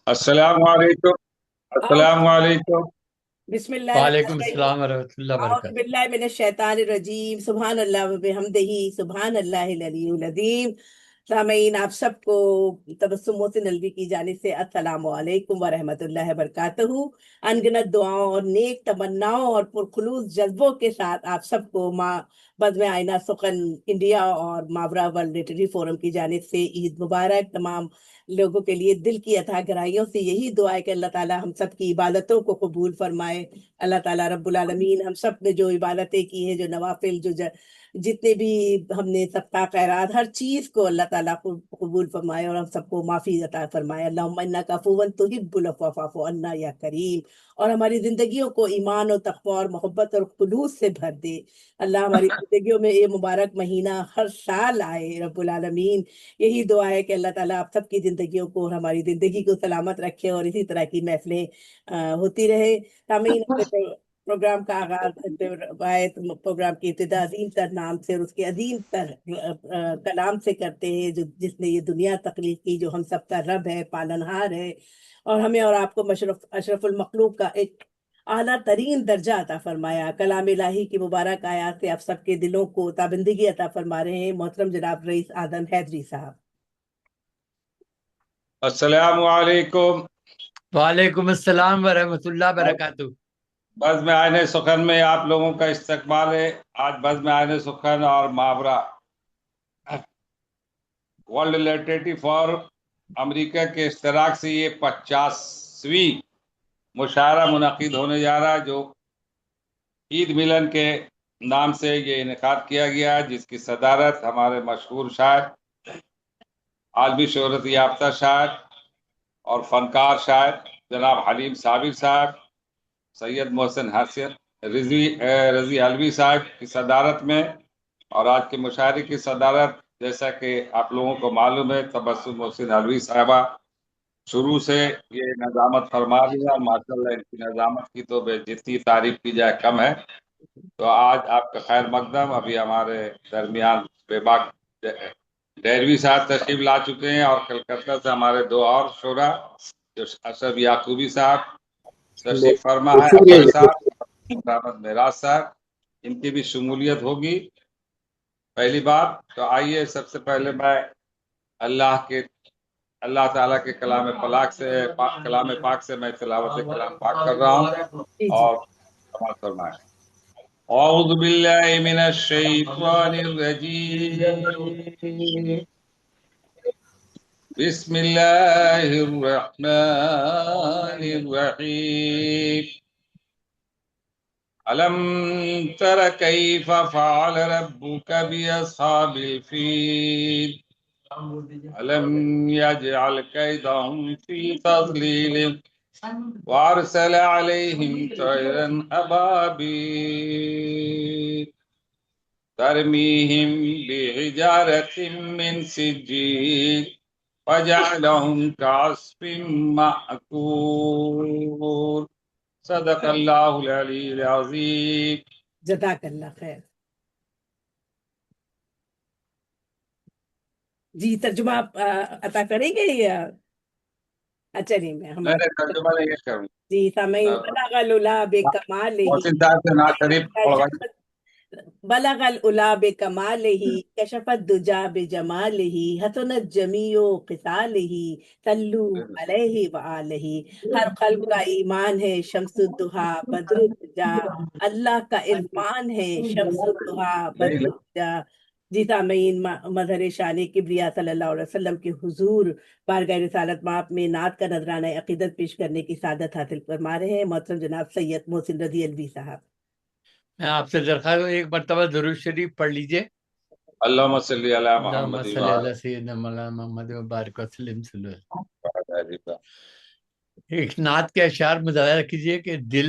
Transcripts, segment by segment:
अस्सलाम वालेकुम। अस्सलाम वालेकुम। वालेकुम बिस्मिल्लाह। अस्सलाम वरहमतुल्लाह औज़ु वबरकातुहू। बिल्लाहि मिनश शैतानिर रजीम। सुभान अल्लाह व बिहम्दिही सुभान अल्लाहिल अलीयुल अज़ीम। सामीन, आप सबको तबस्सुम मोहसिन नलवी की जानिब से अस्सलामु अलैकुम व रहमतुल्लाहि व बरकातहू। अनगिनत दुआओं और नेक तमन्नाओं और पुरखुलूस जज्बों के साथ आप सबको माँ बज़्म आईना सुखन इंडिया और मावरा वर्ल्ड लिटरेरी फोरम की जानिब से ईद मुबारक। तमाम लोगों के लिए दिल की अथाह गहराइयों से यही दुआ है कि अल्लाह ताला हम सब की इबादतों को कबूल फरमाए। अल्लाह ताला रब्बुल आलमीन हम सब ने जो इबादतें की हैं, जो नवाफिल, जितने भी हमने सबका खैरात, हर चीज को अल्लाह ताला को कबूल फरमाए और हम सबको माफी अता फरमाए। अल्लाहुम्मा इन्नका अफ़ुव्वुन तुहिब्बुल अफ़्व फ़अफ़ु अन्ना या करीम। और हमारी जिंदगियों को ईमान और तक़वा और मोहब्बत और खुलूस से भर दे। अल्लाह हमारी जिंदगियों में ये मुबारक महीना हर साल आए रब्बुल आलमीन। यही दुआ है कि अल्लाह ताला आप सबकी जिंदगियों को और हमारी जिंदगी को सलामत रखे और इसी तरह की महफिलें होती रहे। तामीन। अपने प्रोग्राम का आगाज रवायत प्रोग्राम की इब्तिदा अजीम तर नाम से और उसके अजीम तर कलाम से करते हैं, जो जिसने ये दुनिया तख्लीक की, जो हम सबका रब है, पालनहार है और हमें और आपको मशरफ अशरफुल मखलूक का एक आला तरीन दर्जा अता फरमाया। कलाम इलाही की मुबारक आयात से आप सबके दिलों को ताबिंदगी अता फरमा रहे हैं मोहतरम जनाब रईस आदम हैदरी साहब। अस्सलाम वालेकुम। वालेकुम अस्सलाम वरहमतुल्लाह वबरकातुहू। बज़्म में आने सुखन में आप लोगों का इस्तकबाल है। आज बज़्म में आने सुखन और मावरा वर्ल्ड लिटरेरी फोरम अमेरिका के इश्तराक से ये 50वीं मुशायरा मुनक़िद होने जा रहा है, जो ईद मिलन के नाम से ये इनेकाद किया गया है, जिसकी सदारत हमारे मशहूर शायर, आलमी शोहरत याफ्ता शायर और फनकार शायर जनाब हलीम साबिर साहब, सैयद मोहसिन हसन रजी अलवी साहब की सदारत में, और आज के मुशायरे की सदारत, जैसा कि आप लोगों को मालूम है, तबस्सुम मोहसिन अलवी साहबा शुरू से ये नज़ामत फरमा रही है और माशाल्लाह इनकी नज़ामत की तो जितनी तारीफ की जाए कम है। तो आज आपका खैर मकदम। अभी हमारे दरमियान बेबाक डेरवी साहब तशरीफ ला चुके हैं और कलकत्ता से हमारे दो और शोरा, जो अशरफ याकूबी साहब तशरीफ फरमा है, अतर साहब, मोहम्मद मेराज साहब, इनकी भी शमूलियत होगी। पहली बात तो आइए, सबसे पहले मैं अल्लाह ताला के कलाम पाक से मैं तिलावत कलाम पाक कर रहा हूँ जी जी। और समाअत फरमाएं। औज़ु बिल्लाहि मिनश शैतानिर रजीम। बिस्मिल्लाहिर रहमानिर रहीम। अलम तर कैफ फ़अल रब्बुका बिअस्हाबिल फील। अलम यजअल कैदहुम फी तज़लील वअरसल अलैहिम तयरन अबाबील तरमीहिम बिहिजारतिम मिन सिज्जील फजअलहुम कअस्फिन मअकूल। सदक़ल्लाहुल अलीयुल अज़ीम। जज़ाकल्लाह खैर। जी, तर्जुमा आप अता करेंगे या? अच्छा, नहीं, मैं मैंने हमारे तर्जुमा नहीं करूँ। जी सामईन। बलगल उला बेकमालिही मोहसिन साहब से ना शरीफ पढ़वाई। कशफत बलगल उला बेकमालिही कशफत दुजा बेजमालिही हसनत जमीओ क़िसालिही सल्लू अलैहि व आलिही। हर क़ल्ब का ईमान है शम्सुद्दुहा बद्रुद्दुजा। अल्लाह का इरफान है शम्सुद्दुहा नहीं नहीं। बद्रुद्दुजा। जी सामईन, मजहर शान किबरिया सल्लल्लाहु अलैहि वसल्लम के हुजूर बारगाह रिसालत माप में नात का नजराना अकीदत पेश करने की सादत हासिल फरमा रहे हैं मोहतरम जनाब सैयद मोहसिन रजी अलवी साहब। मैं आपसे दरख्वास्त एक मरतबा दुरूद शरीफ पढ़ लीजिए। अल्लाहुम्मा सल्ली अला अल्लाहुम्मा मोहम्मद व सल्ली अला सय्यिदना मौलाना मोहम्मद व बारिक वसल्लम सल्लल्लाहु। अला। एक नात के अशार मुज़ाहरा कीजिए कि दिल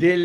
दिल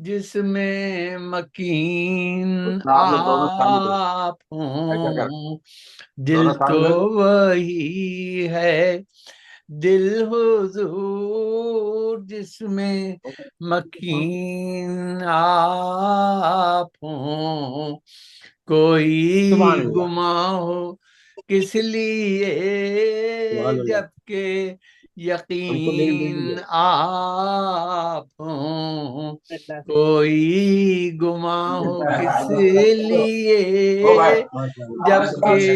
जिसमें मकीन उसमें आपने दोनों शामिल करो। आप ऐसा कर, हों। दोनों दिल तो शामिल कर। वही है, दिल हुजूर जिसमें मकीन आप हों। कोई सुभान अल्लाह। गुमा हो किस लिए, जबकि यकीन आप हो। अल्लाह से कोई गुमा हो किस ओ भाई, लिए, जबकि उसे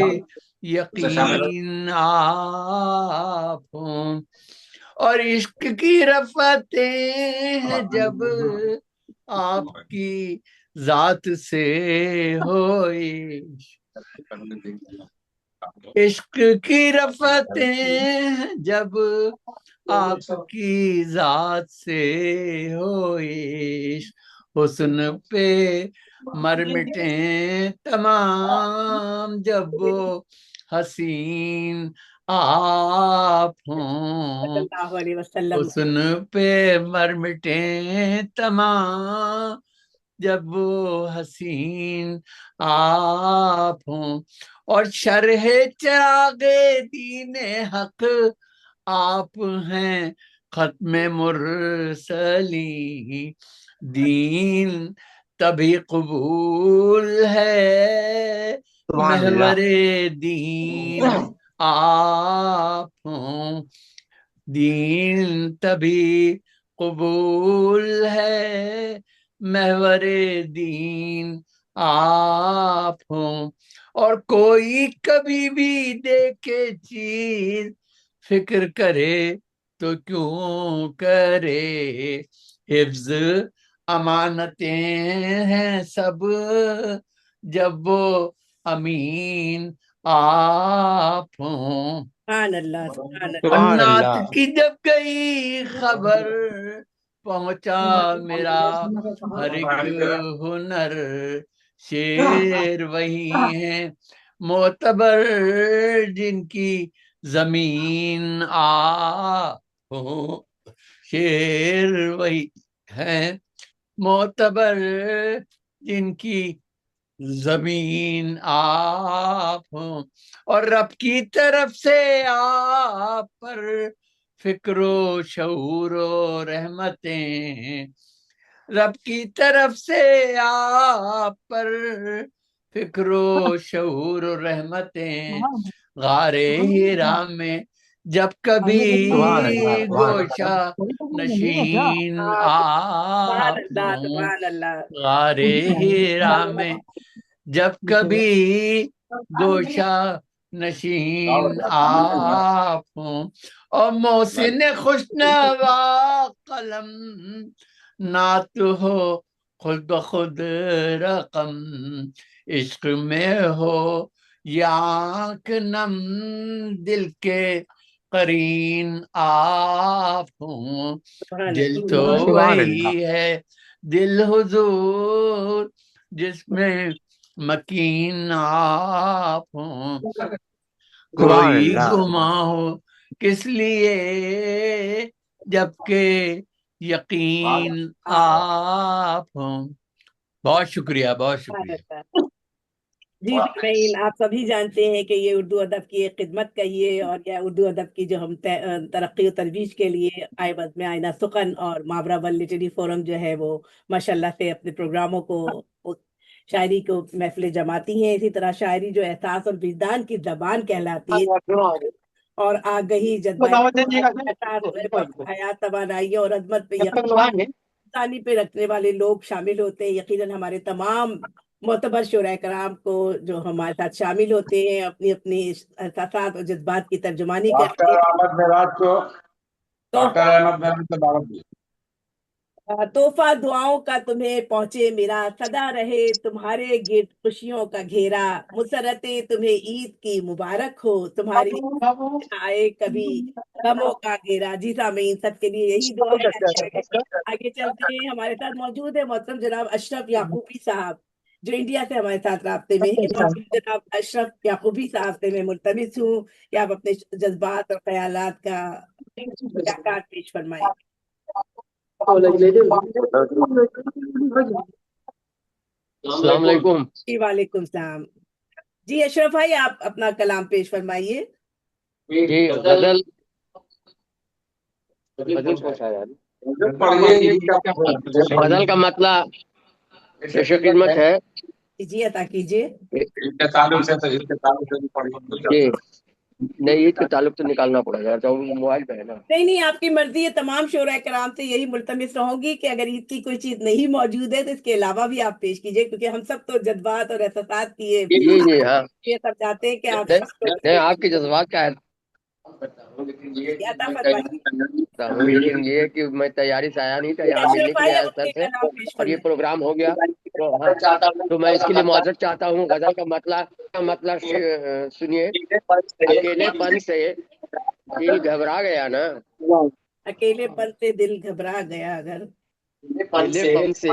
शामिल यकीन आप हो। और इश्क की रफ़तें हैं जब आपकी जात से हो इश्क की रफ़तें हैं जब आपकी जात से हो इश्क। हुस्न पे मर मिटे तमाम जब वो हसीन आप हों। सल्लल्लाहु अलैहि वसल्लम। हुस्न पे मर मिटे तमाम जब वो हसीन आप हों। और शरह चिरागे दीने हक आप हैं, खत्मे मुरसली दीन तभी कबूल है, सुभान अल्लाह। महवरे दीन आप हों। दीन तभी कबूल है, महवरे दीन आप हों। और कोई कभी भी देखे चीज फिक्र करे तो क्यों करे, हिफ्ज अमानतें हैं सब जब वो अमीन आप हों। सुभान अल्लाह, सुभान अल्लाह। और सुभान नात अल्लाह। की जब गई खबर, पहुंचा मेरा हर एक हुनर, शेर वही है मोतबर जिनकी जमीन आ हो। शेर वही है मोतबर जिनकी जमीन आप हो। और रब की तरफ से आप पर फिक्रो शऊरो रहमतें, रब की तरफ से आप पर फिक्रो शऊर रहमतें। गारे हीरा में जब सुभान अल्लाह। कभी सुभान गोशा नशीन हाँ, सुभान आप अल्लाह, हों। सुभान अल्लाह। गारे हीरा में जब कभी गोशा नशीन आप हों। और मोहसिन खुशनवा कलम नात हो खुद ब खुद रकम, इश्क में हो या आँख नम दिल के करीन आप हों। सुभान दिल तो अल्लाह। सुभान अल्लाह। वही है दिल हुजूर जिसमें मकीन आप हों। सुभान कोई अल्लाह। गुमा हो किस लिए, जबकि यकीन आप हों। बहुत शुक्रिया, बहुत सुभान शुक्रिया। अल्लाह। जी सामीन, आप सभी जानते हैं कि ये उर्दू अदब की एक खिदमत कहिए और यह उर्दू अदब की जो हम तरक्की और तरवीज के लिए आयबद में आइना सुखन और मावरावल लिटरेरी फोरम जो है वो माशाल्लाह से अपने प्रोग्रामों को शायरी को महफिल जमाती हैं। इसी तरह शायरी जो एहसास और विजदान की जबान कहलाती है और आगही जज्बा हयात तवानाइयों और अजमत पे यकीनी पे रखने वाले लोग शामिल होते हैं। यकीनन हमारे तमाम मोतबर शुरा कराम को जो हमारे साथ शामिल होते हैं अपनी अपनी एहसासात और जज्बात की तर्जुमानी करते डॉक्टर हैं। अहमद मेराज को तो डॉक्टर अहमद मेराज को दावत दी। तोहफा दुआओं का तुम्हें पहुंचे मेरा, सदा रहे तुम्हारे गिर्द खुशियों का घेरा, मुसरतें तुम्हें ईद की मुबारक हो, तुम्हारी आए कभी गमों का घेरा। जी सामीन, सबके लिए यही दुआ है। आगे चलते हैं, हमारे साथ मौजूद है मोहतरम जनाब अशरफ याकूबी साहब जो इंडिया से हमारे साथ राब्ते में है। मोहतरम जनाब अशरफ याकूबी साहब से मैं मुल्तमिस हूँ कि आप अपने जज्बात और ख्यालात का क्या पेश फरमाएं। अस्सलाम वालेकुम। जी वालेकुम सलाम। जी अशरफ भाई, आप अपना कलाम पेश फरमाइए। जी गजल गजल पूछा यार। पढ़िए ये क्या गजल का मतलब पेश खिदमत है। जी अता कीजिए। इसके ताल्लुक से तो इसके ताल्लुक से भी पढ़िए। ये नहीं, ईद के ताल्लुक तो निकालना पड़ेगा, तो मोबाइल पे है ना। नहीं नहीं, आपकी मर्जी है। तमाम शोरा कराम से यही मुल्तमिस रहूंगी कि अगर ईद की कोई चीज नहीं मौजूद है तो इसके अलावा भी आप पेश कीजिए, क्योंकि हम सब तो जज्बात और एहसास की जी जी हाँ। ये सब चाहते हैं कि आप नहीं सब नहीं, आपके जज्बात क्या है अता फरमाइए। बताऊं, लेकिन ये है कि मैं तैयारी से आया नहीं था, यहाँ मिलने अशरफ के लिए भाई आया सर अपने से, कलाम पेश और ये फरमाइए। प्रोग्राम हो गया तो हाँ, तो मैं इसके लिए मुआवजत चाहता हूँ। गजल का मतलब सुनिए। अकेलेपन से दिल घबरा गया ना, अकेलेपन से दिल घबरा गया अगर अकेलेपन से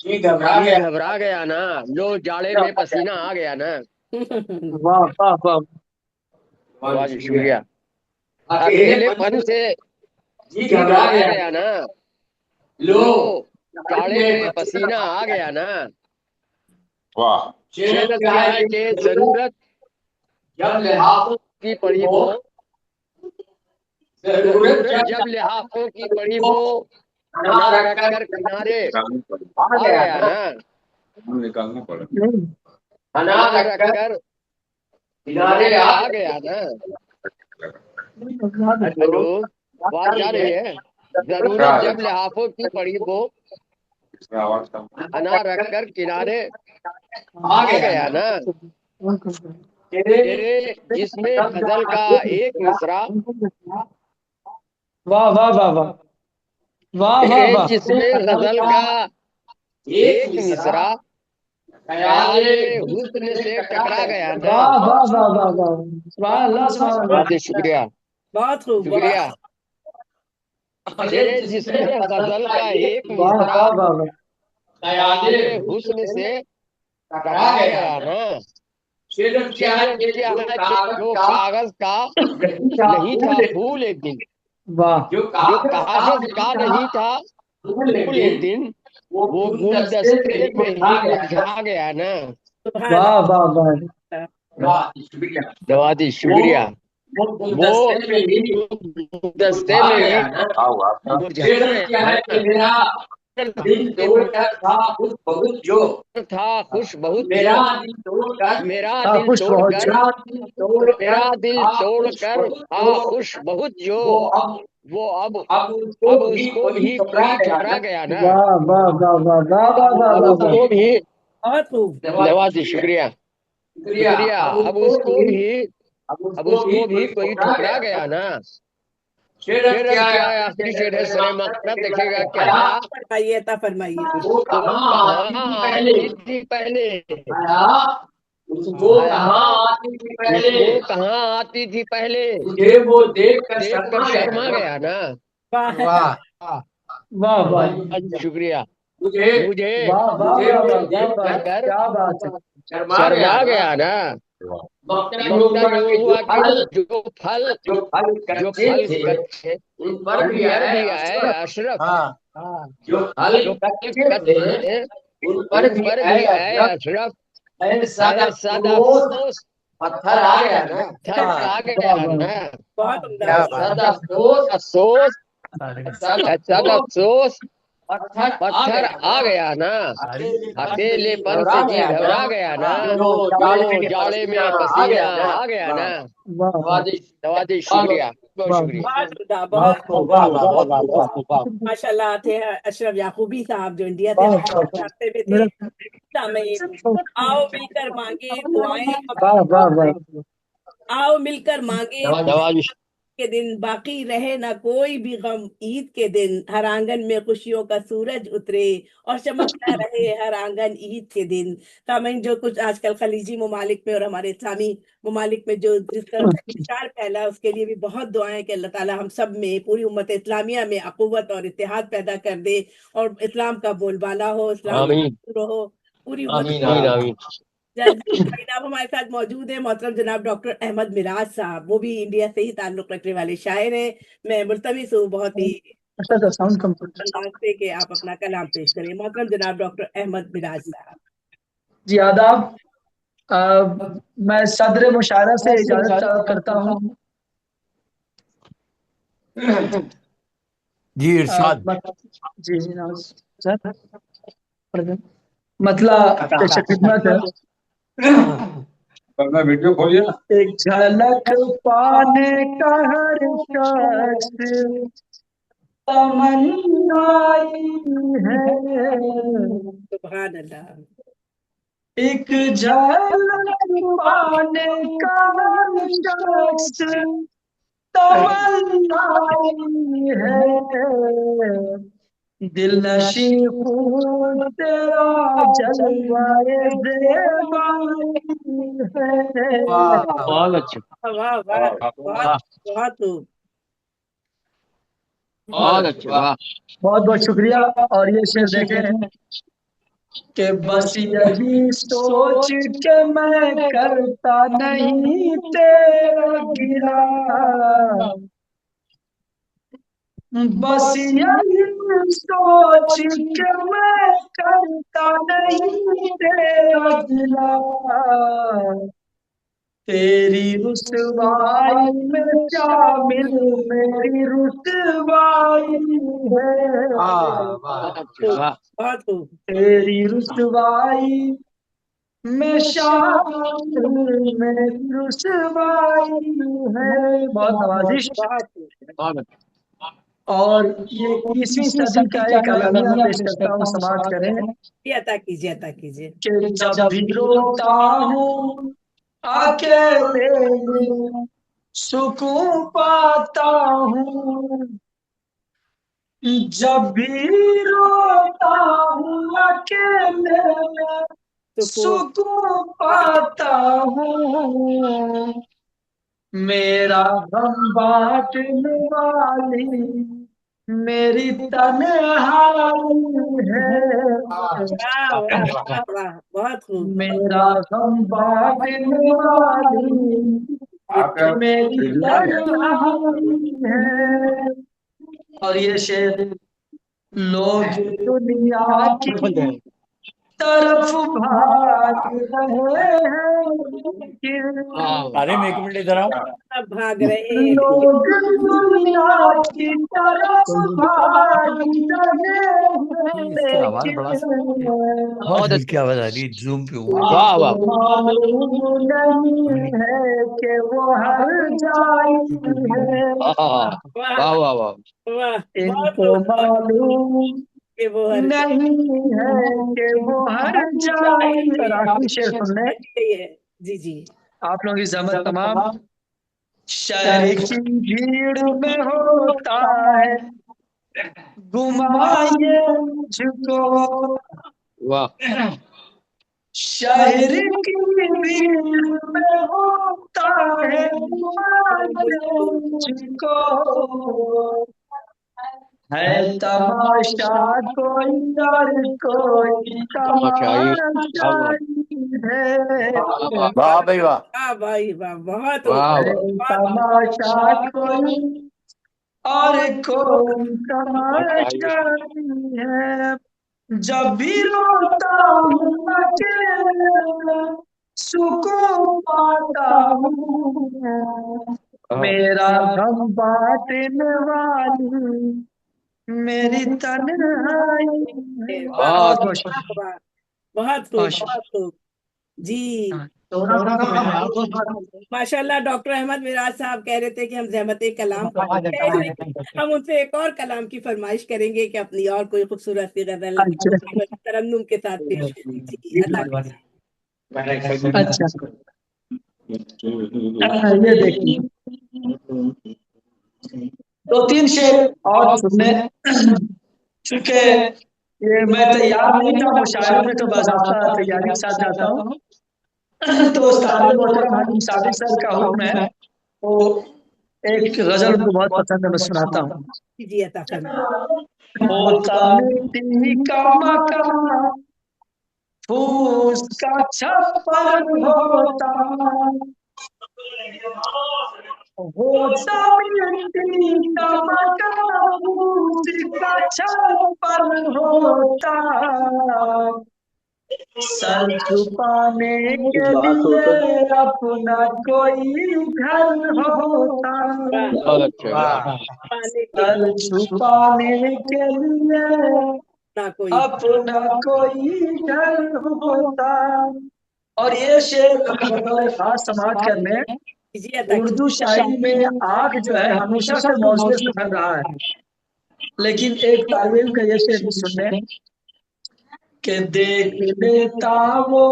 दिल घबरा गया ना, लो जाड़े में पसीना आ गया ना। वाह वाह वाह। वाह जी, शुक्रिया। अकेलेपन से दिल घबरा गया ना, लो जाड़े में पसीना आ गया ना। वाह। शेरत क्या है कि जरूरत जब लिहाफों की पड़ी हो, जरूरत जब लिहाफों की पड़ी हो, अना रख कर किनारे आ गया ना। निकालना पड़ा। अना रख कर किनारे आ गया ना। हेलो, आवाज जा रही है? जरूरत जब लिहाफों की पड़ी हो, इसमें आवाज कम। अना रख कर किनारे आ गया ना। तेरे जिसमें गजल का एक मिसरा, वाह वाह वाह वाह वाह वाह तेरे वाह। जिसमें गजल का एक मिसरा ख्याले हुस्न से टकरा गया ना। वाह वाह वाह वाह वाह। सुभान अल्लाह सुभान अल्लाह। बहुत शुक्रिया, बहुत खूब, शुक्रिया। बहुत तेरे जिसमें गजल का एक वाह मिसरा वाह वाह वाह। ख्याले हुस्न से टकरा गया ना। शेरत क्या है कि जो कागज का नहीं था फूल एक दिन, वाह जो कागज का नहीं था फूल एक दिन, वो गुलदस्ते में ही मुरझा गया ना। सुभान वाह वाह वाह। अल्लाह। नवाजी, शुक्रिया। वो गुलदस्ते में ही आओ आपका। मुरझा गया ना। था खुश बहुत जो, मेरा हाँ दिल खुश बहुत तोड़कर, मेरा दिल तोड़कर था खुश बहुत जो, वो अब उसको भी कोई ठुकरा गया ना। वाह वाह वाह वाह वाह वाह वाह अब वाह वाह। उसको भी, बहुत खूब। नवाजी, शुक्रिया, शुक्रिया। अब उसको भी कोई ठुकरा गया ना। शेर अब क्या है? आखिरी शेर है, सरे मकसद देखिएगा क्या है। फरमाइए अता फरमाइए। उसको कहाँ आती थी पहले, उसको कहाँ आती थी पहले, देख कर शर्मा गया ना। वाह वाह वाह वाह शुक्रिया। मुझे वाह वाह वाह वाह वाह देख वाह। कर क्या बात है। शर्मा गया ना। मकसद यूं हुआ कि जो फल कच्चे उन पर भी आए अशरफ, हाँ हाँ जो फल कच्चे उन पर भी आए अशरफ। है सदा अफसोस, पत्थर आ गया ना, पत्थर आ वाह गया वाह। ना। बहुत उम्दा। क्या बात सदा अफसोस, अफसोस, है। सदा अफसोस, पत्थर आ गया ना। अकेलेपन से दिल घबरा गया ना, लो जाड़े में पसीना आ गया ना। वाह वाह नवाजी, शुक्रिया, बहुत वाह। शुक्रिया। बहुत उम्दा, बहुत बहुत खूब वाह वाह वाह वाह बहुत वाह बहुत खूब वाह। माशाल्लाह थे अशरफ याकूबी साहब जो इंडिया से वाह वाह वाह। रास्ते में थे। मेरा सामईन, आओ मिलकर मांगे दुआएं वाह हम, वाह वाह। आओ मिलकर मांगे नवाजी, के दिन बाकी रहे ना कोई भी गम। ईद के दिन हर आंगन में खुशियों का सूरज उतरे और चमकता रहे हर आंगन ईद के दिन। तामीन, जो कुछ आजकल खलीजी ममालिक में और हमारे इस्लामी ममालिक में जो जिस तरह का इंतशार फैला है, उसके लिए भी बहुत दुआएं कि अल्लाह ताला हम सब में, पूरी उम्मत इस्लामिया में अक़ुव्वत और इत्तेहाद पैदा कर दे और इस्लाम का बोलबाला हो, इस्लाम आमीन, रहो पूरी उम्मत। आमीन, आमीन। जनाब हमारे साथ मौजूद है मोहतरम जनाब डॉक्टर अहमद मिराज साहब, वो भी इंडिया से ही ताल्लुक रखने वाले शायर हैं। मैं मुल्तमिस हूँ बहुत ही अच्छा अच्छा, साउंड कम कर। अंदाज से कि आप अपना कलाम पेश करें। मोहतरम जनाब डॉक्टर अहमद मिराज साहब। जी आदाब। अ, मैं सदर मुशायरा से इजाजत तलब करता हूँ। जी इरशाद। जी जी नाज सर। मतलब जैसे खिदमत है। अपना वीडियो खोलिए ना। एक झलक पाने का हर शख्स तमन्नाई है, सुभान अल्लाह। एक झलक पाने का हर शख्स तमन्नाई है, दिल नशी खून तेरा जलवाए ज़ेबाई है। बहुत अच्छा, वाह वाह, वाह, बहुत बहुत खूब। बहुत अच्छा, वाह। बहुत बहुत शुक्रिया। और ये शेर देखें कि बस यही सोच के मैं करता नहीं तेरा गिला, बस यही सोच के मैं करता नहीं तेरा गिला, तेरी रुसवाई में शामिल मेरी रुसवाई है, बहुत अच्छा, वाह। बहुत खूब। तेरी रुसवाई में शामिल मेरी रुसवाई है। बहुत नवाजिश। बहुत खूब। बहुत अच्छा। और ये 21वीं सदी का एक अलमिया पेश करता हूँ, समाप्त करें ये अता कीजिए, अता कीजिए। कि जब भी रोता हूँ अकेले में सुकून पाता हूँ, जब भी रोता हूँ अकेले में सुकून। सुकून पाता हूँ, मेरा गम बांटने वाली मेरी तन्हाई है, वाह वाह वाह वाह, बहुत खूब। मेरा गम बांटने वाली आपका मेरी वीडियो नहीं है। तन्हाई है। और ये शेर, लोग दुनिया की तरफ भाग रहे हैं लेकिन अरे मैं 1 मिनट इधर आओ। सब भाग रहे हैं लेकिन लोग दुनिया की तरफ भाग रहे हैं इसकी आवाज बड़ा लेकिन बहुत हल्की आवाज आ रही है, जूम पे हूँ। वाह आपको वाह मालूम नहीं है कि वो हर जाई है, वाह वाह वाह वाह। वाह, बहुत इनको खूब। मालूम कि वो हर नहीं है कि वो हर जाई। और आखिरी शेर सुन ले सही है। जी जी। आप लोगों की जहमत तमाम। शहर की भीड़ में होता है गुमाए मुझको, वाह शहर की भीड़ में होता है गुमाए मुझको, है तमाशा कोई और कोई तमाशा ये, वाह वाह तमाशाई है, वाह भाई वाह। वाह भाई वाह, बहुत खूब। वाह है वाह। तमाशा कोई और कोई तमाशा ये, तमाशाई है, जब भी रोता हूँ अकेले सुकून पाता हूँ, हाँ, मेरा गम बांटने वाली मेरी तन्हाई है। वाह बहुत बहुत बहुत अच्छा। वाह वाह, बहुत खूब, शुक्रिया। बहुत खूब। जी। हाँ। माशाल्लाह, डॉक्टर अहमद मिराज साहब कह रहे थे कि हम ज़हमत कलाम पढ़ते हैं, लेकिन हम उनसे एक और कलाम की फरमाइश करेंगे कि अपनी और कोई खूबसूरत सी गजल अच्छा तरन्नुम के साथ पेश करें। जी, अता कीजिए। अच्छा, ये देखिए 2-3 शेर और सुनने, क्योंकि ये मैं तैयार नहीं था, मुशायरे में तो बाज़ाब्ता तैयारी के साथ जाता हूँ। तो उस्ताद मोहतरम हकीम सादिक सर का हुक्म है, वो एक गजल उनको बहुत पसंद है, मैं सुनाता हूँ। जी, अता फरमाइए। होता मिट्टी का मकान फूस का छप्पर होता, होता मिट्टी का मकान फूस का छप्पर होता, सर छुपाने के लिए अपना कोई घर होता, वाह, बहुत अच्छा, वाह। वाह पाने के सर छुपाने के लिए ना कोई अपना कोई घर होता। और ये शेर बतौर खास समाज करने कीजिए अदा उर्दू शायरी में आग जो है हमेशा से मौजूद सुखन रहा है, लेकिन एक तालिब इल्म का ये शेर भी सुनने के देख लेता वो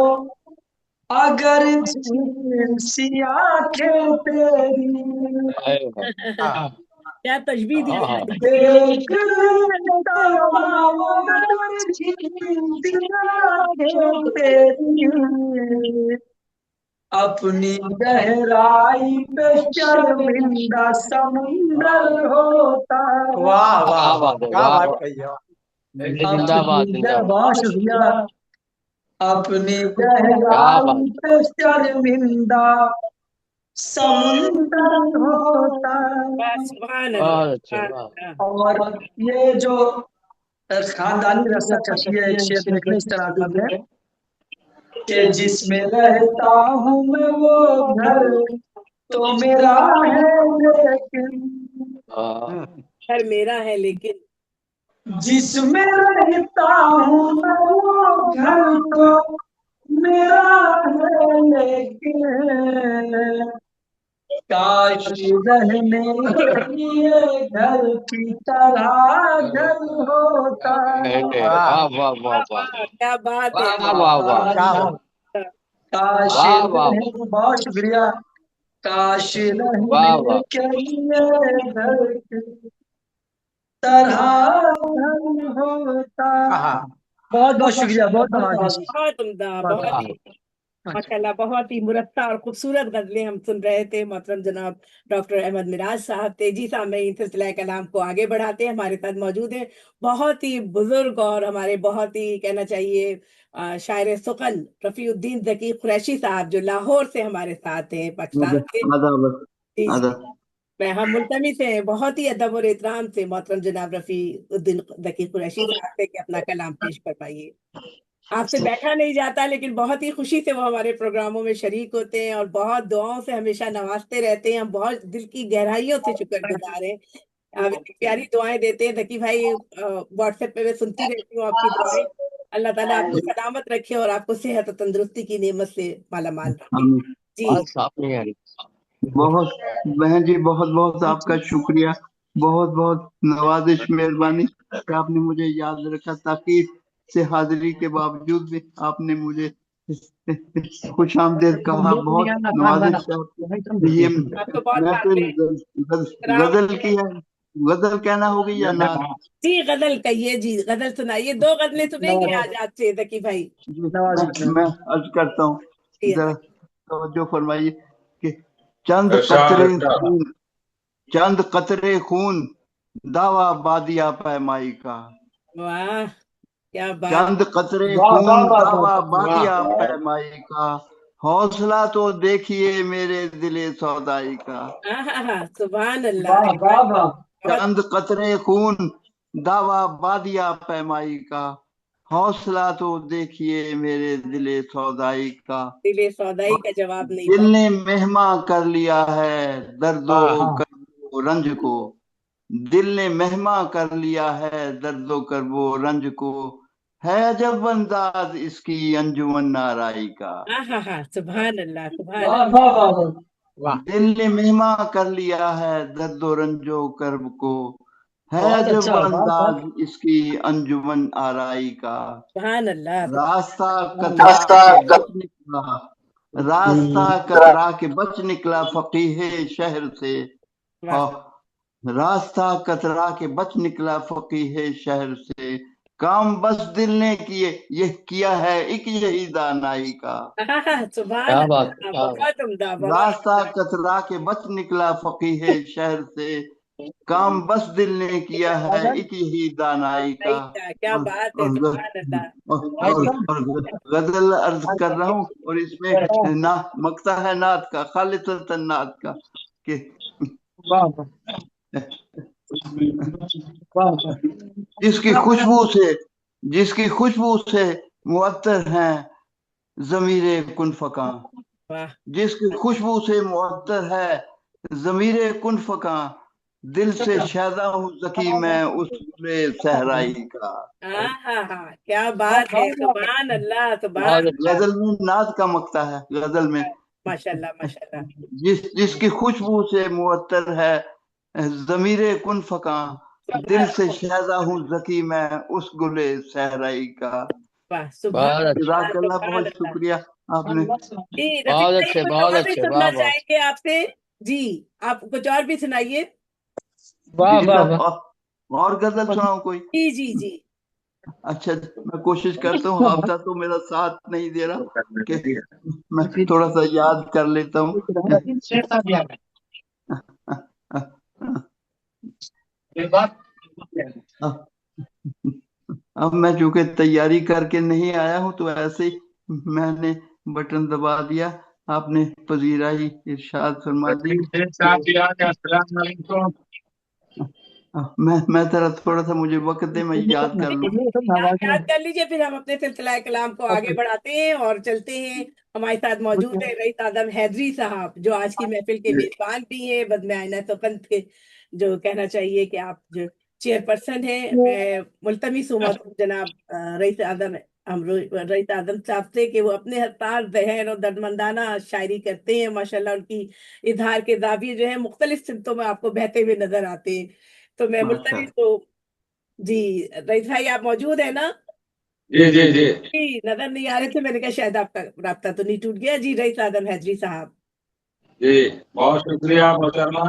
अगर जिनसी आंखें तेरी, क्या तशबीह दी हाँ है। देख लेता वो अगर जिनसी आंखें तेरी, अपनी गहराई पे शर्मिंदा समुंदर होता। वाह क्या वाह वाह, बात है, क्या वाह बात वाह, कही है। जिंदाबाद जिंदाबाद, बहुत शुक्रिया। अपनी क्या बात, गहराई पे शर्मिंदा समुंदर होता। वाह, सुभान अल्लाह, बहुत अच्छा, सुभान वाह, अल्लाह। और ये जो खानदानी रसद चढ़ती है, एक शेर देखने इस तरह में कि जिसमें रहता हूँ मैं वो घर तो मेरा है, लेकिन हाँ, घर मेरा है लेकिन जिसमें रहता हूँ मैं वो घर तो मेरा है, लेकिन काश रहने के लिए घर की तरह घर होता। वाह वाह वाह वाह वाह वाह, वाह, क्या बात है। वाह वाह वाह, क्या बात। काश वाह वाह रहने, बहुत शुक्रिया। काश वाह रहने वाह, के लिए घर की तरह घर होता। हाँ बहुत बहुत शुक्रिया, बहुत नवाजिश। बहुत उम्दा, बहुत बहुत वाह, ही माशाल्लाह, बहुत ही मुरत्ता और खूबसूरत गजलें हम सुन रहे थे। मोहतरम जनाब डॉक्टर अहमद मिराज साहब तेजी से हमें इन सिलसिला कलाम को आगे बढ़ाते हैं, हमारे साथ मौजूद हैं बहुत ही बुजुर्ग और हमारे बहुत ही कहना चाहिए शायर सुखन रफीउद्दीन जकी कुरैशी साहब, जो लाहौर से हमारे साथ हैं, पाकिस्तान से। आदाब जी जी, आदाब। मैं हम मुल्तमिस हैं बहुत ही अदब और एहतराम से मोहतरम जनाब रफीउद्दीन जकी कुरैशी साहब से कि अपना कलाम पेश कर पाइए। आपसे बैठा नहीं जाता, लेकिन बहुत ही खुशी से वो हमारे प्रोग्रामों में शरीक होते हैं और बहुत दुआओं से हमेशा नवाजते रहते हैं। हम बहुत दिल की गहराइयों से शुक्रगुजार हैं। आप इतनी प्यारी दुआएं देते हैं जकी भाई, व्हाट्सएप पे मैं सुनती रहती हूँ आपकी दुआएं। अल्लाह ताला आपको सलामत रखे और आपको सेहत और तंदुरुस्ती की नेमत से माला माल रखे। हम जी बात साफ नहीं आ रही, बहुत, बहन जी बहुत बहुत आपका शुक्रिया, बहुत बहुत नवाजिश, मेहरबानी कि आपने मुझे याद रखा, ताकि से हाजिरी के बावजूद भी आपने मुझे खुश आमदेद कहा। बहुत नवाजिश है आपकी। ये आपको बहुत मैं तो मानते हैं। राम गजल की है, गजल कहना होगी या नात? जी, गजल कहिए जी, गजल सुनाइए, दो गजलें सुनेंगे आज आपसे जकी भाई। जी, नवाजिश। मैं अर्ज करता हूँ, जी जरा तवज्जो फरमाइए कि चंद इरशाद कतरे इरशाद। खून, चंद कतरे खून, दावा बादिया पैमाई का। वाह, क्या बात। चंद कतरे वाह वाह खून, वाह दावा वाह। बादिया पैमाई का। हौसला तो देखिए मेरे दिले सौदाई का। सुभान अल्लाह, वाह वाह वाह। बहुत चंद कतरे खून, दावा बादिया पैमाई का। हौसला तो देखिए मेरे दिले सौदाई का। दिले सौदाई का जवाब नहीं दिल था। ने मेहमा कर लिया है दर्दो हाँ कर्बो रंज को। दिल ने मेहमा कर लिया है दर्दो कर्बो रंज को। है जब अंदाज इसकी अंजुमन नाराई का। सुभान अल्लाह, सुभान वाह अल्लाह। वाह वाह वाह। वाह, दिल ने मेहमा कर लिया है दर्दो रंजो कर्ब को। है बहुत जब अच्छा, वाह वाह। अंदाज इसकी अंजुमन आराई का। सुभान अल्लाह, रास्ता कतरा के बच निकला, रास्ता कतरा के बच निकला फकीहे शहर से। वाह। रास्ता कतरा के बच निकला फकीहे शहर से। काम बस दिल ने किए ये किया है एक यही दानाई का। सुभान क्या बात, अल्लाह, क्या बात, बहुत उम्दा, बहुत रास्ता कतरा के बच निकला फकीहे शहर से। काम बस दिल ने किया है एक यही दानाई का। सही था, क्या और, बात है, और, सुभान अल्लाह। और गजल अर्ज कर रहा हूँ, और इसमें ना मकता है नात का, खालिसतन नात का कि वाह वाह। जिसकी खुशबू से, जिसकी खुशबू से मुअत्तर हैं ज़मीरे कुन फकां। वाह, जिसकी खुशबू से मुअत्तर है ज़मीरे कुन फकां। दिल से शादा हूँ जकी मैं उस गुले सहराई का। हाँ हाँ हाँ, क्या बात है, सुभान अल्लाह, सुभान बहुत अच्छा। गजल में नाज का मक्ता है, गजल में माशाल्लाह माशाल्लाह। जिसकी खुशबू से मुअत्तर है ज़मीरे कुन फका। दिल से शादा हूँ जकी मैं उस गुले सहराई का। वाह, सुभान बहुत अच्छा। अल्लाह, जज़ाकल्लाह, सुभान बहुत अल्लाह। शुक्रिया आपने। जी रफीक बहुत भाई, अच्छे, कुछ बहुत और भी अच्छे, सुनना वाह वाह चाहेंगे आपसे? जी, आप कुछ और भी सुनाइए। वाह जी वाह साहब, वाह। और गजल सुनाऊं कोई? जी जी जी। अच्छा, मैं कोशिश करता हूँ, हाफजा तो मेरा साथ नहीं दे रहा कि मैं थोड़ा सा याद कर लेता हूँ। अब मैं चूंकि तैयारी करके नहीं आया हूँ तो ऐसे ही मैंने बटन दबा दिया, आपने पजीराई इरशाद फरमा दी। मैं जरा थोड़ा सा, मुझे वक्त दे, मैं याद कर लूँ। याद कर लीजिए, फिर हम अपने सिलसिला कलाम को आगे बढ़ाते हैं और चलते हैं। हमारे साथ मौजूद है रईस आदम हैदरी साहब, जो आज की महफिल के मेजबान भी हैं, बदमे आईना सफंद के, जो कहना चाहिए कि आप जो चेयरपर्सन हैं। मैं मुल्तमिस हूँ जनाब रईस आदम, हम रईस आदम साहब से, कि वो अपने हतार जहन और दर्दमंदाना शायरी करते हैं। माशाल्लाह उनकी इजहार के जाविये जो है मुख्तलिफ सिमतों में आपको बहते हुए नजर आते हैं। तो मैं माशा मुल्तमिस हूँ। जी रईस भाई, आप मौजूद है ना? जी जी जी जी, नजर नहीं आ रहे थे, मैंने कहा शायद आपका रास्ता तो नहीं टूट गया। जी रईस आदम हैदरी साहब। जी, बहुत शुक्रिया मोहतरमा।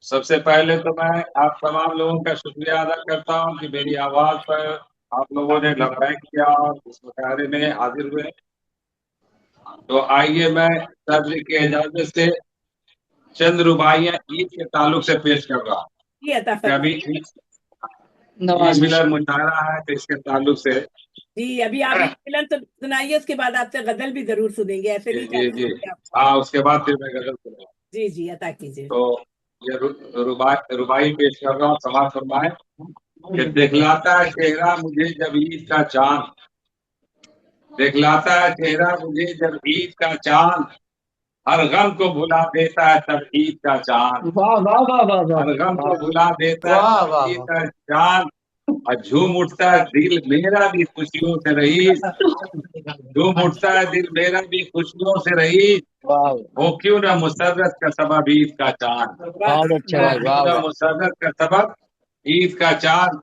सबसे पहले तो मैं आप तमाम लोगों का शुक्रिया अदा करता हूँ कि मेरी आवाज पर आप लोगों ने लबैक किया और इस मुशायरे में हाजिर हुए। तो आइए मैं सर की इजाजत से चंद रुबाइयां ईद के ताल्लुक से पेश कर रहा हूँ। जी अता कि अभी फरमाइए। ईद मिलन मुशायरा है तो इसके ताल्लुक से। जी, अभी आप ईद मिलन तो सुनाइए, उसके बाद आपसे गजल भी जरूर सुनेंगे, ऐसे जी नहीं जी चाहते जी, कि आप। हाँ, उसके बाद फिर मैं गजल सुनाऊँ। जी जी अता कीजिए। तो ये रुबाई पेश कर रहा हूँ, समाज फरमाए कि दिखलाता है चेहरा मुझे जब ईद का चांद, दिखलाता है चेहरा मुझे जब ईद का चांद, हर गम को भुला देता है तब ईद का चांद, वाह वाह वाह वाह वाह। हर गम को भुला देता है वाह तब वाह ईद वाह। का चांद। और झूम उठता है दिल मेरा भी खुशियों से रही, झूम उठता है दिल मेरा भी खुशियों से रही, वाह हो क्यों ना मुसर्रत का सबब ईद का चांद, वाह बहुत अच्छे हो भाई, वाह। क्यों वाह ना वाह। मुसर्रत का सबब ईद का चांद।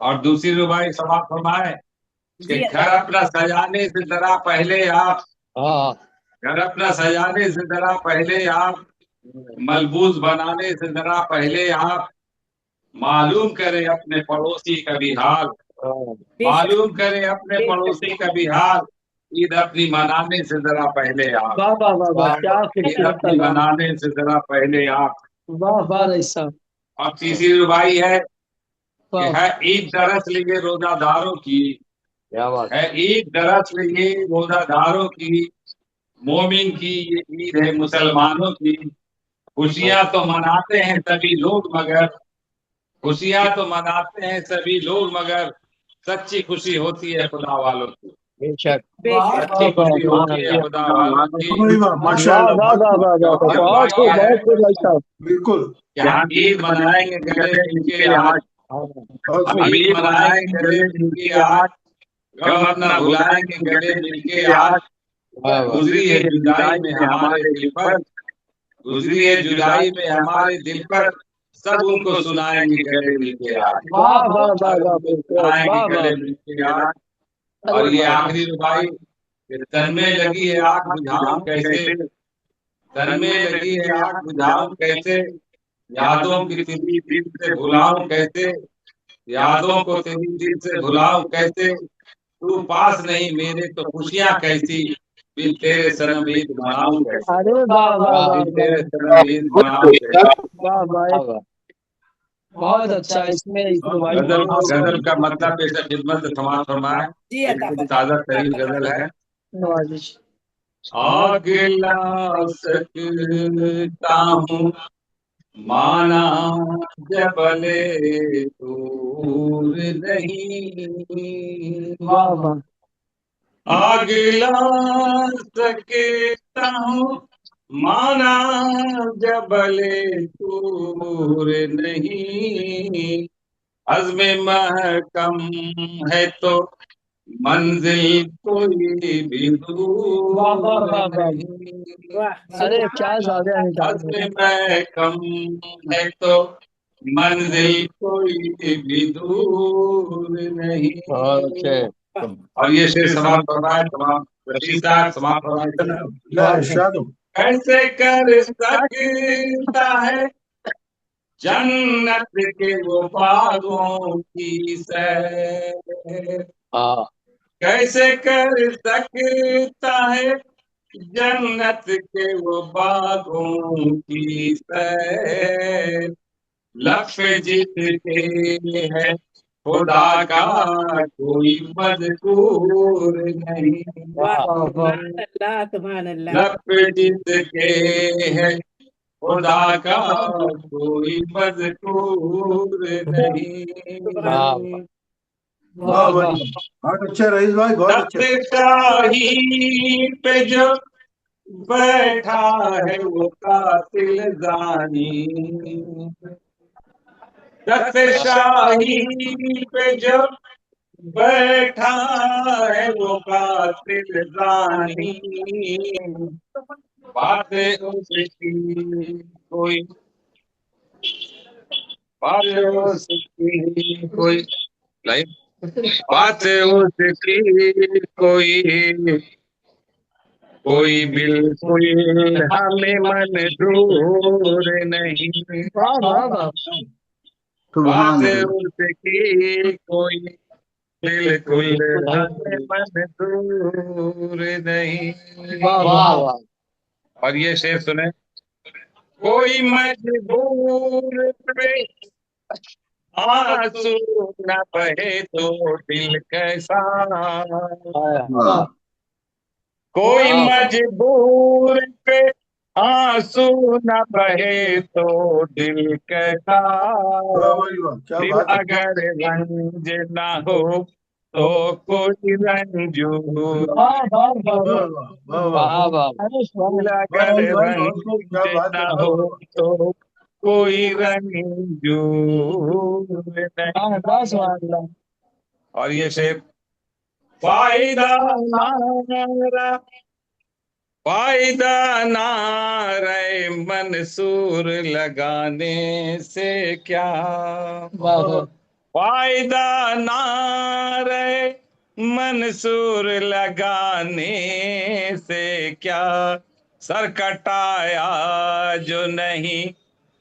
और दूसरी रुबाई समाप्त फरमाए कि जी अता। घर अपना सजाने से जरा पहले आप, हाँ घर अपना सजाने से जरा पहले आप, मलबूस बनाने से जरा पहले आप, मालूम करें अपने पड़ोसी का भी हाल, हाँ। बेशक मालूम करें अपने बेशक। पड़ोसी का भी हाल, ईद अपनी मनाने से जरा पहले आप, वाह वाह वाह वाह, वाह क्या ईद खूबसूरत अपनी पैगाम। मनाने से जरा पहले आप। वाह वाह रईस साहब। और तीसरी रुबाई है कि वाह है ईद दरअसल ये रोजादारों की, क्या बात। है ईद दरअसल ये रोजादारों की, मोमिन की ये ईद है मुसलमानों की, खुशियां तो मनाते हैं सभी लोग मगर, खुशियां तो मनाते हैं सभी लोग मगर, सच्ची खुशी होती है खुदा वालों की, बेशक। वाह बेशक वाह सच्ची वाह खुशी वाह। सुभान होती है अल्लाह। खुदा वालों की। वाह वाह माशाल्लाह, वाह वाह वाह वाह, चौथी बहुत रुबाई खूब है बहुत खूब रईस साहब। बिल्कुल। कि हम ईद मनाएंगे गले मिलके आज, हाँ, हम ईद मनाएंगे गले मिलके आज, गम अपना भुलाएंगे गले मिलके आज, वाह वाह। गुजरी है जुदाई में हमारे दिल पर, गुजरी है जुदाई में हमारे दिल पर, सब उनको सुनाएंगे गले मिलके आज, वाह वाह वाह सब वाह उनको बेशक, सुनाएंगे वाह वाह। गले मिलके आज। और ये आखिरी रुबाई कि तन में लगी है आग बुझाऊं कैसे, तन में लगी है आग बुझाऊं कैसे, यादों की तेरी दिल से भुलाऊं कैसे, यादों को तेरी दिल से भुलाऊं कैसे, तू पास नहीं मेरे तो खुशियां कैसी, बिन तेरे सनम ईद मनाऊं कैसे, अरे वाह वाह वाह वाह बिन वाह तेरे सनम ईद मनाऊं कैसे। वाह वाह। वाह वाह। बहुत अच्छा, इसमें इस रुबाई गजल गजल में का मतलब पेश खिदमत समाज फरमाए, जी अता बिल्कुल फरमाइए। ताजा तरीन गजल है। नवाजिश। आग ला सकता हूँ माना जबले दूर नहीं, वाह वाह। आग ला सकता हूँ माना जबले तूर नहीं, अज़्म महकम है तो मंजिल कोई भी दूर वाह वाह वाह वाह। नहीं। वाह अरे सुभान क्या साधे अज़्म महकम है तो मंजिल कोई भी दूर नहीं। ओके। और ये शेर समाप्त फरमाए तमाम रशीद साहब, समाप्त फरमाए। कैसे कर सकता है जन्नत के वो बागों की सैर, हाँ कैसे कर सकता है जन्नत के वो बागों की सैर, लफ्ज़ जिसके है खुदा का कोई मज़कूर नहीं। वाह वाह वाह। सुभान अल्लाह। लफ्ज़ जिसके है खुदा का कोई मज़कूर सुभान वाह नहीं। वाह वाह। बहुत अच्छे रईस भाई, बहुत अच्छे। तख्त शाही पे जो बैठा है वो कातिल जानी, तख्त शाही पे जो बैठा है वो कातिल जानी, बात उसकी कोई, बात उसकी कोई लाइफ, बात उसकी कोई, कोई बिल्कुल हमें मंजूर नहीं। वाह वाह वाह। सुभान बात अल्लाह। उसकी कोई बिल्कुल हमें मंजूर नहीं। वाह वाह वाह। वाह। और ये शेर सुने, कोई मजबूर पे आंसू न बहे तो दिल कैसा, वाह कोई वाह वाह। मजबूर पे आंसू न बहे तो दिल कैसा, वाह भाई वाह, क्या दिल बात है। अगर रंज ना हो तो कोई रंजूर, वाह वाह वाह वाह वाह। वाह वाह वाह। वाह वाह। अरे दिल स्वामी। वाह अगर रईस भाई, बहुत खूब, क्या रंज बात ना है। वाह हो वाह वाह। तो कोई रंजूर वाह नहीं। वाह स्वामी। और ये शेर, फायदा नारा, फायदा नारे मंसूर लगाने से क्या, वाह वाह। फायदा नारे मंसूर लगाने से क्या, सर कटाया जो नहीं,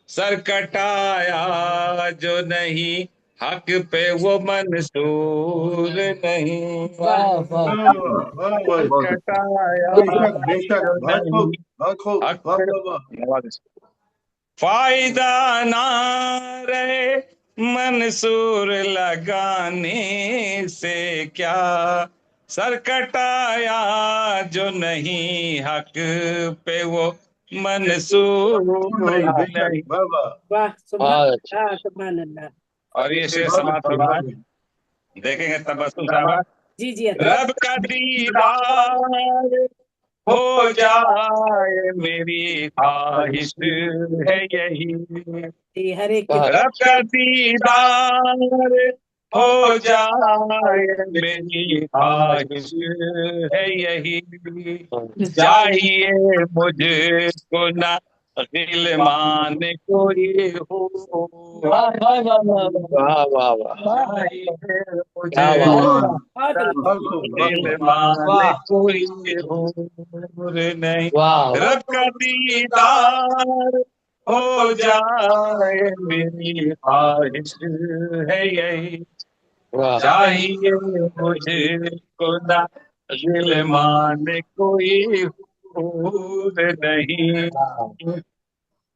सर कटाया जो नहीं, हक पे वो मंसूर नहीं। वाह वाह। वाह वाह वाह भाई, बहुत अच्छा। कटाया बेशक बेशक, जो बहुत नहीं, खूब बहुत खूब। हक वाह पे, वाह वाह। फायदा ना रहे मंसूर लगाने से क्या, सर कटाया जो नहीं, हक पे वो मंसूर नहीं, बेशक, नहीं। वाह वाह। वाह सुभान बहुत अच्छा। अल्लाह सुभान अल्लाह। और ये शेर बहुत समाप्त अच्छा, हुआ, बहुत अच्छा। देखेंगे तबस्सुम साहब, जी जी अता। रब का दीदार हो जाए मेरी ख्वाहिश है यही, जी हर एक के वाह रब का दीदार हो जाए मेरी ख्वाहिश है यही, चाहिए मुझको ना गिलमान कोई हो, वाह वाह वाह वाह वाह वाह वाह। चाहिए क्या मुझे बात। सुभान बहुत अल्लाह। बहुत खूब, बहुत खूब। गिलमान कोई और नहीं, वाह वाह। रब का दीदार हो जाए मेरी ख्वाहिश है यही, वाह चाहिए मुझको ना गिलमान कोई और नहीं।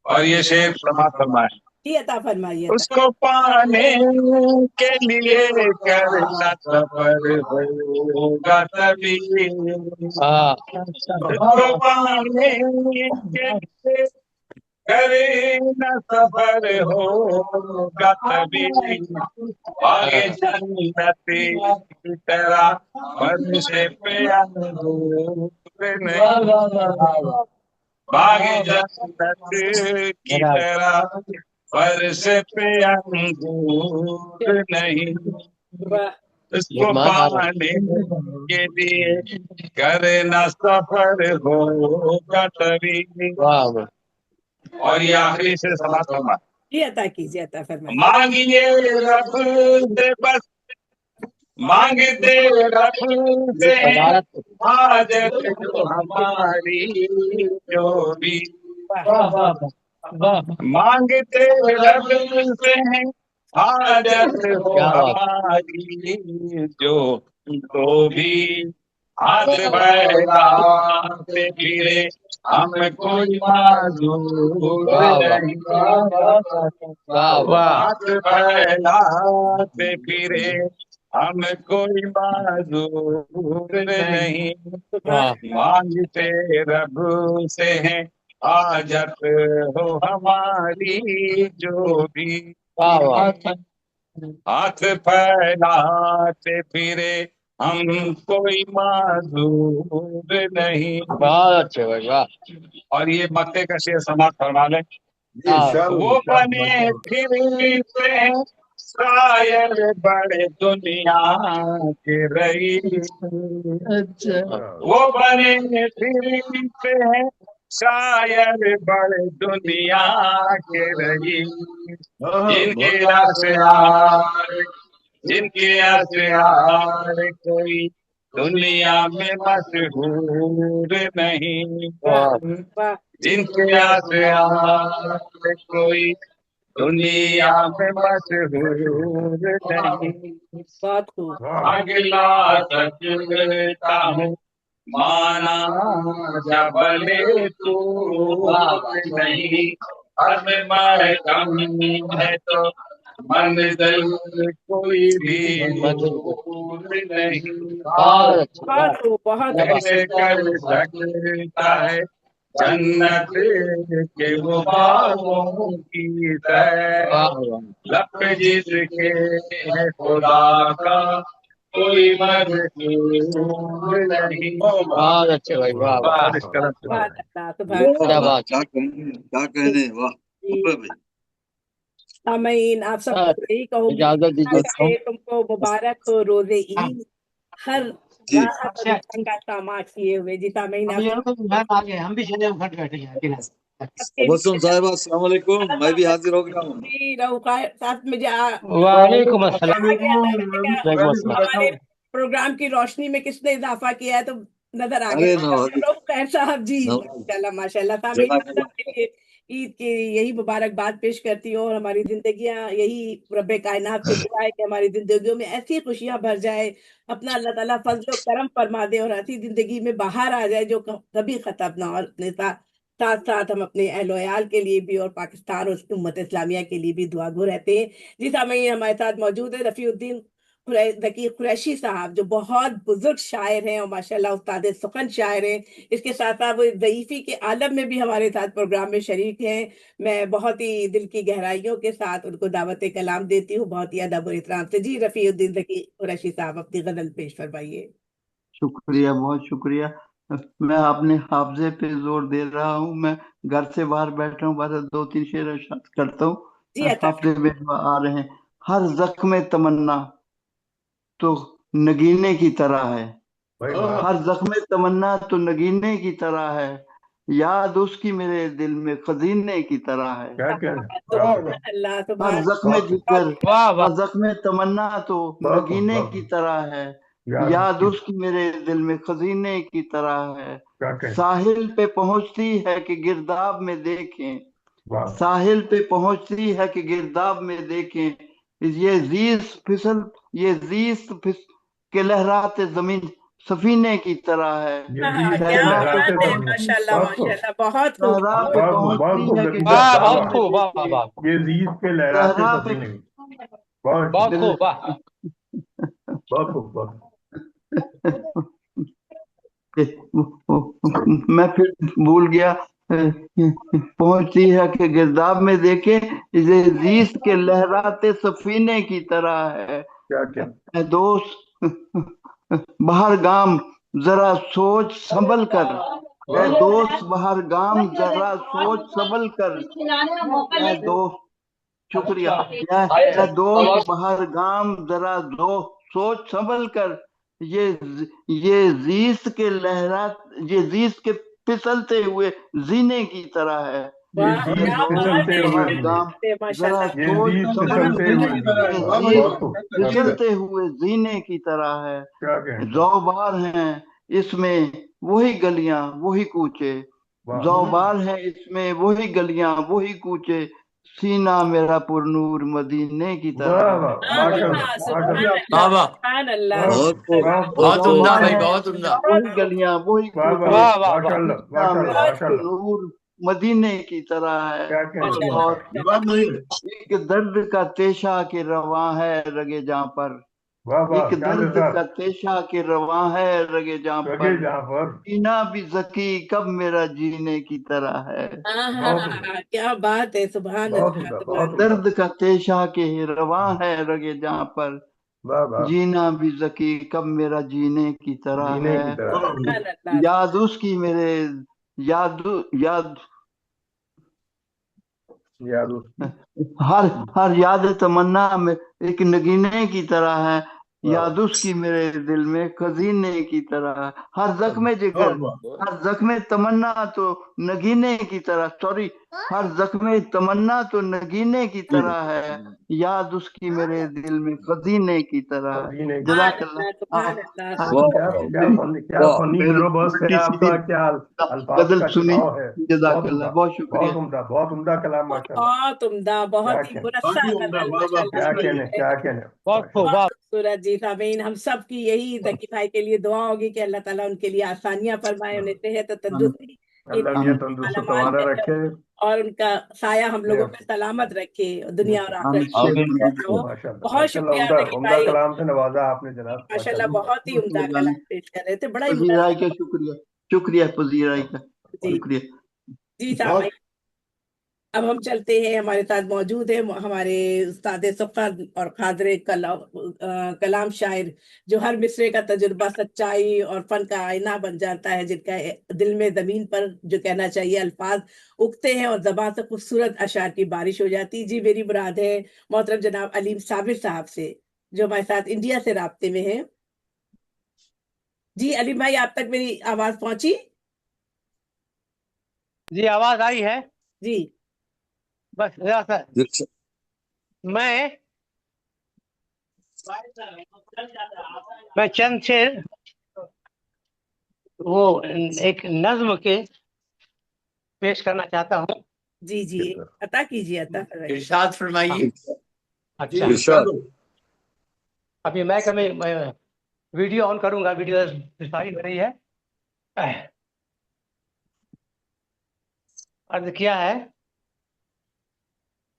और ये शेर समाप्त फरमाए, जी अता फरमाइए अता। उसको पाने के लिए करना सफर होगा तभी, हाँ उसको पाने के लिए करना सफर होगा तभी, आगे जन्नत की तरह फर्श पे अंगूर वाह नहीं। वाह वाह वाह। बाग जन्नत की तरह फर्श पे अंगूर नहीं, उसको पाने के लिए करना सफर होगा तभी। वाह और ये आखिरी से समाप्त होगा। जी अता कीजिए, अता फरमाइए। मांगिए रब से बस, मांगते रब से हाजत जो हमारी जो भी, मांगते रब से है हाजत हो क्या बात। हमारी जो भी, हाथ फैलाते फिरे हम कोई माजूर नहीं, वाह हाथ फैलाते फिरे हम कोई माजूर नहीं, मांगते रब से है हाजत हो हमारी जो भी, हाथ फैलाते फिरे हम कोई माजूर नहीं। बहुत अच्छे भाई वाह। और ये मक्ते का शेर समाप्त करवा लें। वो बने फिरते हैं शायर बड़े दुनिया के रईस, वो बने फिरते हैं शायर बड़े दुनिया के रईस, जिनके आशियार, जिनके आशियार कोई दुनिया में मशहूर नहीं, वाह जिनके आशियार कोई दुनिया में मशहूर नहीं। बहुत खूब। अगला सकता हूँ माना जबले तू नहीं, अब मैं कम है तो मंजिल कोई भी दूर नहीं, बहुत अच्छे बहुत खूब, बहुत खूब। कैसे कर सकता है जन्नत के वो बागों की सैर, लप जिसके है खुदा का कोई मजबूर नहीं। बहुत अच्छे भाई वाह वाह। और इस कलम से सुभान अल्लाह, सुभान क्या बात। क्या कहने वाह जी। भाई। सामीन, आप सबको यही कहूंगी, इजाजत दीजिए। चाहे तुमको मुबारक हो रोजे ईद, हर जी राहत और रमजान का सामान किए हुए। जी सामीन, आप हम भी चले उखट बैठे हैं। तबस्सुम साहिबा अस्सलाम वालेकुम, मैं भी हाजिर हो गया हूँ। जी रहू खैर, साथ में वालेकुम अस्सलाम। आ गया था, मैंने कहा वालेकुम अस्सलाम। हमारे प्रोग्राम की रोशनी में किसने इजाफा किया है, तो नजर आ अरे गया रहू खैर साहब जी। माशाल्लाह माशाल्लाह। सामीन, मैं सबके लिए ईद की यही मुबारकबाद पेश करती हूँ, और हमारी जिंदगियां, यही रब्बे कायनात से दुआ है कि हमारी जिंदगियों में ऐसी खुशियां भर जाए, अपना अल्लाह ताला फजल और करम फरमा दे, और ऐसी जिंदगी में बाहर आ जाए जो कभी खत्म ना हो। और अपने साथ साथ साथ हम अपने अहलो अयाल के लिए भी और पाकिस्तान और उसकी उम्मत इस्लामिया के लिए भी दुआ गो रहते हैं। जी सामईन, हमारे साथ मौजूद है रफ़ीउद्दीन जकी कुरैशी साहब, जो बहुत बुजुर्ग शायर हैं और माशाल्लाह उस्ताद सुखन शायर हैं। इसके साथ साथ वो ज़ईफ़ी के आलम में भी हमारे साथ प्रोग्राम में शरीक हैं। मैं बहुत ही दिल की गहराइयों के साथ उनको दावत कलाम देती हूँ, बहुत ही अदब और एहतराम से। जी रफ़ीउद्दीन जकी कुरैशी साहब, अपनी गजल पेश फरमाइए। शुक्रिया, बहुत शुक्रिया। मैं अपने हाफजे पे जोर दे रहा हूँ। मैं घर से बाहर बैठा हूँ, बस 2-3 शेर इरशाद करता हूँ। जी अता हाफजे में आ रहे हैं। हर जख्म तमन्ना तो नगीने की तरह है, हर जख्म तमन्ना तो नगीने की तरह है, याद उसकी मेरे दिल में खजीने की तरह है। अल्लाह, हर सुभान जख्म जिक्र, वाह वाह। हर जख्म तमन्ना तो नगीने की तरह है, याद उसकी मेरे दिल में खजीने की तरह है। साहिल पे पहुंचती है कि गिरदाब में देखें, साहिल पे पहुंचती है कि गिरदाब में देखें, ये जीस फिस के लहराते जमीन सफीने की तरह है। क्या बात है, माशाल्लाह माशाल्लाह, बहुत खूब। सहरा पे पहुंचती है कि वाह गिरदाब बहुत में खूब, वाह देखें, वाह। ये रीत के लहराते सहरा पे सफीने। बहुत बहुत दिल खूब, वाह। बहुत खूब, बहुत मैं फिर भूल गया। पहुंचती है कि गिरदाब में देखे, इसे जीस के लहराते सफीने की तरह है। क्या क्या। ऐ दोस्त बाहर गाम जरा सोच संभल कर, ए दोस्त बाहर गाम जरा सोच संभल कर, ए दोस्त शुक्रिया, ए दोस्त बाहर गाम जरा दो सोच संभल कर, ये ये जीस के फिसलते हुए जीने की तरह है। वाह, ये क्या बात फिसलते है, हुए गाम जरा माशाल्लाह। ये सोच जीत संभल फिसलते हुए कर, जीने। बहुत खूब, फिसलते हुए जीने की तरह है। क्या कहना। जौबार हैं इसमें वही गलियां वही कूचे, वाह जौबार हैं इसमें वही गलियां वही कूचे, सीना मेरा पुरनूर मदीने की वाह तरह वाह, है। माशाल्लाह सुभान माशाल्लाह। अल्लाह, वाह वाह, सुभान अल्लाह। बहुत बहुत बहुत उम्दा जौबार भाई, हैं बहुत उम्दा। वही गलियां वही वाह कूचे, वाह, माशाल्लाह सीना माशाल्लाह मेरा माशाल्लाह। पुरनूर मदीने की तरह है। क्या कहना। और एक दर्द का तेशा के रवां है रगे जहाँ पर, वाह वाह, एक क्या दर्द साहब, का तेशा के रवां है रगे जहाँ लगे पर, जहाँ पर। जीना भी जकी कब मेरा जीने की तरह है। बहुत उम्दा, क्या बात है, सुभान बहुत अल्लाह, उम्दा, सुभान बहुत उम्दा। दर्द का तेशा के रवां है रगे जहाँ पर, वाह वाह, जीना भी जकी कब मेरा जीने की तरह जीने की है। तरह। अल्लाह। याद उसकी मेरे याद याद याद उसकी। हर हर याद तमन्ना में एक नगीने की तरह है, वाह याद उसकी मेरे दिल में खजीने की तरह है। हर जख्मे जिगर, हर जख्मे तमन्ना तो नगीने की तरह, सॉरी, हर जख्मे तमन्ना तो नगीने की तरह है, याद उसकी मेरे दिल में खजीने की तरह है। जीने की। जज़ाकल्लाह। सुभान अल्लाह, आप क्या क्या फनी, क्या फनी बंदोबस्त है आपका, क्या अल्फाज गजल का सुनी, चुनाव है। बहुत जज़ाकल्लाह, उम्दा, बहुत शुक्रिया। बहुत उम्दा, बहुत उम्दा कलाम माशाल्लाह। बहुत उम्दा, क्या बहुत ही कहने, मुरस्सा गजल, क्या कहने, माशाल्लाह। क्या कहने। बहुत खूबसूरत जी सामीन, हम सब की यही जकी भाई के लिए दुआ होगी कि अल्लाह ताला उनके लिए आसानियां फरमाए, उन्हें सेहत और तंदुरुस्ती, अल्लाह मियां तंदुरुस्त मालामाल तवाना करे रखे। और उनका साया हम लोगों पे सलामत रखे, दुनिया और आखिरत में हो। माशाल्लाह बहुत माशाल्लाह, शुक्रिया उम्दा जकी उम्दा भाई, कलाम से नवाजा आपने जनाब, माशाल्लाह माशाल्लाह। बहुत ही उम्दा कलाम पेश कर रहे थे, बड़ा ही पजीराई मुनज़्ज़म। का शुक्रिया, शुक्रिया पजीराई का जी शुक्रिया। जी सामीन, अब हम चलते हैं, हमारे साथ मौजूद है हमारे उस्ताद फ़क़्र और क़ादिर कलाम शायर, जो हर मिसरे का तजुर्बा सच्चाई और फन का आईना बन जाता है, जिनका दिल में ज़मीन पर जो कहना चाहिए अल्फाज उगते हैं और ज़बान से खूबसूरत अशार की बारिश हो जाती है। जी मेरी मुराद है मोहतरम जनाब अलीम साबिर साहब से, जो हमारे साथ इंडिया से राब्ते में है। जी अलीम भाई, आप तक मेरी आवाज पहुंची? जी आवाज आई है। जी बस जरा सा मैं चंद शेर वो एक नज्म के पेश करना चाहता हूँ। जी जी, अता कीजिए, अता फरमाइए। इरशाद फरमाइए। अच्छा, अभी मैं वीडियो ऑन करूंगा, वीडियो दिखाई हो रही है। अर्ज किया है,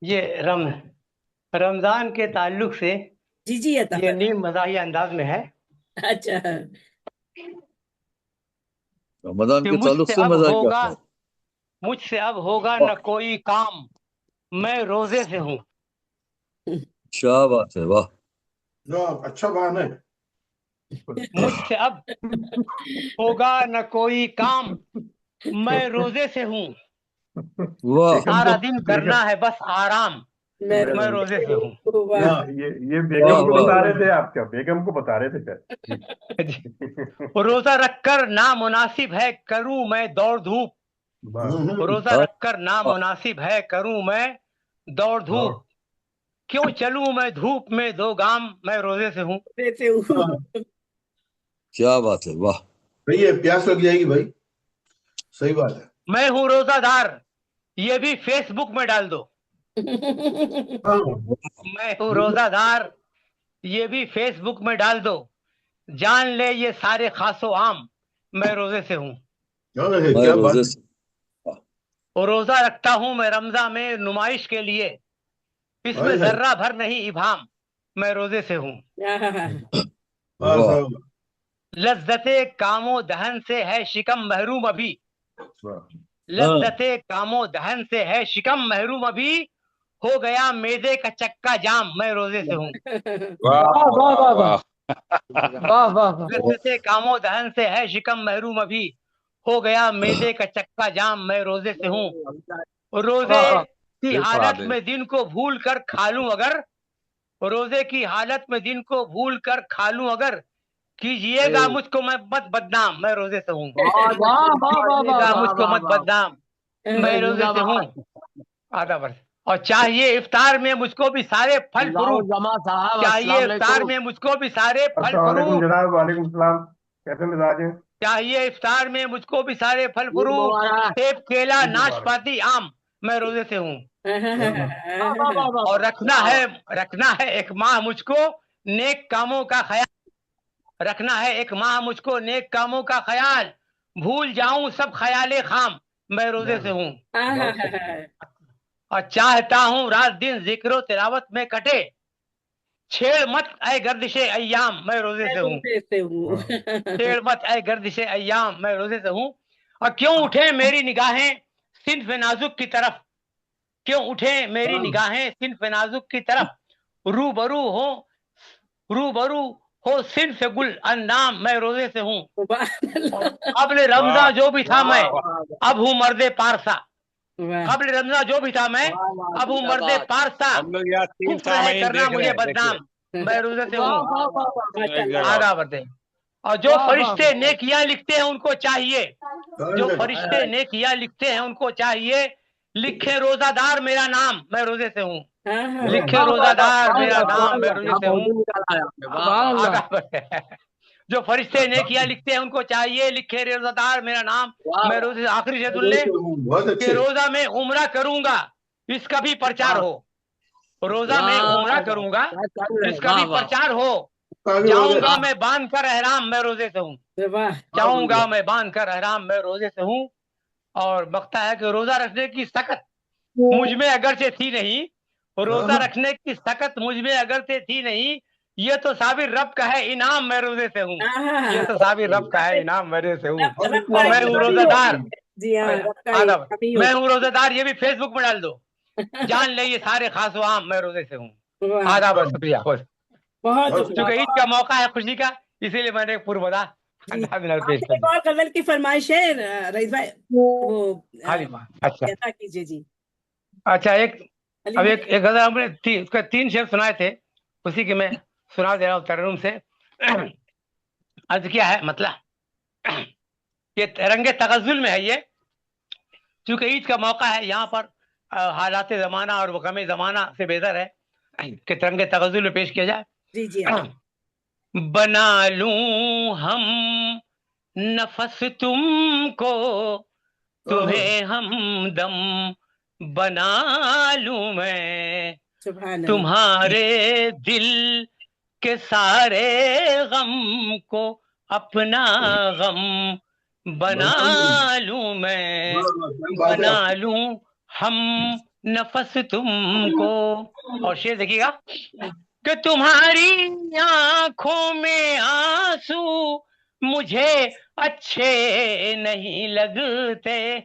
ये रमजान के ताल्लुक से जी जी, अता ये नीम मज़ाहिया अंदाज में है। अच्छा, रमजान कि के ताल्लुक से मजा मुझसे अब होगा न कोई काम, मैं रोजे से हूँ। क्या बात है, वाह अच्छा बयान है। मुझसे अब होगा न कोई काम, मैं रोजे से हूँ। वाह। सारा दिन करना है बस आराम, मैं मैं रोजे से हूँ। वाह, ये बेगम को बता रहे थे, आप क्या बेगम को बता रहे थे क्या? रोजा रखकर नामुनासिब है करूं मैं दौड़ धूप, रोजा रखकर नामुनासिब है करूं मैं दौड़ धूप, क्यों चलूं मैं धूप में 2 गाम, मैं रोजे से हूँ। क्या बात है, वाह। सही है, प्यास लग जाएगी भाई, सही बात है। मैं हूँ रोजादार, ये भी फेसबुक में डाल दो। मैं हूँ रोजादार, ये भी फेसबुक में डाल दो, जान ले ये सारे खासो आम, मैं रोजे से हूँ। मैं रोजे से और रोजा रखता हूँ मैं रमजा में नुमाइश के लिए, इसमें जर्रा भर नहीं इबाम, मैं रोजे से हूँ। लज्जते कामो दहन से है शिकम महरूम अभी, लज्जते कामो दहन से है शिकम महरूम अभी, हो गया मेदे का चक्का जाम, मैं रोजे से हूँ। लज्जते कामो दहन से है शिकम महरूम अभी, हो गया मैदे का चक्का जाम, मैं रोजे से हूँ। रोजे की ये पढ़ा हालत दे। में दिन को भूल कर खा लूं अगर, रोजे की हालत में दिन को भूल कर खा लूं अगर, कीजिएगा मुझको मैं मत बदनाम, मैं रोजे से हूँ। कीजिएगा मुझको मत बदनाम, मैं रोजे से हूँ। आधा वर्ष। और चाहिए इफ्तार में मुझको भी सारे फल फ्रूट, चाहिए इफ्तार में मुझको भी सारे फल अस्सलाम वालेकुम फ्रूट, जनाब। वालेकुम सलाम। कैसे मिजाज हैं? चाहिए इफ्तार में मुझको भी सारे फल फ्रूट, सेब केला ईद मुबारक। नाशपाती आम, मैं रोजे से हूँ। हाँ, और रखना है एक माह मुझको नेक कामों का ख्याल, रखना है एक माह मुझको नेक कामों का ख्याल, भूल जाऊं सब ख्याले खाम, मैं रोजे से हूँ। और चाहता हूँ रात दिन जिक्रो तिलावत में कटे, छेड़ मत ऐ गर्दिशे अय्याम, मैं रोजे से हूँ। से हूँ। छेड़ मत ऐ गर्दिशे अय्याम, मैं रोजे से हूँ। और क्यों उठे मेरी निगाहें सिन्फ नाजुक की तरफ, क्यों उठे मेरी निगाहें सिन्फ नाजुक की तरफ, रूबरू हो सिन्फ गुल अंदाम, मैं रोजे से हूँ। कब्ल रमजान जो भी था मैं अब हूँ मर्दे पारसा, कब्ल रमजान जो भी था मैं अब हूँ मर्दे पारसा, हम लोग यहाँ 3 कुफ्र है सामयीन करना देख रहे मुझे हैं, बदनाम, मैं रोजे से हूँ। एक जगह। आगा बढ़ते। और जो फरिश्ते नेकियां लिखते हैं उनको चाहिए, जो फरिश्ते नेकियां लिखते हैं उनको चाहिए, लिखे रोजादार मेरा नाम, मैं रोजे से हूँ। लिखे रोजादार मेरा नाम, मैं रोजे से हूँ। आगा बढ़ते। जो फरिश्ते नेकियां लिखते हैं उनको चाहिए, लिखे रोजादार मेरा नाम, मैं रोजे से। आखिरी शेर सुन ले कि रोजा में उम्रा करूंगा इसका भी प्रचार हो, रोजा में उम्रा करूंगा इसका भी प्रचार हो, जाऊंगा मैं बांध कर एहराम, मैं रोजे से हूँ। जाऊंगा मैं बांध कर एहराम, मैं रोजे से हूँ। और बकता है कि रोजा रखने की सकत मुझ में अगरचे थी नहीं, रोजा रखने की सकत मुझ में अगरचे थी नहीं, ये तो साबिर रब का है इनाम, मैं रोजे से हूँ। ये तो साबिर रब का है इनाम, मैं रोजे से हूँ। और मैं हूँ रोजादार, जी हाँ, आदम मैं हूँ रोजेदार, ये भी फेसबुक में डाल दो, जान ले ये सारे खास व आम, मैं रोजे से हूँ। आदाब और शुक्रिया। बहुत चूंकि ईद का मौका है खुशी का, इसीलिए मैंने पूर्वदा पेश कर एक और गजल की फरमाइश है रईस भाई, वो अच्छा कहता कीजिए जी। अच्छा, अब एक गजल हमने उसका 3 शेर सुनाए थे, उसी के मैं सुना दे रहा हूँ तरन्नुम से। अर्ज क्या है मतलब, ये रंगे तगज़ुल में है ये, चूंकि ईद का मौका है, यहाँ पर हालात जमाना और वक़्त जमाना से बेहतर है कि रंगे तगज़ुल में पेश किया जाए। जी जी बना लूं हम नफस तुमको, तुम्हें हमदम बना लूं मैं, तुम्हारे दिल के सारे गम को अपना गम बना लूं मैं, बना लूं हम नफस तुमको। और शेर देखिएगा कि तुम्हारी आंखों में आंसू मुझे अच्छे नहीं लगते,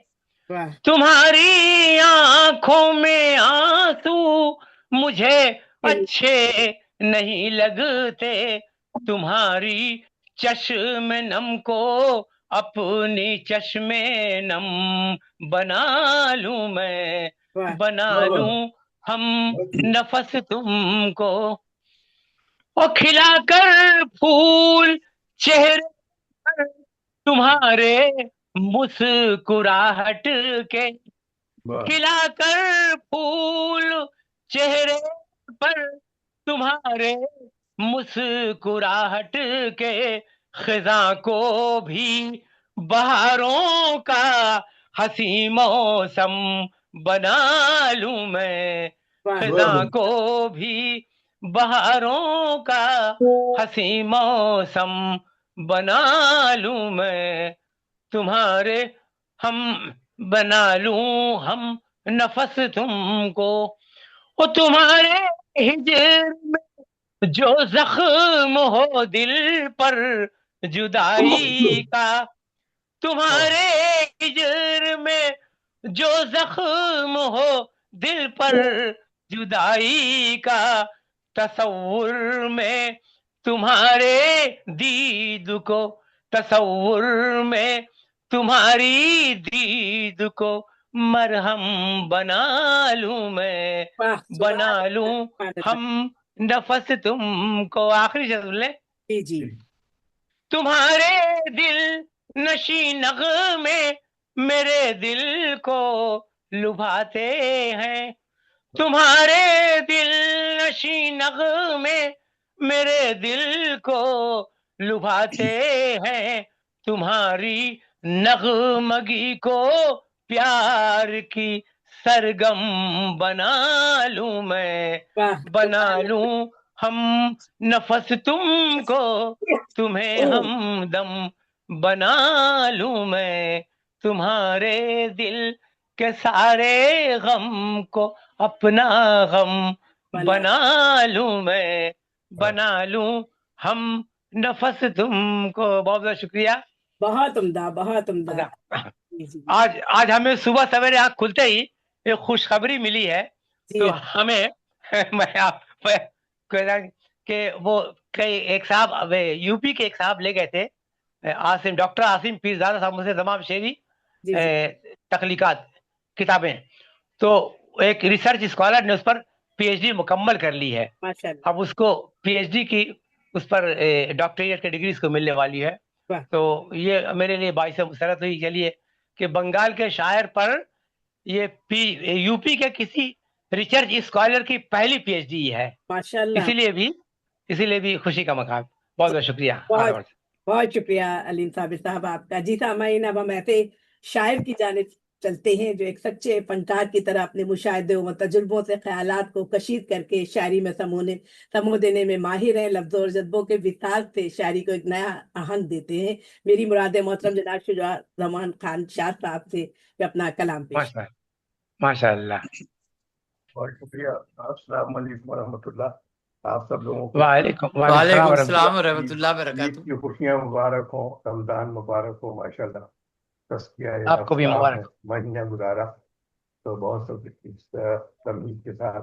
तुम्हारी आंखों में आंसू मुझे अच्छे नहीं लगते, तुम्हारी चश्म नम को अपनी चश्मे नम बना लूं मैं, बना लूं हम नफस तुमको। और खिलाकर फूल चेहरे पर तुम्हारे मुस्कुराहट के, खिलाकर फूल चेहरे पर तुम्हारे मुस्कुराहट के, खिजा को भी बहारों का हंसी मौसम बना लूं मैं, खिजा को भी बहारों का हंसी मौसम बना लूं मैं, तुम्हारे हम बना लूं हम नफस तुमको। वो तुम्हारे हिजर में जो जख्म हो दिल पर जुदाई का, तुम्हारे हिजर में जो जख्म हो दिल पर जुदाई का, तसव्वुर में तुम्हारे दीद को, तसव्वुर में तुम्हारी दीद को मरहम बना लूं मैं, वाह बना सुभान लूं अल्लाह, सुभान हम नफस तुमको। आखिरी शब्द बोले, जी जी तुम्हारे दिल नशी नगमे मेरे दिल को लुभाते हैं, तुम्हारे दिल नशी नगमे मेरे दिल को लुभाते हैं, तुम्हारी नगमगी को प्यार की सरगम बना लूं मैं, वाह बना सुभान लूं हम नफस तुमको, तुम्हें हमदम बना लूं मैं, तुम्हारे दिल के सारे गम को अपना गम बना लूं मैं, बना लूं हम नफस तुमको। बहुत बहुत शुक्रिया। बहुत उम्दा, बहुत उम्दा। अच्छा, जी जी आज हमें सुबह सवेरे आँख खुलते ही एक खुशखबरी मिली है। जी तो हमें मैं कह रहा कि वो कई एक साहब यूपी के एक साहब ले गए थे, आसिम, डॉक्टर आसिम पीरजादा साहब मुझसे तमाम शेरी जी जी तख्लीकात किताबें, तो एक रिसर्च स्कॉलर ने उस पर पीएचडी मुकम्मल कर ली है। माशाल्लाह। अब उसको पीएचडी की उस पर डॉक्टरेट की डिग्री इसको मिलने वाली है। वाह। तो ये मेरे लिए बाइस मुसरत हुई चलिए कि बंगाल के शायर पर ये यूपी के किसी रिसर्च स्कॉलर की पहली पीएचडी है, माशाल्लाह। इसीलिए भी खुशी का मकाम। बहुत बहुत शुक्रिया। बहुत बहुत शुक्रिया अलीम साबिर साहब आपका। जी सामाइन, अब हम ऐसे शायर की जानिब चलते हैं जो एक सच्चे फनकार की तरह अपने मुशाहिदे व तजुर्बों से ख्यालात को कशीद करके शायरी में समो देने में माहिर हैं। लफ्ज़ों और जज्बों के विस्तार से शायरी को एक नया आहंग देते हैं। मेरी मुराद मोहतरम जनाब शुजा रहमान खान शाह साहब से वे अपना कलाम पेश। माशाअल्लाह। बहुत शुक्रिया। अस्सलाम वालेकुम वरहमतुल्लाह। आप सब लोगों को वालेकुम अस्सलाम रहमतुल्लाह ईद की खुशियां मुबारक हो, रमजान मुबारक हो। माशाल्लाह तज़किया आपको भी मुबारक। महीना गुजारा तो बहुत सब इस तमीज के साथ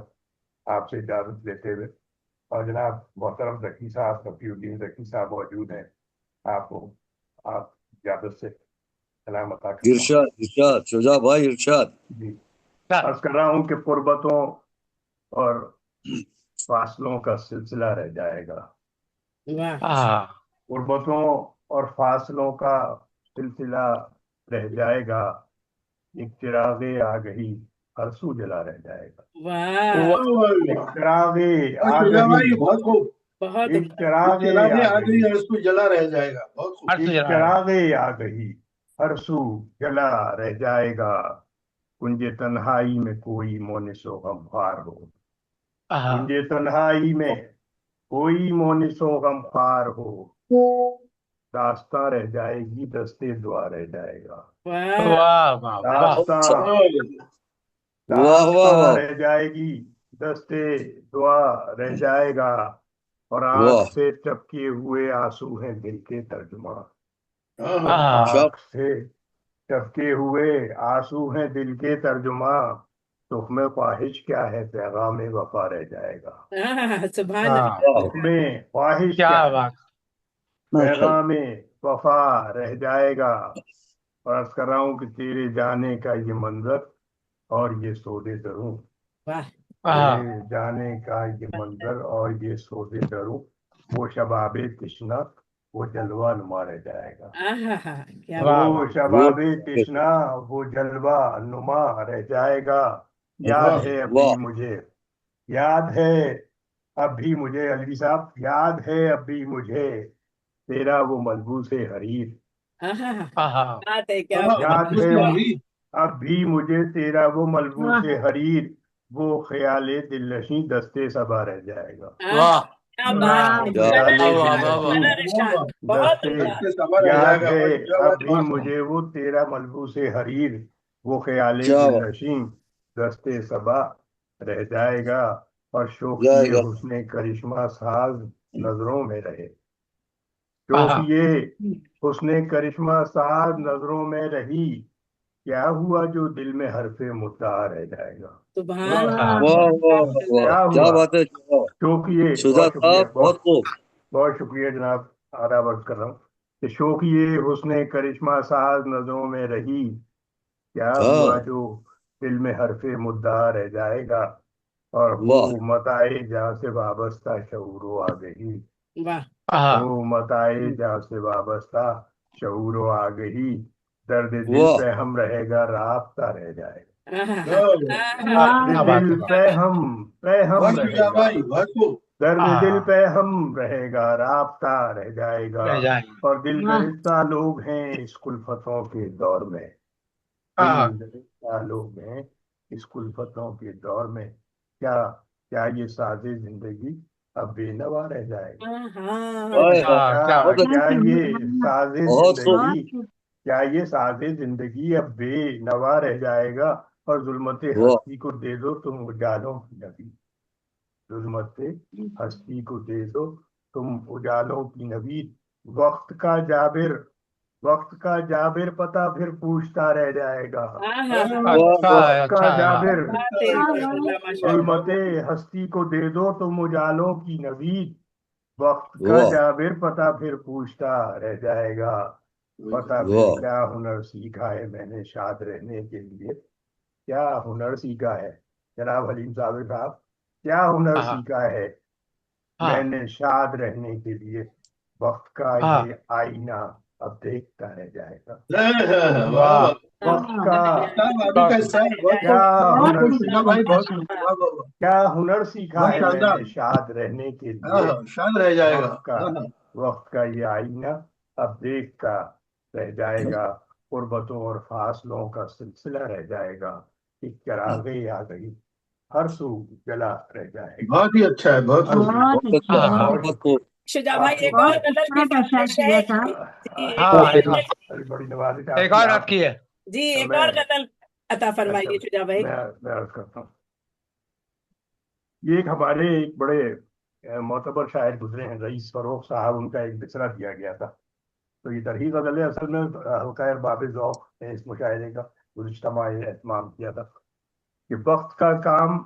आपसे इजाजत लेते हुए, और जनाब मोहतरम रकी साहब, सफीउद्दीन रकी साहब मौजूद हैं, आपको आप इजाजत से सलाम अता करता हूं। इरशाद शुजा भाई, इरशाद जी अर्ज कर रहा हूँ कि कुर्बतों और फासलों का सिलसिला रह जाएगा। कुर्बतों और फासलों का सिलसिला रह जाएगा, एक चिरागे आ गई हर सू जला रह जाएगा। एक चिरागे आ गई, बहुत एक चिरागे आ गई हर सू जला रह जाएगा। एक चिरागे आ गई हर सू जला रह जाएगा, कुंजे तन्हाई में कोई मोनिसो गमखार हो, कुंजे तन्हाई में कोई मोनिसो गमखार हो, दास्तां रह जाएगी दस्ते दुआ रह जाएगा। दास्तां रह जाएगी दस्ते दुआ रह जाएगा, और आंख से टपके हुए आंसू हैं दिल के तर्जुमा। आंख से टपके हुए आंसू हैं दिल के तर्जुमा, तुख्मे ख्वाहिश क्या है पैगाम वफा रह जाएगा। तुख्मे ख्वाहिश क्या है पैगाम वफा रह जाएगा। और अर्ज कर रहा हूँ कि तेरे जाने का ये मंजर और ये सौदे दरूं, तेरे जाने का ये मंजर और ये सौदे दरूं, वो शबाबे तिश्ना वो जलवा नुमा रह जाएगा। वो शबाबे तिश्ना वो जलवा नुमा रह जाएगा। याद है अभी मुझे, याद है अभी मुझे, अली साहब याद है अभी मुझे तेरा वो मलबूस हरीर, याद है अभी मुझे तेरा वो मलबूस हरीर, वो ख्याले दिलनशी दस्ते सबा रह जाएगा। याद है अभी मुझे वो तेरा मलबूस हरीर, वो ख्याले दिलनशी दस्ते सबा रह जाएगा। और शौक ये हुस्ने करिश्मा साज नजरों में रहे, शौक ये हुस्ने करिश्मा साज नजरों में रही, क्या हुआ जो दिल में हरफे मुद्दा रह जाएगा। क्या बात है, शौक ये शुजा साहब बहुत खूब। बहुत शुक्रिया जनाब, आदाब अर्ज कर रहा हूँ। कि शोखिए हुस्ने करिश्मा साज नजरों में रही, क्या हुआ हाँ जो दिल में हरफे मुद्दा रह जाएगा, और वाह हो मताए जहाँ से वाबस्ता शऊरो आ गई, वाह हाँ हो मताए जहाँ से वाबस्ता शऊरो आ गई, दर्द दिल वाह पे हम रहेगा राबता रह जाएगा, आहा, आहा, क्या बात है दिल पे हम रहेगा, दर्द दिल पे हम रहेगा राबता रह जाएगा, रह जाए। और दिल गरिफ्ता लोग हैं इस कुल्फतों के दौर में, हाँ दिल गरिफ्ता लोग हैं इस कुल्फतों के दौर में, क्या क्या ये साजे जिंदगी अब बेनवा रह जाएगा, आहा, हाय हाय हाँ, क्या क्या बात बहुत क्या ये साजे बहुत खूब जिंदगी, क्या ये साजे जिंदगी अब बेनवा रह जाएगा, और जुल्मत वाह हस्ती को दे दो तुम उजालों की नबी, जुल्मत हस्ती को दे दो तुम उजालों की नबी, वक्त का जाबिर वक्त का जाबिर पता फिर पूछता रह जाएगा, आहा, अच्छा वाह है, वक्त का अच्छा है। हाँ जाबिर बात है माशाल्लाह माशाल्लाह। जुल्मत हस्ती को दे दो तुम उजालों की नवीद, वक्त का वाह जाबिर पता फिर पूछता रह जाएगा, पता फिर वाह क्या हुनर सीखा है मैंने शाद रहने के लिए, क्या हुनर सीखा है जनाब हलीम साहब, क्या हुनर हाँ सीखा है हाँ मैंने शाद रहने के लिए, वक्त का हाँ ये आईना अब देखता रह जाएगा, वाह वक्त का बहुत क्या हुनर माशाल्लाह। क्या हुनर सीखा है मैंने शाद रहने के लिए, वक्त का ये आईना अब देखता रह जाएगा, गुर्बतों और फासलों का सिलसिला रह जाएगा, एक चरागे आ गई हर सू जला रह जाएगा, हर सू बहुत अच्छा हाँ हाँ और बहुत खूब शुजा भाई आपके एक और गजल भी पेश है जी, एक हाँ और एक गजल, बड़ी नवाजिश एक आपकी और आप, आपकी है। जी तो एक मैं और गजल अता अच्छा फरमाइए शुजा भाई। मैं अर्ज करता हूँ, ये एक हमारे एक बड़े मोतबर शायर गुजरे हैं रईस फरोख साहब, उनका एक मिसरा दिया गया था, तो ये तरही गजल है, असल में हल्का बाब ज़ौक़ ने इस मुशायरे का गुज़िश्ता माह एहतमाम किया था, कि वक्त का काम,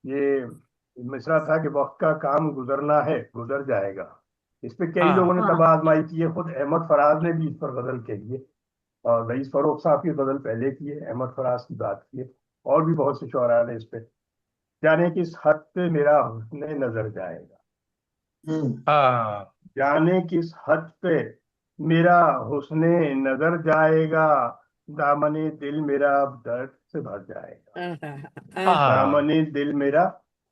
ये मिसरा था कि वक्त का काम गुजरना है गुजर जाएगा, इस पे कई हाँ लोगों ने तबाह आजमाई की है, खुद अहमद फराज ने भी इस पर गजल कही है, और रईस फरोख साहब की गजल पहले की है, अहमद फराज की बात की है, और भी बहुत से शोरा ने इस पे, जाने किस हद पे मेरा हुस्ने नजर जाएगा, हाँ जाने किस हद पे मेरा हुस्ने नजर जाएगा, दामने दिल मेरा अब दर्द से भर जाएगा, आहा, आहा, हाँ दामने दिल मेरा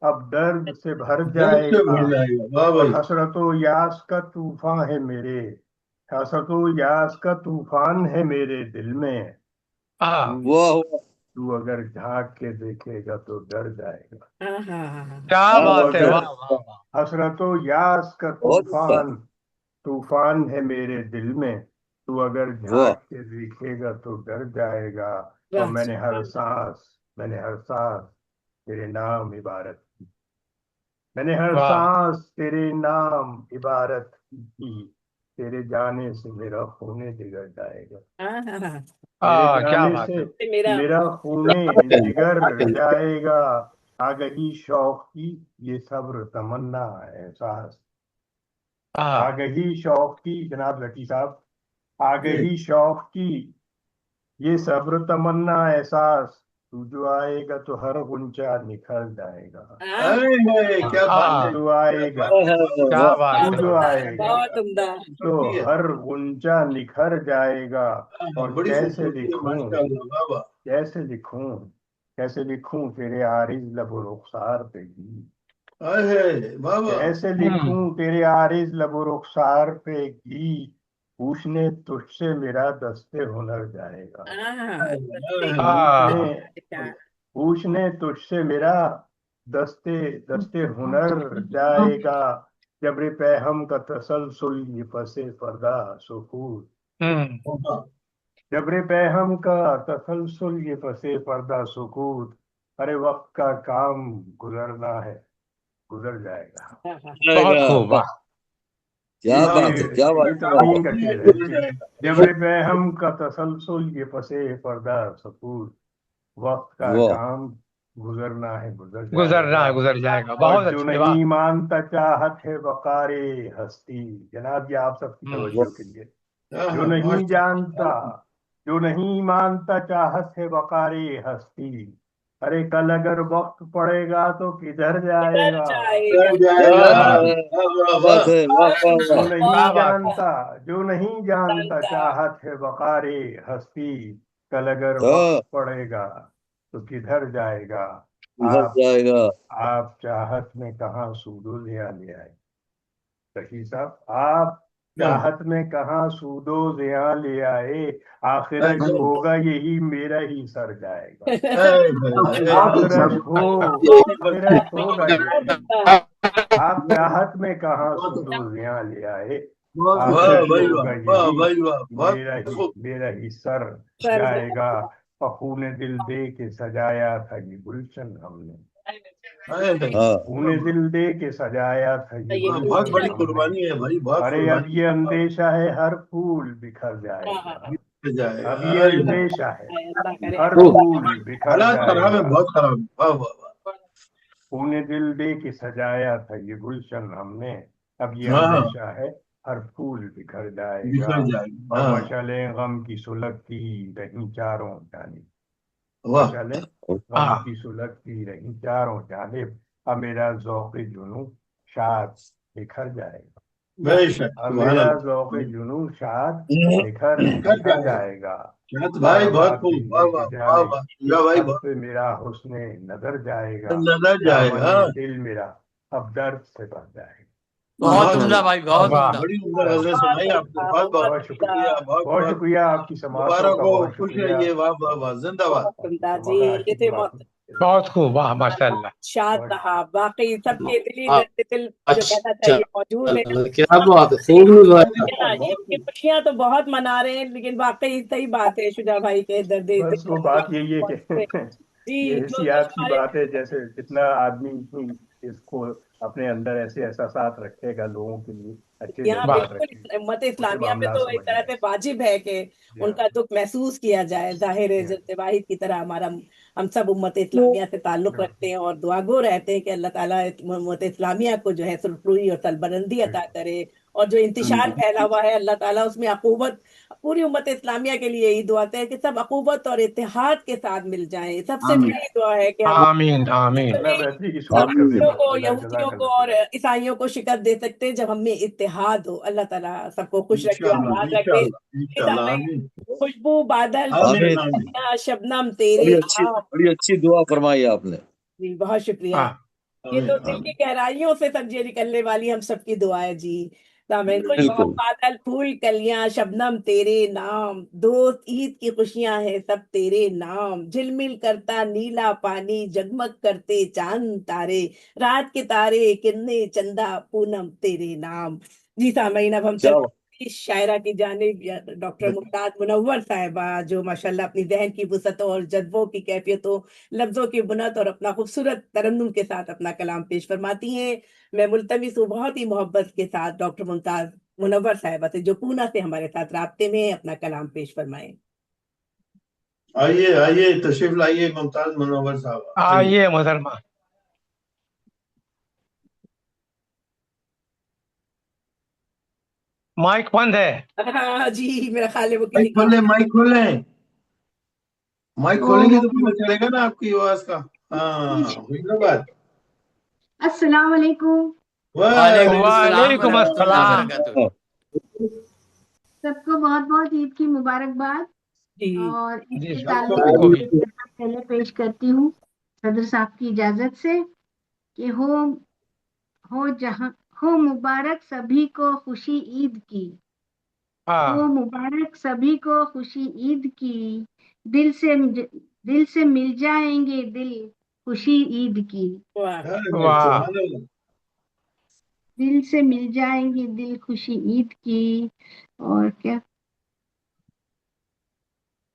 अब दर्द से भर जाएगा, और हसरतो यास का तूफान है मेरे, हसरतो यास का तूफान है मेरे दिल में, हाँ तू वाह वाह तू अगर झांक के देखेगा तो डर जाएगा, आहा, क्या तू बात है, अगर वाह वाह वाह। हसरतो यास का बहुत अच्छा तूफान तूफान है मेरे दिल में, तू अगर वाह झांक के देखेगा तो डर जाएगा, और वाह मैंने हर सांस तेरे नाम इबारत की, मैंने हर वाह सांस तेरे नाम इबारत की, तेरे जाने से मेरा खूने जिगर जाएगा, आहा, तेरे क्या जाने बात से है। मेरा मेरा खूने जिगर जाएगा, आ गई शौक की ये सब्र तमन्ना एहसास, आ हाँ गई शौक की जनाब लकी साहब, आ गई शौक की ये सब्र तमन्ना एहसास, तू जो आएगा तो हर गुंजा निखर जाएगा, आहा, हाँ तू जो आएगा क्या बात तू है, जो वाह आएगा बहुत उम्दा। तो हर गुंजा निखर जाएगा, और कैसे लिखूं कैसे लिखूं तेरे आरिज लबो रुखसार पे गीत, कैसे हम्म लिखूं तेरे आरिज लबो रुखसार पे गीत, पूछने तुझसे मेरा दस्ते हुनर जाएगा, आहा, दस्ते पूछने हाँ क्या पूछने तुझसे मेरा दस्ते दस्ते हुनर जाएगा, जबरे पैहम का तसलसल ये पसे पर्दा सुकूत, हम्म जबरे पैहम का तसलसल ये पसे पर्दा सुकूत, अरे वक्त का काम गुजरना है गुजर जाएगा, बहुत जाएगा खूब, वाह वाह क्या बात है क्या ये बात तो है अमीन का शेर है, जबरे पैहम का तसलसल ये पसे पर्दा सुकूत, वक्त का वाह काम गुजरना है गुजर गुजरना है जाएगा। गुजर जाएगा। और बहुत जो अच्छी बात। नहीं मानता चाहत है वकारे हस्ती। जनाब, ये आप सबकी तवज्जो के लिए। जो नहीं जानता, जो नहीं मानता चाहत है वकारे हस्ती। अरे कल अगर वक्त पड़ेगा तो किधर किधर जाएगा। जाएगा। बात है, वाह वाह जो वाह। नहीं क्या बात है। जानता, जो नहीं जानता जानता। चाहत है वकारे हस्ती। कल अगर वक्त पड़ेगा तो किधर जाएगा। किधर आप जाएगा। आप चाहत में कहाँ सूदो ज़िया ले आए। रशीद साहब, आप चाहत में कहाँ सूदो ज़िया ले आए। आखिरत जो होगा यही मेरा ही सर जाएगा। आखिरत होगा यही। आप चाहत में कहाँ सूदो ज़िया ले आए। आखिरत जो होगा यही मेरा ही सर जाएगा। खून दिल दे के सजाया था ये गुलशन हमने। हाँ, खून दिल दे के सजाया था ये ये गुलशन गुलशन। हमने। अरे अब ये अंदेशा है हर फूल बिखर जाएगा। अब ये अंदेशा है अल्लाह करे। हर फूल बिखर जाएगा। खून दिल दे के सजाया था ये गुलशन हमने। अब ये अंदेशा है हर फूल बिखर जाएगा। और मशालें गम की सुलगती रहीं चारों जानिब। मशालें गम की सुलगती रहीं चारों जानिब। अब मेरा ज़ौक़ जुनूं शाद बिखर जाएगा। अब मेरा ज़ौक़ जुनूं शाद बिखर जाएगा। बार बार देखने के जाने अब पे मेरा हुस्ने नजर जाएगा। दामने दिल मेरा अब दर्द से भर जाएगा। बहुत उम्दा भाई, बहुत वाह। उम्दा। बहुत शुक्रिया आपकी समातों का। बहुत शुक्रिया। बहुत उम्दा जी। ये थे बहुत खूब, वाह माशाल्लाह। शाद साहब, वाकई सबके दिली दर्द दिल जो कहना चाहिए मौजूद है। क्या बात है, खूब ना ये खुशियां तो बहुत मना रहे हैं, लेकिन वाकई सही बात है शुजा भाई के दर्द बस वो बात यही है कि जी ये जो हिस्सियात की हमारे बात है। जैसे जितना आदमी इसको अपने अंदर ऐसे एहसासात रखेगा लोगों के लिए अच्छे यहाँ जज्बात बिल्कुल रखेगा, उम्मत उसे इस्लामिया में मामला तो एक समझ तरह में से वाजिब है कि उनका दुख महसूस किया जाए। जाहिर है जब वाहिद की तरह हमारा हम सब उम्मत इस्लामिया से ताल्लुक रखते हैं और दुआगो रहते हैं कि अल्लाह ताला उम्मत इस्लामिया को जो है सुरखरुई और सरबलंदी अता करे। और जो इंतशार फैला हुआ है अल्लाह ताला उसमें अकूवत पूरी उम्मत इस्लामिया के लिए यही दुआ है कि सब अकूवत और इत्तेहाद के साथ मिल जाएं। सबसे बड़ी दुआ है कि हम आमीन आमीन। बेहतरी की सोच कर यहूदियों देना। को यहूदियों को और ईसाइयों को शिकस्त दे सकते हैं जब हम में इत्तेहाद हो। अल्लाह ताला सबको खुश रखे, आबाद रखे। खुशबू बादल आमीन। शबनम तेरे नाम। बड़ी अच्छी दुआ फरमाई आपने। जी बहुत शुक्रिया। ये तो दिल की गहराइयों से समझे निकलने वाली हम सबकी दुआ है जी। आमीन। खुशबू बिल्कुल। बादल फूल कलियां शबनम तेरे नाम। दोस्त ईद की खुशियां हैं सब तेरे नाम। झिलमिल करता नीला पानी जगमग करते चांद तारे। रात के तारे किन्ने चंदा पूनम तेरे नाम। जी सामीन, अब हम क्या चलते इस शायरा की जानिब डॉक्टर मुमताज मुनव्वर साहिबा, जो माशाल्लाह अपनी जहन की वसअतों और जज्बों की कैफियतों लफ्जों की बुनत और अपना खूबसूरत तरन्नुम के साथ अपना कलाम पेश फरमाती हैं। मैं मुल्तमिस हूँ बहुत ही मोहब्बत के साथ डॉक्टर मुमताज मुनव्वर साहिबा से, जो पूना से हमारे साथ राब्ते में हैं, अपना कलाम पेश फरमाएं। आइए आइए, तशरीफ लाइए मुमताज मुनव्वर साहब। आइए मोहतरमा। माइक बंद है। हाँ जी, मेरा ख्याल है वो माइक किसी खोलें, माइक खोलें, माइक खोलेंगे तो पता चलेगा ना आपकी आवाज का। हाँ, हुई ना बात। अस्सलाम वालेकुम। वालेकुम अस्सलाम। सबको बहुत बहुत ईद की मुबारकबाद। और जी इसके सबको ताल्लुक भी। से पहले पेश करती हूँ सदर साहब की इजाजत से कि हो जहां हो मुबारक सभी को खुशी ईद की। हो मुबारक सभी को खुशी ईद की। दिल से मिल जाएंगे दिल खुशी ईद की। वाह। दिल से मिल जाएंगे दिल खुशी ईद की। और क्या,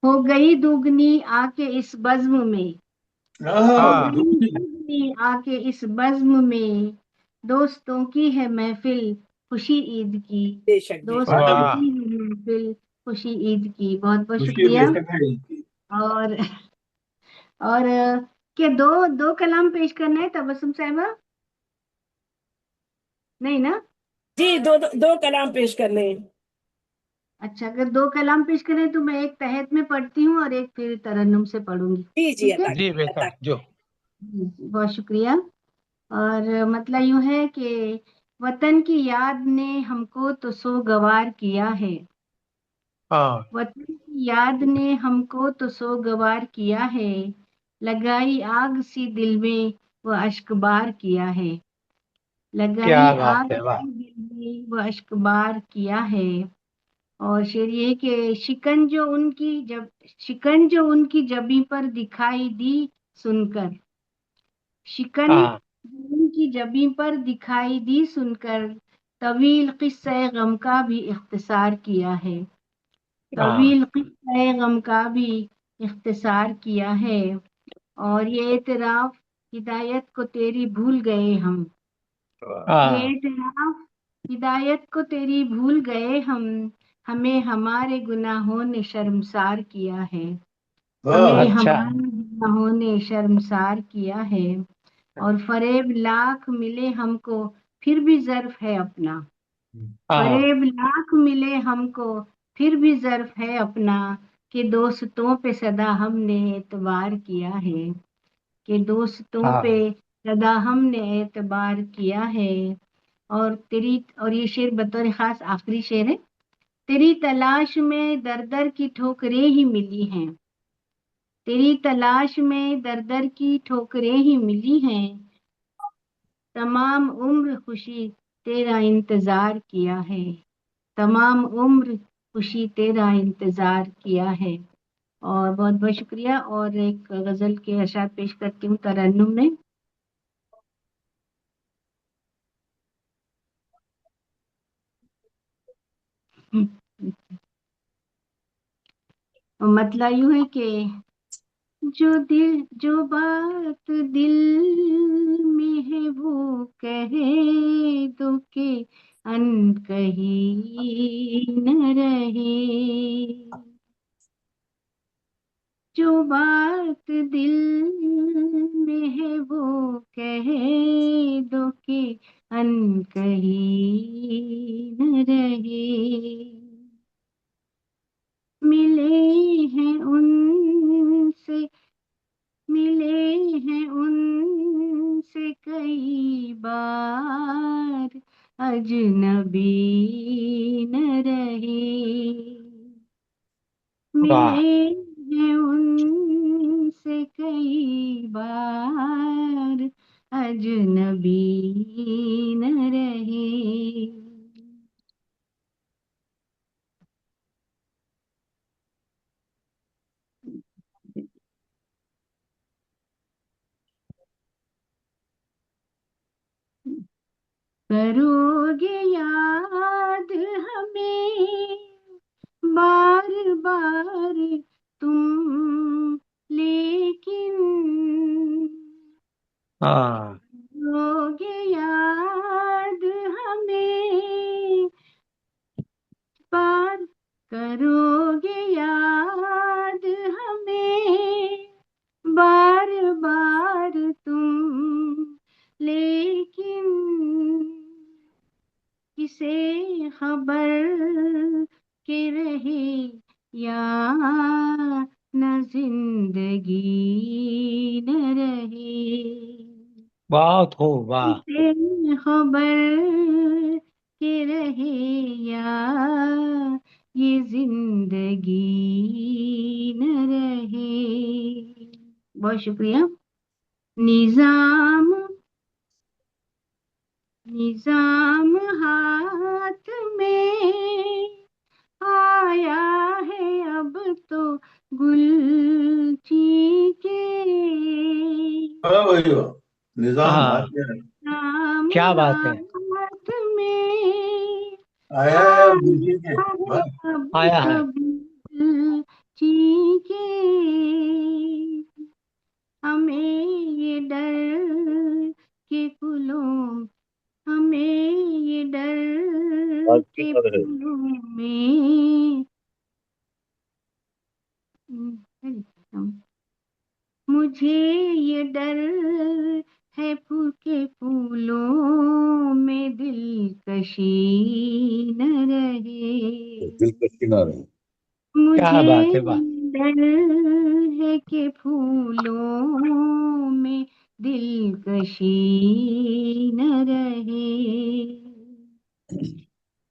हो गई दुगनी आके इस बज़्म में। हो गई दुगनी आके इस बज़्म में। दोस्तों की है महफिल खुशी ईद की। दोस्तों की है महफिल खुशी ईद की। बहुत बहुत शुक्रिया। और क्या दो दो कलाम पेश करना है तबस्सुम साहिबा? नहीं ना? जी, दो कलाम पेश करने हैं। अच्छा, अगर दो कलाम पेश करें तो मैं एक तहत में पढ़ती हूँ और एक फिर तरन्नुम से पढ़ूंगी। जी जी, ठीक है? जी बेटा जो बहुत शुक्रिया। और मतलब यूं है कि वतन की याद ने हमको तो सो गवार किया है। हाँ वतन की याद ने हमको तो सो गवार किया है, लगाई आग सी दिल में वो अश्कबार किया है। लगाई क्या बात आग है, वाह। सी दिल में वो अश्कबार किया है। और शेर ये है कि शिकन जो उनकी जबी पर दिखाई दी सुनकर, शिकन हाँ उनकी जबी पर दिखाई दी सुनकर, तवील किस्से गम का भी इख्तिसार किया है। हाँ तवील किस्से गम का भी इख्तिसार किया है। और ये एतराफ, हिदायत को तेरी भूल गए हम। ये हाँ एतराफ, हिदायत को तेरी भूल गए हम। हमें हमारे गुनाहों ने शर्मसार किया है। हमें अच्छा हमारे गुनाहों ने शर्मसार किया है। और फरेब लाख मिले हमको फिर भी ज़र्फ है अपना। हाँ फरेब लाख मिले हमको फिर भी ज़र्फ है अपना, कि दोस्तों पे सदा हमने एतबार किया है। कि दोस्तों पे हाँ सदा हमने एतबार किया है। और ये शेर बतौर खास आखिरी शेर है। तेरी तलाश में दर दर की ठोकरें ही मिली हैं। तेरी तलाश में दर दर की ठोकरें ही मिली हैं। तमाम उम्र खुशी तेरा इंतजार किया है। तमाम उम्र खुशी तेरा इंतजार किया है। और बहुत बहुत शुक्रिया। और एक गजल के अशार पेश करती हूँ तरन्नुम में। मतलब यूं है कि जो बात दिल में है वो कहे दो के अनकही न रहे। जो बात दिल में है वो कहे दो के अनकही न रहे। मिले हैं उनसे मिले हैं उनसे कई बार, अजनबी न रहे। वाह मिले हैं उनसे कई बार, अजनबी न रहे। करोगे याद हमें बार बार तुम, लेकिन हाँ करोगे याद हमें बार, करोगे याद हमें बार बार तुम, लेकिन किसे खबर के रहे या न जिंदगी न रहे। बहुत हो वाह। किसे खबर के रहे या ये जिंदगी न रहे। बहुत शुक्रिया। निजाम निजाम हाथ में आया है अब तो गुलची के। हाँ भाई वाह, निजाम हाँ आते हैं, निजाम क्या बात है, हाथ में आया है अब गुलची के। आया है वाह, अब आया तो है। गुलची के। हमें ये डर के फूलों हमें ये डर आज की के खबर है। फूलों में मुझे ये डर है फूल के फूलों में दिलकशी न रहे। दिलकशी ना रहे। क्या बात मुझे है, वाह। डर है कि फूलों में दिलकशी न रहे।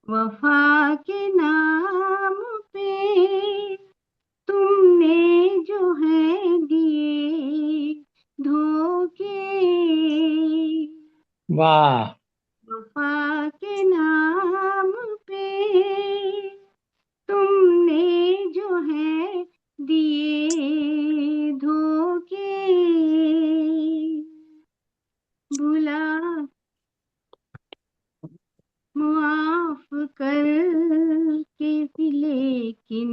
वफा के नाम पे तुमने जो है दिए धोखे। वाह। वफा के नाम पे तुमने जो है दिए धोखे। भुला माफ कर के भी लेकिन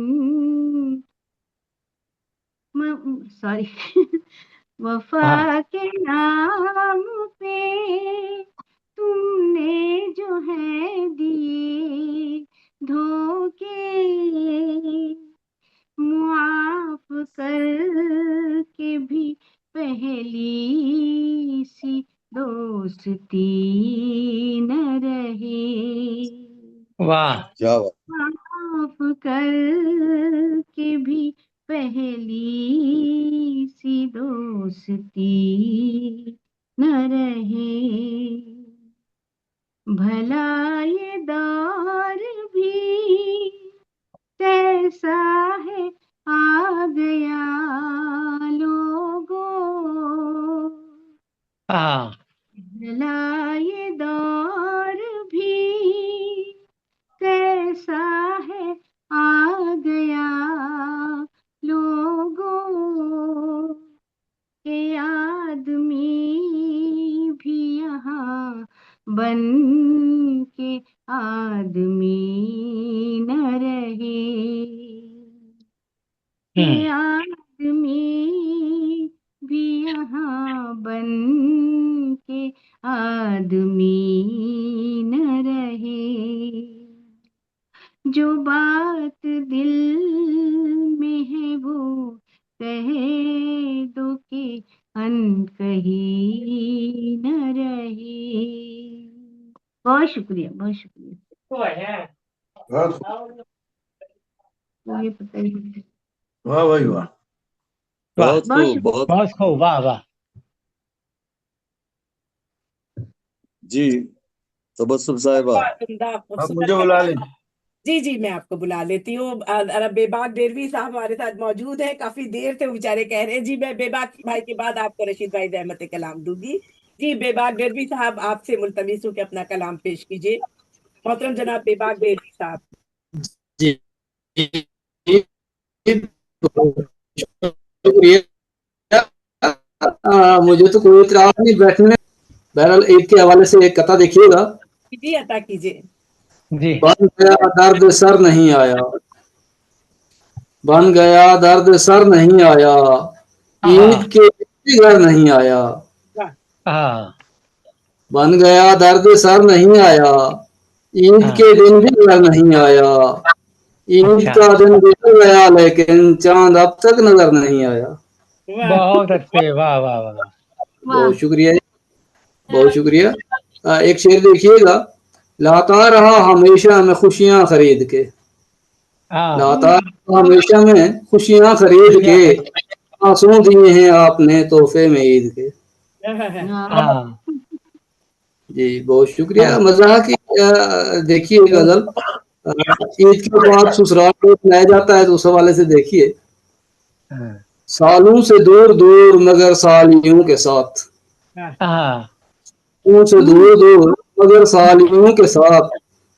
सॉरी वफा के नाम पे तुमने जो है दिए धोखे। मुआफ कर के भी पहली सी दोस्ती न रहे। वाह। क्या बात। माफ कर के भी पहली सी दोस्ती न रहे। भला ये दौर भी कैसा है आ गया लोगों। हाँ। भला ये दौर भी कैसा है आ गया लोगों। के आदमी भी यहाँ बन के आदमी न रहे। के आदमी भी यहाँ बन के आदमी न रहे। जो बात दिल में है वो कह दो कि अनकही न रहे। बहुत शुक्रिया, बहुत शुक्रिया। ये पता ही नहीं। वाह भाई वाह। बहुत बहुत खूब, शुक्रिया। बहुत बहुत खूब, वाह वाह। जी। तबस्सुम साहिबा, आप मुझे बुला लें। जी जी, मैं आपको बुला लेती हूँ। बेबाक डेरवी साहब हमारे साथ मौजूद है। काफी देर से वो बेचारे कह रहे हैं। जी, मैं बेबाक भाई के बाद आपको रशीद भाई रहमत कलाम दूंगी। जी, बेबाक डेरवी साहब, आपसे मुल्तमिस हूँ कि अपना कलाम पेश कीजिए। मोहतरम जनाब बेबाक डेरवी साहब। जी, शुक्रिया। मुझे तो कोई इतराज नहीं बैठने में। बहरहाल ईद के हवाले से एक कथा देखिएगा। जी, अता कीजिए। जी। बन गया दर्द सर नहीं आया, बन गया दर्द सर नहीं आया, ईद के दिन घर नहीं आया। हाँ। बन गया दर्द सर नहीं आया, ईद के दिन भी घर नहीं आया। ईद का दिन गुजर गया लेकिन चांद अब तक नजर नहीं आया। बहुत अच्छे, वाह वाह वाह। बहुत शुक्रिया, बहुत शुक्रिया। एक शेर देखिएगा। लाता रहा हमेशा में खुशियां खरीद के, लाता रहा हमेशा में खुशियां खरीद के, आंसू दिए हैं आपने तोहफे में ईद के। जी, बहुत शुक्रिया। मजाक की देखिए गजल। ईद के बाद ससुराल को लाया जाता है तो उस हवाले से देखिए। सालों से दूर दूर मगर सालियों के साथ, सालों से दूर दूर मगर सालियों के साथ,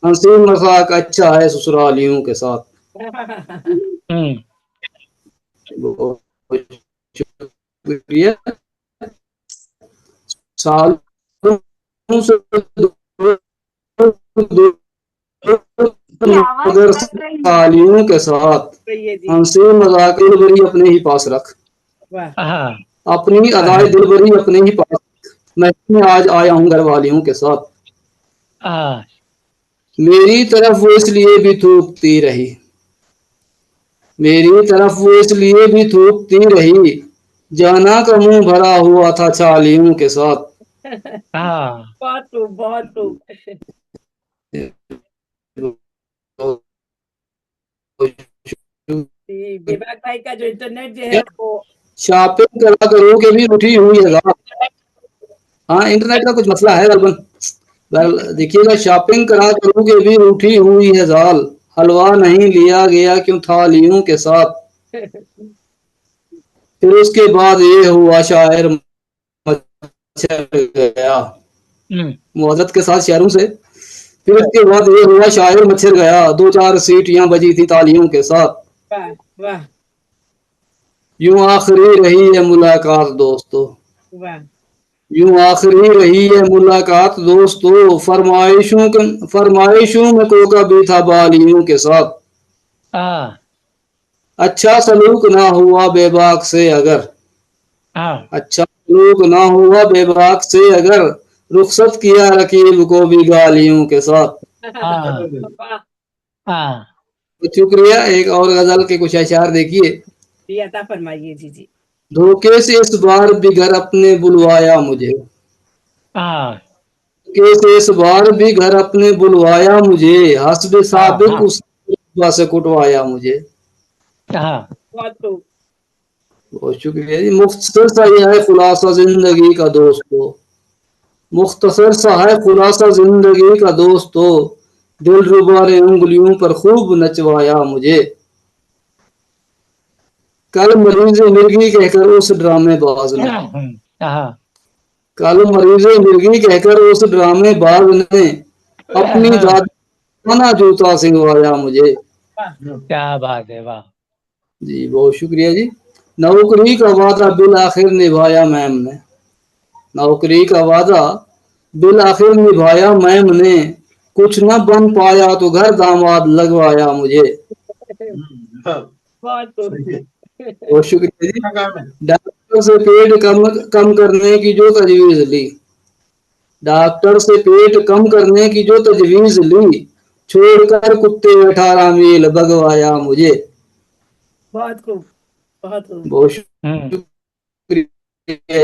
हंसी मजाक अच्छा है ससुरालियों के साथ। बहुत शुक्रिया। सालों से दूर मगर सालियों के साथ, हंसी मजाक दिलबरी अपने ही पास रख, अपनी अदाए दिलबरी अपने ही पास रख। मैं आज आया हूँ घर वालियों के साथ। मेरी तरफ वो इसलिए भी थूकती रही, मेरी तरफ वो इसलिए भी थूकती रही, जाना का मुंह भरा हुआ था छालियों के साथ। बहुत खूब, बहुत खूब। जी, बेबाक भाई का जो इंटरनेट जो है वो शॉपिंग करा करो के भी उठी हुई है रात। हाँ, इंटरनेट का कुछ मसला है गलबन। देखिएगा, शॉपिंग करा करो के भी उठी हुई है जाल, हलवा नहीं लिया गया क्यों थालियों के साथ। फिर उसके बाद ये हुआ शायर मचल गया, मुआज़त के साथ शायरों से। फिर उसके बाद ये हुआ शायर मच्छर गया, दो चार सीटियां बजी थी तालियों के साथ। वाह वाह यूं आखिरी रही है मुलाकात दोस्तों, वाह। यूं आखिरी रही है मुलाकात दोस्तों, फरमाइशों में कोका भी था बालियों के साथ। अच्छा सलूक ना हुआ बेबाक से अगर, अच्छा सलूक ना हुआ बेबाक से अगर, रुखसत किया रकीब को भी गालियों के साथ। वाह, तो शुक्रिया। एक और गजल के कुछ अशार देखिए। जी अता फरमाइए। जी जी। धोखे से इस बार भी घर अपने बुलवाया मुझे, धोखे से इस बार भी घर अपने बुलवाया मुझे, हस्ब साबिक उस से कुटवाया मुझे। बहुत खूब। बहुत शुक्रिया जी। मुख्तसर सा यह है खुलासा जिंदगी का दोस्तों, मुख्तसर सा है खुलासा जिंदगी का दोस्तों, दिलरुबा ने उंगलियों पर खूब नचवाया मुझे। कल मरीज़ मिर्गी कहकर उस ड्रामेबाज ने, कल मरीज़ मिर्गी कहकर उस ड्रामेबाज ने अपनी दादी जूता सिलवाया मुझे। क्या बात है, वाह। जी बहुत शुक्रिया जी। नौकरी का वादा बिल आखिर निभाया मैम ने, नौकरी का वादा बिल आखिर निभाया मैम ने, कुछ न बन पाया तो घर दामाद लगवाया मुझे। बहुत खूब। बहुत शुक्रिया जी। डॉक्टर से पेट कम करने की जो तजवीज ली, डॉक्टर से पेट कम करने की जो तजवीज ली, छोड़कर कुत्ते 18 मील भगवाया मुझे। बहुत खूब, बहुत खूब। बहुत शुक्रिया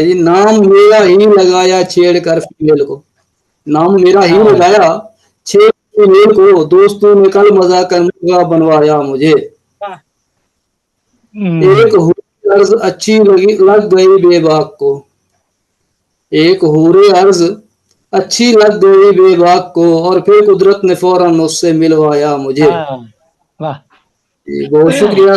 जी। नाम मेरा ही लगाया छेड़ कर फीमेल को, नाम मेरा ही लगाया छेड़ फीमेल को, दोस्तों ने कल मजाक कर मुर्गा बनवाया मुझे। एक हूरे अर्ज अच्छी लग गई बेबाक को, एक हूरे अर्ज अच्छी लग गई बेबाक को, और फिर कुदरत ने फौरन उससे मिलवाया मुझे। बहुत शुक्रिया।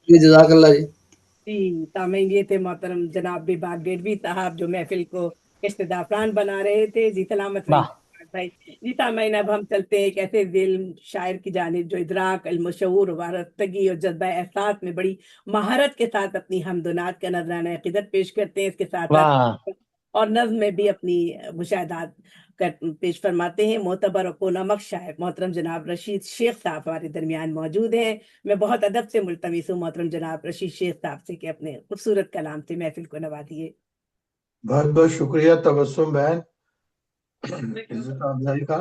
जज़ाकल्लाह जी। जी, तामीन ये थे मोहतरम जनाब बेबाक गेलवी साहब जो महफिल को इस्तेदाफान बना रहे थे। जी सलामत रहिए भाई। जी तामीन, अब हम चलते हैं एक ऐसे दिल शायर की जानिब जो इदराक अलमशहूर वारस्तगी और जज्बा एहसास में बड़ी महारत के साथ अपनी हमदनात का नजराना अक़ीदत पेश करते हैं। इसके साथ साथ और नज़्म में भी अपनी मुशाहदात पेश फरमाते हैं। मोतबर और कोनमक शायर मोहतरम जनाब रशीद शेख साहब हमारे दरमियान मौजूद हैं। मैं बहुत अदब से मुल्तमिस हूँ मोहतरम जनाब रशीद शेख साहब से कि अपने खूबसूरत कलाम से महफिल को नवाजिए। बहुत बहुत शुक्रिया तबस्सुम बहन इज्जत अफजाई का।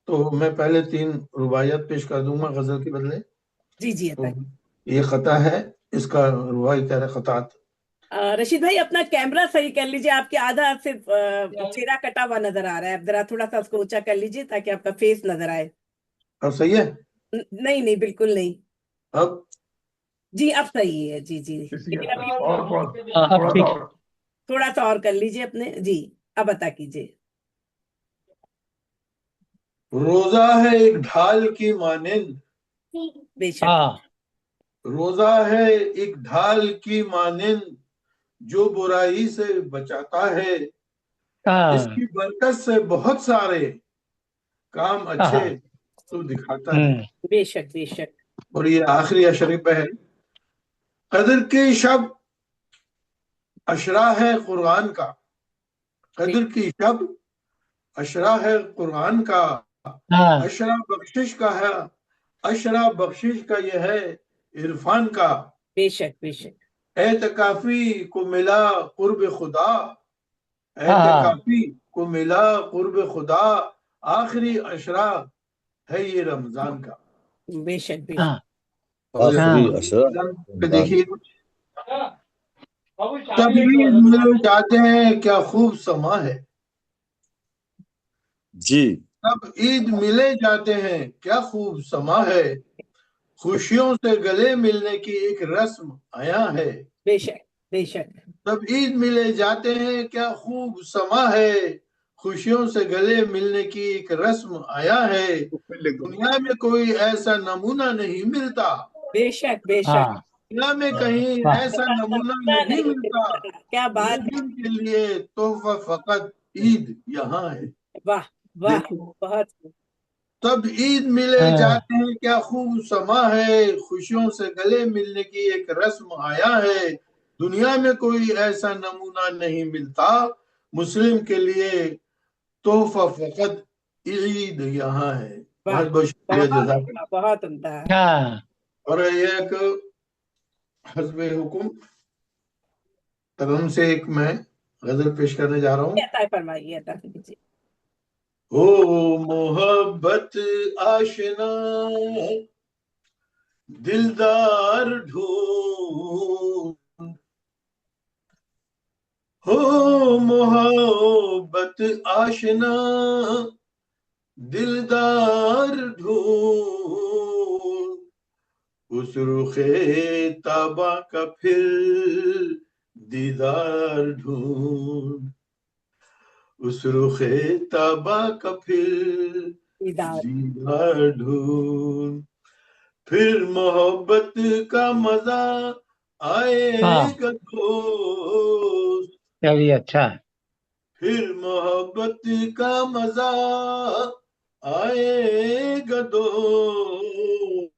तो मैं पहले 3 रुबायत पेश कर दूंगा गजल के बदले। जी जी। तो ये खता है, इसका रुबाई कह रहे खतात। रशीद भाई अपना कैमरा सही कर लीजिए, आपके आधा सिर्फ चेहरा कटा हुआ नजर आ रहा है। आप जरा थोड़ा सा उसको ऊंचा कर लीजिए ताकि आपका फेस नजर आए। अब सही है? नहीं नहीं, बिल्कुल नहीं। अब जी अब सही है। जी जी। थोड़ा सा और कर लीजिए अपने। जी अब बता कीजिए। रोजा है एक ढाल की मानिंद, बेशक। रोजा है एक ढाल की मानिंद, जो बुराई से बचाता है। इसकी बरकत से बहुत सारे काम अच्छे तो दिखाता है। बेशक बेशक। और ये आखिरी अशरीफ है। कदर के शब अशरा है कुरान का, कदर की शब अशरा है कुरान का, अशरा बख्शिश का है, अशरा बख्शिश का यह है इरफान का। बेशक बेशक। एतकाफी को मिला कुर्ब खुदा, एतकाफी को मिला कुर्ब खुदा, आखिरी अशरा है ये रमजान का। बेशक बेशक। आखिरी अशरा देखिए तब ईद मिल जाते हैं क्या खूब समा है। जी। तब ईद मिले जाते हैं क्या खूब समा है, खुशियों से गले मिलने की एक रस्म आया है। बेशक बेशक। तब ईद मिले जाते हैं क्या खूब समा है, खुशियों से गले मिलने की एक रस्म आया है। दुनिया में कोई ऐसा नमूना नहीं मिलता। बेशक बेशक। दुनिया में कहीं ऐसा नमूना नहीं मिलता। क्या बात है। मुस्लिम के लिए तोहफा फकत ईद यहाँ है। वाह वाह, बहुत। तब ईद मिले जाते हैं क्या खूब समा है, खुशियों से गले मिलने की एक रस्म आया है। दुनिया में कोई ऐसा नमूना नहीं मिलता, मुस्लिम के लिए तोहफा फकत ईद यहाँ है। बहुत बहुत शुक्रिया, जज़ाकल्लाह। बहुत उम्दा। और ये एक हस्बे हुकुम तरम से एक मैं गजल पेश करने जा रहा हूँ। फरमाइए, अता कीजिए। हो मोहब्बत आशना दिलदार ढूंढ, हो मोहब्बत आशना दिलदार ढूंढ, उस रुखे ताबा का फिर दीदार ढूंढ, उस रुखे ताबा का फिर दीदार ढूंढ, फिर मोहब्बत का मजा आएगा दोस्त। चलिए, अच्छा। फिर मोहब्बत का मजा आएगा दोस्त,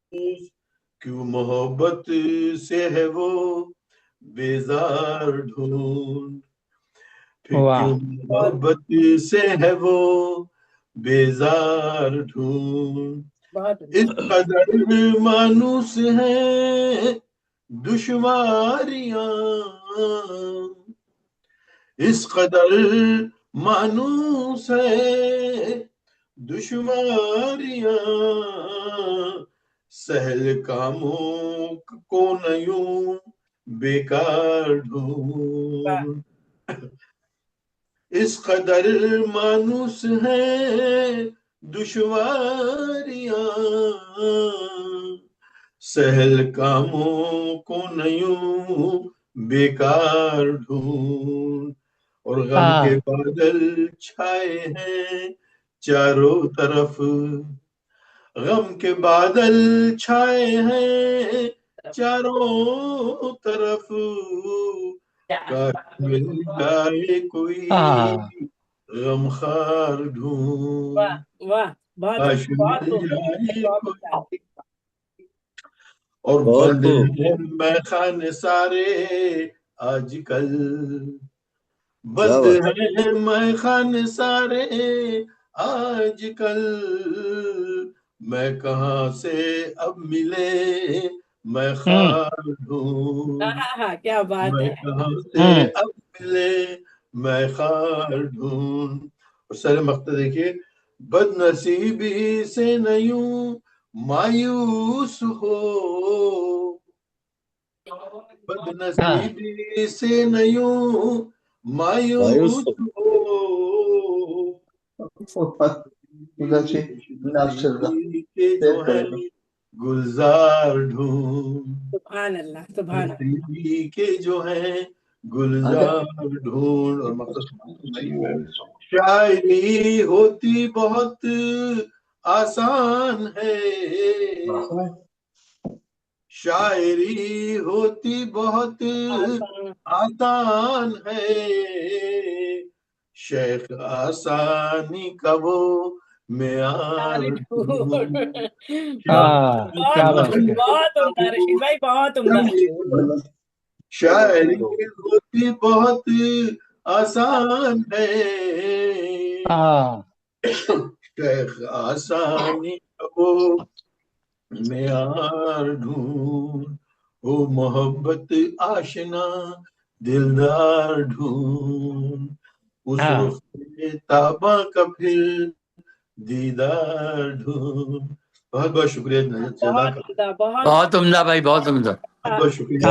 क्यों मोहब्बत से है वो बेजार ढूंढ, फिर क्यों मोहब्बत से है वो बेजार ढूंढ। इस कदर मानूस है दुश्वारियां, इस कदर मानूस है दुश्वारियां, सहल कामों को न यूं बेकार ढूंढ। इस कदर मानूस है दुश्वारियां, सहल कामों को न यूं बेकार ढूंढ। और गम के बादल छाए हैं चारों तरफ, गम के बादल छाए हैं चारों तरफ, काश मिल जाए कोई गमखार ढूंढ। वाह, काश मिल जाए कोई। और बंद है मैखाने सारे आजकल, बंद है मैखाने सारे आजकल, मैं कहाँ से अब मिले मैं खार ढूंढ, क्या बात मैं है। कहाँ से अब मिले मैं खार ढूंढ। और सर मख्ता देखिए, बदनसीबी से न यूं मायूस हो, बदनसीबी से न यूं मायूस हो, के जो है गुलजार ढूंढ, सुभान अल्लाह, सुभान अल्लाह। के जो है गुलजार ढूंढ। और मतलब शायरी होती बहुत आसान है, शायरी होती बहुत आसान है, शेख आसानी का वो मेयार ढूंढ। बहुत उम्दा रशीद भाई, बहुत उम्दा। शायरी होती बहुत आसान है, शेख आसानी का वो मेयार ढूंढ, वो मोहब्बत आशना दिलदार ढूंढ, उस रुख ताबा का फिर दीदार ढूंढ। बहुत बहुत शुक्रिया। बहुत उम्दा भाई, बहुत उम्दा। बहुत शुक्रिया।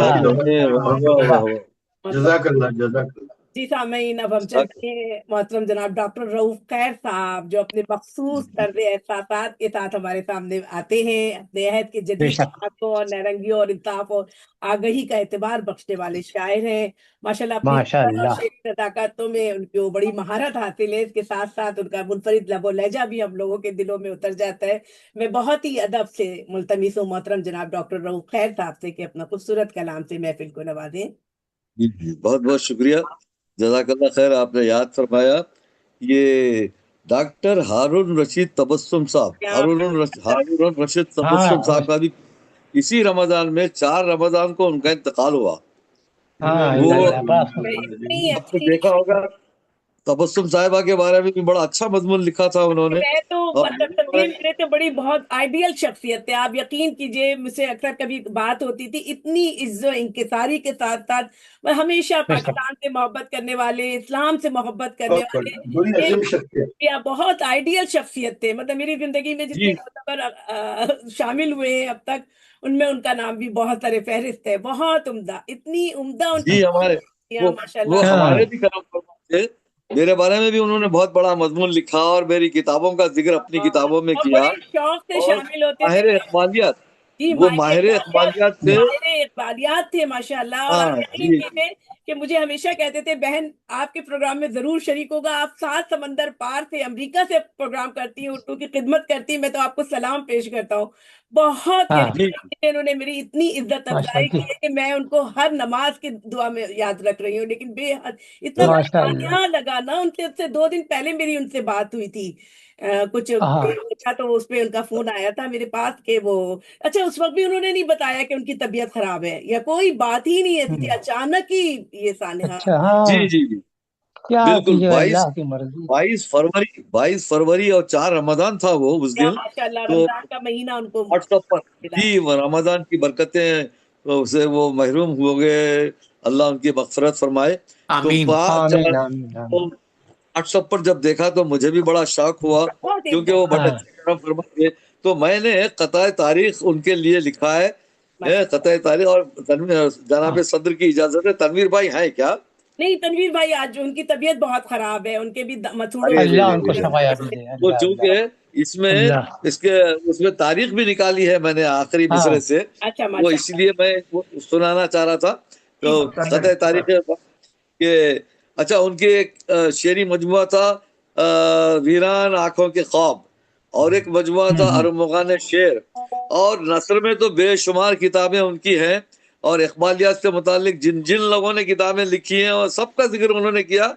जज़ाकल्लाह जज़ाकल्लाह। जी सामीन, अब हम चलते हैं मोहतरम जनाब डॉक्टर रऊफ खैर साहब, जो अपने मखसूस तर्ज एहसासात के साथ हमारे सामने आते हैं, अपने अहद के जदीद बेशक। बातों और नारंगियों और इंसाफ और आगही का एतबार बख्शने वाले शायर हैं। माशाल्लाह अपनी नज़र और माशाल्लाह। शेरी नज़ाकतों में उनकी वो बड़ी महारत हासिल है। इसके साथ साथ उनका मुनफरिद लबो लहजा भी हम लोगों के दिलों में उतर जाता है। मैं बहुत ही अदब से मुल्तमिस हूँ मोहतरम जनाब डॉक्टर रऊफ खैर साहब से कि अपना खूबसूरत कलाम से महफिल को नवाजें। जी जी, बहुत बहुत शुक्रिया, जज़ाकल्लाह खैर, आपने याद फरमाया। ये डॉक्टर हारून रशीद तबस्सुम साहब, हारून रशीद तबस्सुम हाँ साहब का भी इसी रमजान में 4 रमजान को उनका इंतकाल हुआ। हाँ, वो इतनी आपने अच्छी देखा होगा, तबस्सुम साहिबा के बारे में भी बड़ा अच्छा मजमून लिखा था उन्होंने। मैं तो और मतलब तस्वीर मेरे तो बड़ी बहुत आइडियल शख्सियत है। आप यकीन कीजिए, मुझसे अक्सर कभी बात होती थी, इतनी इज्जत इंकिसारी के साथ साथ मैं हमेशा बेशक। पाकिस्तान से मोहब्बत करने वाले, इस्लाम से मोहब्बत करने वाले बड़ी एक अजीम शख्सियत। या बहुत आइडियल शख्सियत थे। मतलब मेरी जिंदगी में जितने जी मोतबर शामिल हुए हैं अब तक, उनमें उनका नाम भी बहुत सारे फहरिस्त है। बहुत उम्दा, इतनी उम्दा उनकी जी, हमारे वो माशाल्लाह। हमारे भी करम फरमा थे। मेरे बारे में भी उन्होंने बहुत बड़ा मजमून लिखा और मेरी किताबों का जिक्र अपनी किताबों में और किया। बड़े शौक से और शामिल होते माहिर थे। इकबालियात, जी वो माहिर इकबालियात थे। माहिर इकबालियात थे माशाल्लाह। और आप हाँ यकीन जी कीजिए कि मुझे हमेशा कहते थे, बहन आपके प्रोग्राम में जरूर शरीक होगा, आप 7 समंदर पार से अमेरिका से प्रोग्राम करती हैं, उर्दू की खिदमत करती हैं, मैं तो आपको सलाम पेश करता हूँ। बहुत हाँ जी इन्होंने मेरी इतनी इज्जत अफजाई की है कि मैं उनको हर नमाज की दुआ में याद रख रही हूँ। लेकिन बेहद इतना माशाल्लाह। यहाँ लगा ना, उनसे उससे 2 दिन पहले मेरी उनसे बात हुई थी। कुछ हाँ पूछा तो उस पे उनका फोन आया था मेरे पास कि वो, अच्छा उस वक्त भी उन्होंने नहीं बताया कि उनकी तबीयत खराब है या कोई बात ही नहीं ऐसी थी, अचानक ही ये सानहा। अच्छा। हाँ, जी जी जी, क्या बिल्कुल। कीजिए, 22 अल्लाह की मर्जी। 22 फरवरी और 4 रमजान था वो उस या दिन। माशाल्लाह तो रमजान का महीना उनको व्हाट्सएप पर मिला। जी, वो रमजान की बरकतें उसे वो महरूम हो गए, अल्लाह उनकी मगफरत फरमाए। तो आमीन 5 आमीन आमीन आमीन। व्हाट्सएप पर जब देखा तो मुझे भी बड़ा शौक हुआ, बहुत क्योंकि वो बड़े हाँ अच्छे करम फरमा थे। तो मैंने कताए तारीख उनके लिए लिखा है, कताए तारीख। और जनाब हाँ। सदर की इजाजत है, तनवीर भाई हैं क्या? नहीं तनवीर भाई, आज उनकी तबीयत बहुत खराब है, उनके भी थोड़े अरे रे अल्लाह रे उनको रे रे। शफायात दे। वो अल्लाह चूंकि अल्लाह इसमें अल्लाह। इसके उसमें तारीख भी निकाली है मैंने आखिरी मिसरे हाँ से, अच्छा वो माशाल्लाह। इसलिए मैं वो सुनाना चाह रहा था। जी तो कताए तारीख के, अच्छा, उनकी एक शेरी मजमुआ था वीरान आंखों के ख्वाब, और एक मजमुआ था अरमुगान शेर। और नसर में तो बेशुमार किताबें उनकी हैं, और इकबालियात से मुतालिक जिन जिन लोगों ने किताबें लिखी हैं और सबका जिक्र उन्होंने किया।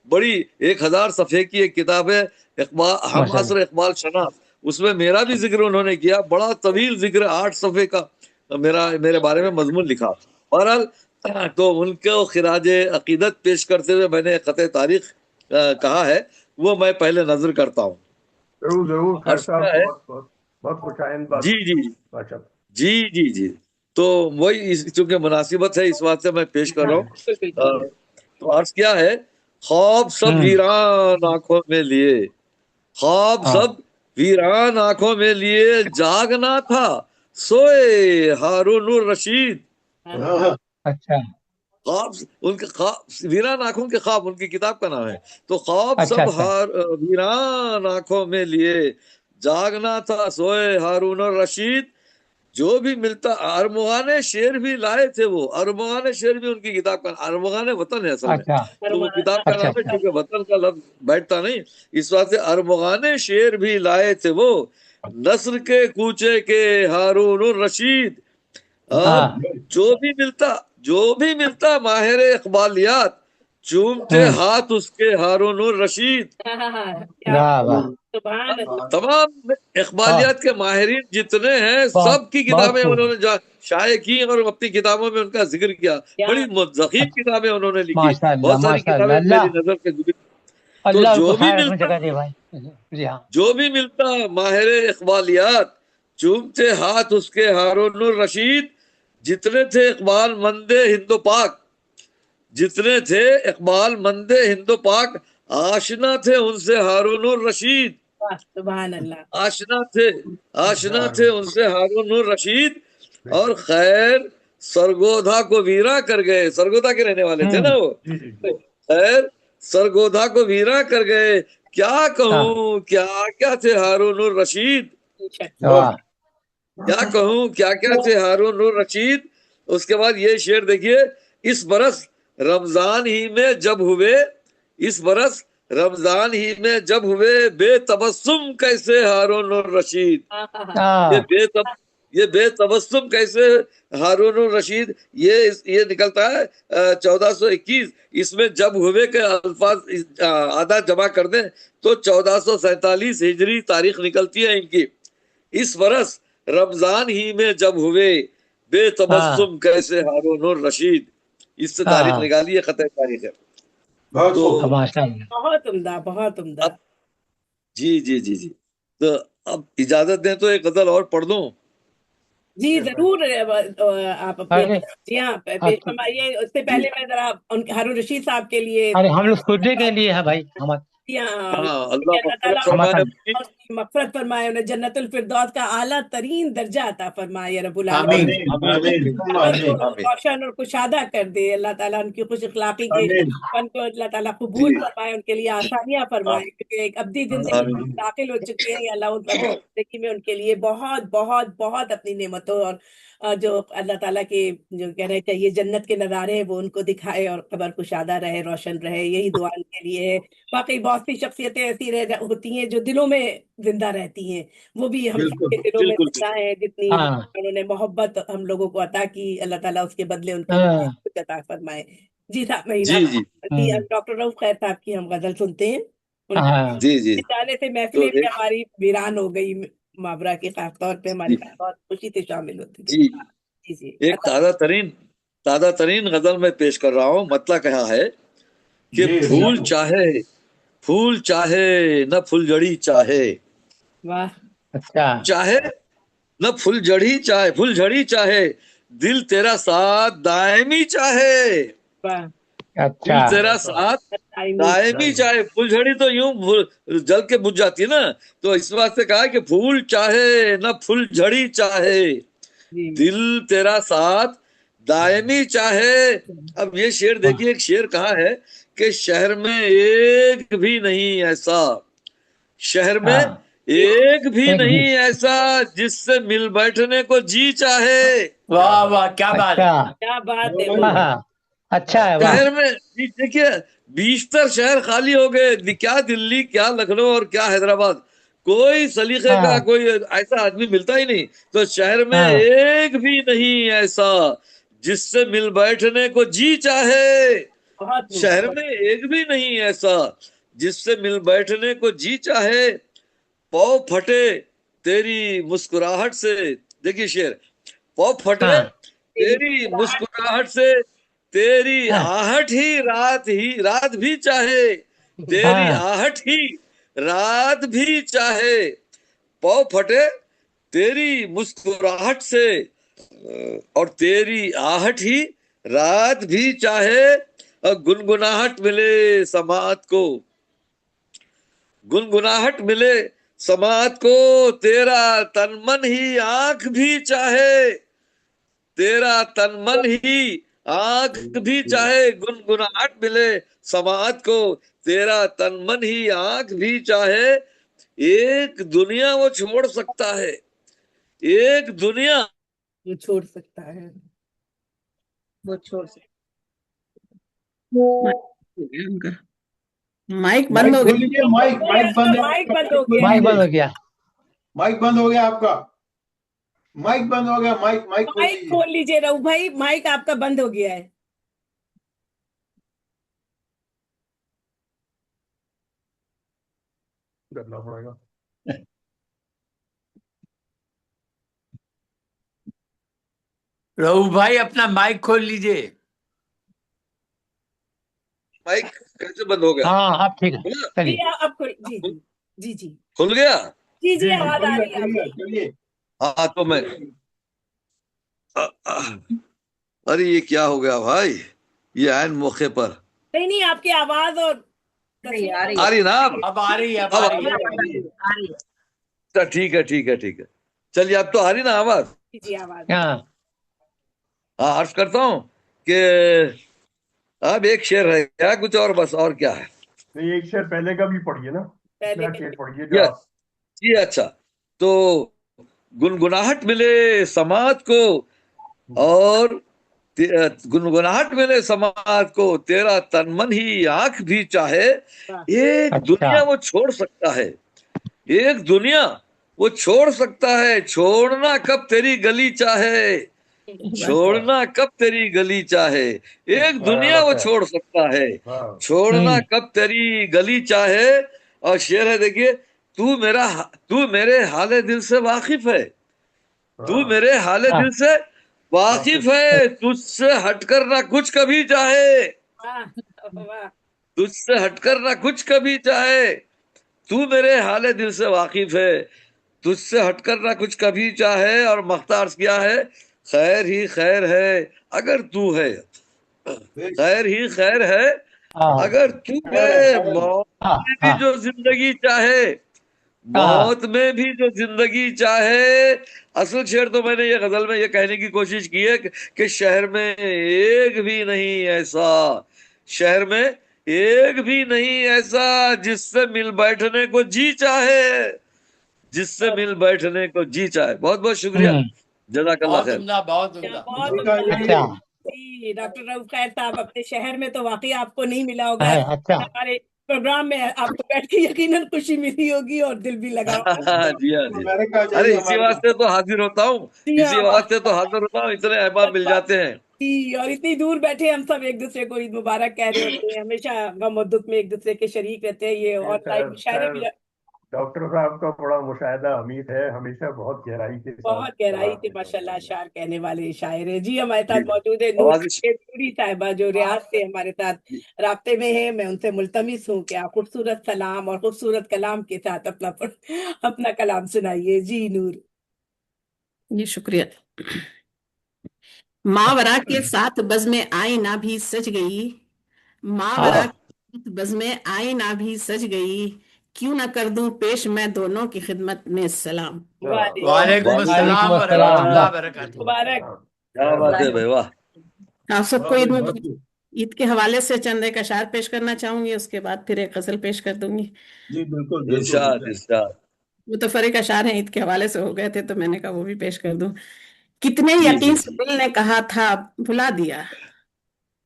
बड़ी 1000 सफ़े की एक किताब है इकबाल, हम असर इकबाल शनास, उसमें मेरा भी जिक्र उन्होंने किया। बड़ा तवील जिक्र, 8 सफ़े का मेरे बारे में मजमून लिखा। बहरहाल, तो उनको खिराज अकीदत पेश करते हुए मैंने क़त्ए तारीख कहा है, वो मैं पहले नजर करता हूँ। जरूर जरूर खैर अर्ज साहब, क्या है? बहुत बहुत बहुत खुशाइंद बात। जी जी माशाल्लाह। जी जी जी। तो वही, चूंकि मुनासिबत है, इस बात से मैं पेश कर रहा हूँ। तो अर्ज क्या है? ख्वाब सब वीरान आंखों में लिए, ख्वाब सब वीरान आंखों में लिए, जागना था सोए हारून रशीद। अच्छा ख्वाब, उनके ख्वाब वीरान आंखों के ख्वाब, उनकी किताब का नाम है। तो ख्वाब अच्छा सब अच्छा। वीरान आंखों में लिए, जागना था सोए हारून और रशीद। जो भी मिलता, अरमुगान शेर भी लाए थे वो, अरमुगान शेर भी उनकी किताब का, अरमुगान वतन है असल में, अच्छा तो वो किताब का अच्छा नाम है, अच्छा। क्योंकि वतन का लफ्ज बैठता नहीं, इस बात से अरमुगान शेर भी लाए थे वो, नस्र के कूचे के हारून और रशीद। अब जो भी मिलता माहिर इकबालियात, चूमते हाथ उसके हारून और रशीद। वाह वाह। सुभान अल्लाह। तमाम इकबालियात के माहिरीन जितने हैं, बहुत सबकी बहुत किताबें खूब। उन्होंने शाये की और अपनी किताबों में उनका जिक्र किया। बड़ी जखीम किताबें उन्होंने लिखी, माशाल्लाह बहुत सारी माशाल्लाह। किताबें मेरी अल्लाह नजर से गुजरी। तो अल्लाह उनको खैर में जगह दे भाई। जी हाँ। जो भी मिलता माहिर इकबालियात, चूमते हाथ उसके हारून रशीद। जितने थे इकबाल मंदे हिंदो पाक, जितने थे इकबाल मंदे हिंदो पाक, आशना थे उनसे हारून रशीद। सुभान अल्लाह। आशना थे उनसे हारून रशीद। और खैर सरगोधा को वीरा कर गए, सरगोधा के रहने वाले थे ना वो, खैर सरगोधा को वीरा कर गए, क्या कहूँ क्या क्या थे हारून और रशीद, क्या कहूँ क्या क्या थे हारून और रशीद। उसके बाद ये शेर देखिए, इस बरस रमजान ही में जब हुए, इस बरस रमजान ही में जब हुए बेतबस्सुम कैसे हारून और रशीद, ये बेतबस्सुम कैसे हारून और रशीद, ये निकलता है 1421। इसमें जब हुए के अल्फाज आधा जमा कर दें तो 1447 हिजरी तारीख निकलती है इनकी। इस बरस रमजान ही में जब हुए बेतबस्सुम कैसे हारून और रशीद, इससे तारीख निकाली है, खत तारीख है। तो बहुत उम्दा, बहुत उम्दा। जी जी जी जी, तो अब इजाजत दें तो एक गजल और पढ़ दूं। जी जरूर, आप अपने जी हाँ पेश फरमाइए। उससे पहले मैं जरा हारून रशीद साहब के लिए, अरे हम लोग सुनने के लिए है भाई, हमारे मग़फ़िरत फरमाए, उन्हें जन्नतुल फिरदौस का आला तरीन दर्जा अता फरमाए रब्बुल आमीन, आमीन। रोशन और कुशादा कर दे अल्लाह ताला, उनकी खुश इखलाकी के फन को अल्लाह ताला कबूल फरमाए, उनके लिए आसानियां फरमाए, क्योंकि एक अब्दी जिंदगी में दाखिल हो चुके हैं। अल्लाह उन जिंदगी में उनके लिए बहुत बहुत बहुत अपनी नेमतों और जो अल्लाह ताला के जो कहना चाहिए जन्नत के नज़ारे हैं वो उनको दिखाए और कब्र कुशादा रहे, रोशन रहे, यही दुआ उनके लिए है। बाकी बहुत सी शख्सियतें ऐसी होती हैं जो दिलों में जिंदा रहती हैं, वो भी हम सबके दिलों में जिंदा है। जितनी उन्होंने मोहब्बत हम लोगों को अता की, अल्लाह ताला उसके बदले उनको अता फरमाए। जी साहब, डॉक्टर रऊफ खैर साहब की हम गजल सुनते हैं। जी जी, जाने से महफिलें भी हमारी वीरान हो गई, मावरा के खास तौर पे हमारी बहुत खुशी से शामिल होती है। जी जी, एक ताज़ा तरीन गजल में पेश कर रहा हूँ। मतलब कहा है कि फूल चाहे न फुलझड़ी चाहे, वाह, अच्छा, चाहे न फुलझड़ी चाहे, दिल तेरा साथ दायमी चाहे, दिल तेरा साथ दायमी चाहे। फुलझड़ी तो यूं जल के बुझ जाती है ना, तो इस बात से कहा कि फूल चाहे न फुलझड़ी चाहे, दिल तेरा साथ दायमी चाहे। अब ये शेर देखिए, एक शेर कहा है कि शहर में एक भी नहीं ऐसा, शहर में एक भी नहीं ऐसा जिससे मिल बैठने को जी चाहे। वाह वाह, क्या बात है, क्या बात है, अच्छा है। शहर में देखिए 20 शहर खाली हो गए, क्या दिल्ली, क्या लखनऊ और क्या हैदराबाद, कोई सलीके का कोई ऐसा आदमी मिलता ही नहीं। तो शहर में एक भी नहीं ऐसा जिससे मिल बैठने को जी चाहे, शहर में एक भी नहीं ऐसा जिससे मिल बैठने को जी चाहे। पाँव फटे तेरी मुस्कुराहट से, देखिए शेर, पाँव फटे तेरी मुस्कुराहट से, तेरी आहट ही रात भी चाहे, तेरी आहट ही रात भी चाहे। पाँव फटे तेरी मुस्कुराहट से और तेरी आहट ही रात भी चाहे, और गुनगुनाहट मिले समात को, गुनगुनाहट मिले समात को, तेरा तन मन ही आंख भी चाहे, तेरा तन मन ही आंख भी चाहे, गुनगुनाहट मिले समात को, तेरा तन मन ही आंख भी चाहे। एक दुनिया वो छोड़ सकता है, एक दुनिया वो छोड़ सकता है, वो छोड़ सकता है। माइक बंद हो गया, माइक बंद हो गया, माइक बंद हो गया, माइक बंद हो गया आपका, माइक बंद हो गया, माइक खोल लीजिए रऊफ भाई, माइक आपका बंद हो गया है। करना पड़ेगा। रऊफ भाई अपना माइक खोल लीजिए। माइक कैसे बंद हो गया? हाँ अब ठीक है, चलिए अब जी जी जी खुल गया, जी जी आवाज आ रही है। हाँ तो मैं अरे ये क्या हो गया भाई, ये आयन मौके पर नहीं आपकी आवाज और आ रही ना, अब आ रही है, ठीक है, चलिए अब तो आ रही ना आवाज। जी आवाज। हाँ, अर्ज करता हूँ कि अब एक शेर है क्या, कुछ और बस, और क्या है? नहीं, एक शेर पहले का भी पढ़िए ना, पहले पिछला का शेर पढ़िए जो ये आप। ये अच्छा, तो गुनगुनाहट मिले समाज को, और गुनगुनाहट मिले समाज को, तेरा तन मन ही आंख भी चाहे, एक दुनिया वो छोड़ सकता है, एक दुनिया वो छोड़ सकता है, छोड़ना कब तेरी गली चाहे, छोड़ना कब तेरी गली चाहे, एक दुनिया वो छोड़ सकता है, छोड़ना कब तेरी गली चाहे। और शेर है, देखिए, तू मेरे हाले दिल से वाकिफ है, तू मेरे हाले दिल से वाकिफ है, तुझसे हटकर ना कुछ कभी चाहे, तुझसे हटकर ना कुछ कभी चाहे, तू मेरे हाले दिल से वाकिफ है, तुझसे हटकर ना कुछ कभी चाहे। और मख्तार किया है, खैर ही खैर है अगर तू है, खैर ही खैर है अगर तू है, मौत में भी जो जिंदगी चाहे, मौत में भी जो जिंदगी चाहे। असल शेर तो मैंने ये गजल में ये कहने की कोशिश की है कि शहर में एक भी नहीं ऐसा, शहर में एक भी नहीं ऐसा जिससे मिल बैठने को जी चाहे, जिससे मिल बैठने को जी चाहे। बहुत बहुत शुक्रिया, जज़ाकल्लाह बहुत खैर। उम्दा, बहुत उम्दा। बहुत उम्दा। जी डॉक्टर रऊफ खैर साहब, अपने शहर में तो वाकई आपको नहीं मिला होगा, हमारे प्रोग्राम में आपको बैठ के यकीनन खुशी मिली होगी और दिल भी लगा होगा। जी हाँ, जी। अरे इसी वास्ते तो हाजिर होता हूँ, जी हाँ, इसी वास्ते तो हाजिर होता हूँ, इतने अहबाब मिल जाते हैं। जी, और इतनी दूर बैठे हम सब एक दूसरे को ईद मुबारक कह रहे होते हैं, हमेशा गम और दुख में एक दूसरे के शरीक रहते हैं। ये ऑनलाइन मुशायरे भी डॉक्टर साहब का बड़ा मुशाहिदा अमीर है, हमेशा बहुत गहराई के साथ बहुत गहराई से माशाल्लाह शायर कहने वाले शायर है। जी हमारे साथ मौजूद है आवाज़- नूरी साहिबा, जो रियाज से हमारे साथ राब्ते में है। मैं उनसे मुल्तमिस हूँ कि आप खूबसूरत सलाम और खूबसूरत कलाम के साथ अपना कलाम सुनाइए। जी नूर। जी शुक्रिया। मावरा के साथ बज़ में आईना भी सज गई, मावरा के साथ बज़ में आईना भी सज गई, क्यों ना कर दूं पेश मैं दोनों की खिदमत में सलाम। वालेकुम अस्सलाम व रहमतुल्लाहि व बरकातहू। मुबारक। क्या बात है भाई, वाह। आप सबको ईद के हवाले से चंद एक अशार पेश करना चाहूंगी, उसके बाद फिर एक गजल पेश कर दूंगी। जी बिल्कुल इरशाद इरशाद। मुतफरिक अशार हैं, ईद के हवाले से हो गए थे तो मैंने कहा वो भी पेश कर दूं। कितने यकीन से दिल ने कहा था भुला दिया,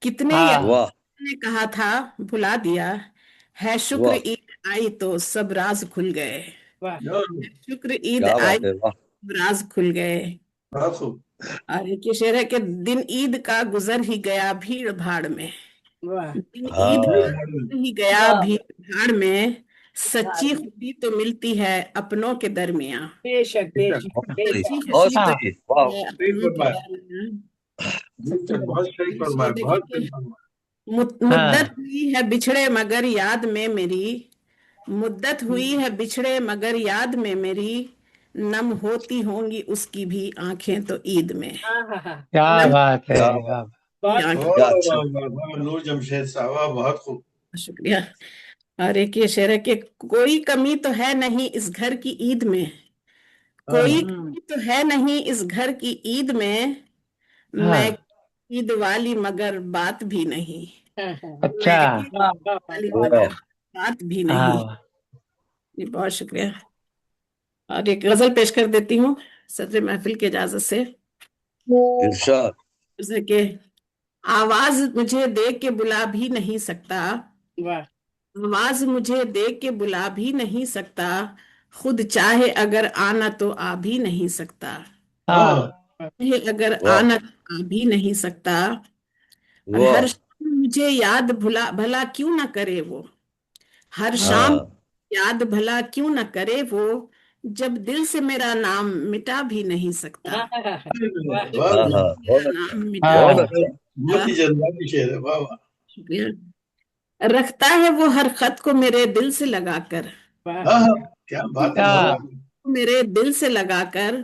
कितने वाह ने कहा था भुला दिया, है शुक्र वाह, ईद आई तो सब राज खुल गए, शुक्र ईद क्या आई बात है, वाह। सब राज खुल गए। और एक ये शेर है कि दिन ईद का गुजर ही गया भीड़ भाड़ में, दिन ईद का हाँ, गुजर ही गया भीड़ भाड़ में, सच्ची खुशी तो मिलती है अपनों के दरमियां, बेशक बेशक सच्ची बहुत खुशी तो सही, वाह। मिलती है अपनों के दरमियां। बहुत सही फरमाया, बहुत सही फरमाया। मुद्दत हुई है बिछड़े मगर याद में मेरी, मुद्दत हुई है बिछड़े मगर याद में मेरी, नम होती होंगी उसकी भी आंखें तो ईद में। क्या नम बात है, क्या क्या बात, बहुत आंखें। क्या अच्छा। नूर जमशेद साहब बहुत खूब। शुक्रिया। और एक ये शेर है कि कोई कमी तो है नहीं इस घर की ईद में, कोई कमी तो है नहीं इस घर की ईद में, मैं ईद वाली मगर बात भी नहीं, अच्छा। मैं ईद वाली मगर बात भी नहीं। जी बहुत शुक्रिया। और एक गजल पेश कर देती हूँ सदर महफिल की इजाजत से। इरशाद। जैसे कि आवाज मुझे दे के बुला भी नहीं सकता, आवाज मुझे दे के बुला भी नहीं सकता, खुद चाहे अगर आना तो आ भी नहीं सकता, चाहे अगर वाह आना तो आ भी नहीं सकता। और वाह, हर शाम मुझे याद भुला भला क्यों ना करे वो, हर शाम हाँ याद भला क्यों ना करे वो, जब दिल से मेरा नाम मिटा भी नहीं सकता, हाँ जब हाँ, दिल से बहुत मेरा अच्छा, नाम मिटा बहुत भी अच्छा। बहुत ही जज्बाती शेर है, वाह वाह। शुक्रिया। रखता है वो हर खत को मेरे दिल से लगाकर, हाँ हाँ, क्या बात है, बहुत मेरे दिल से लगाकर,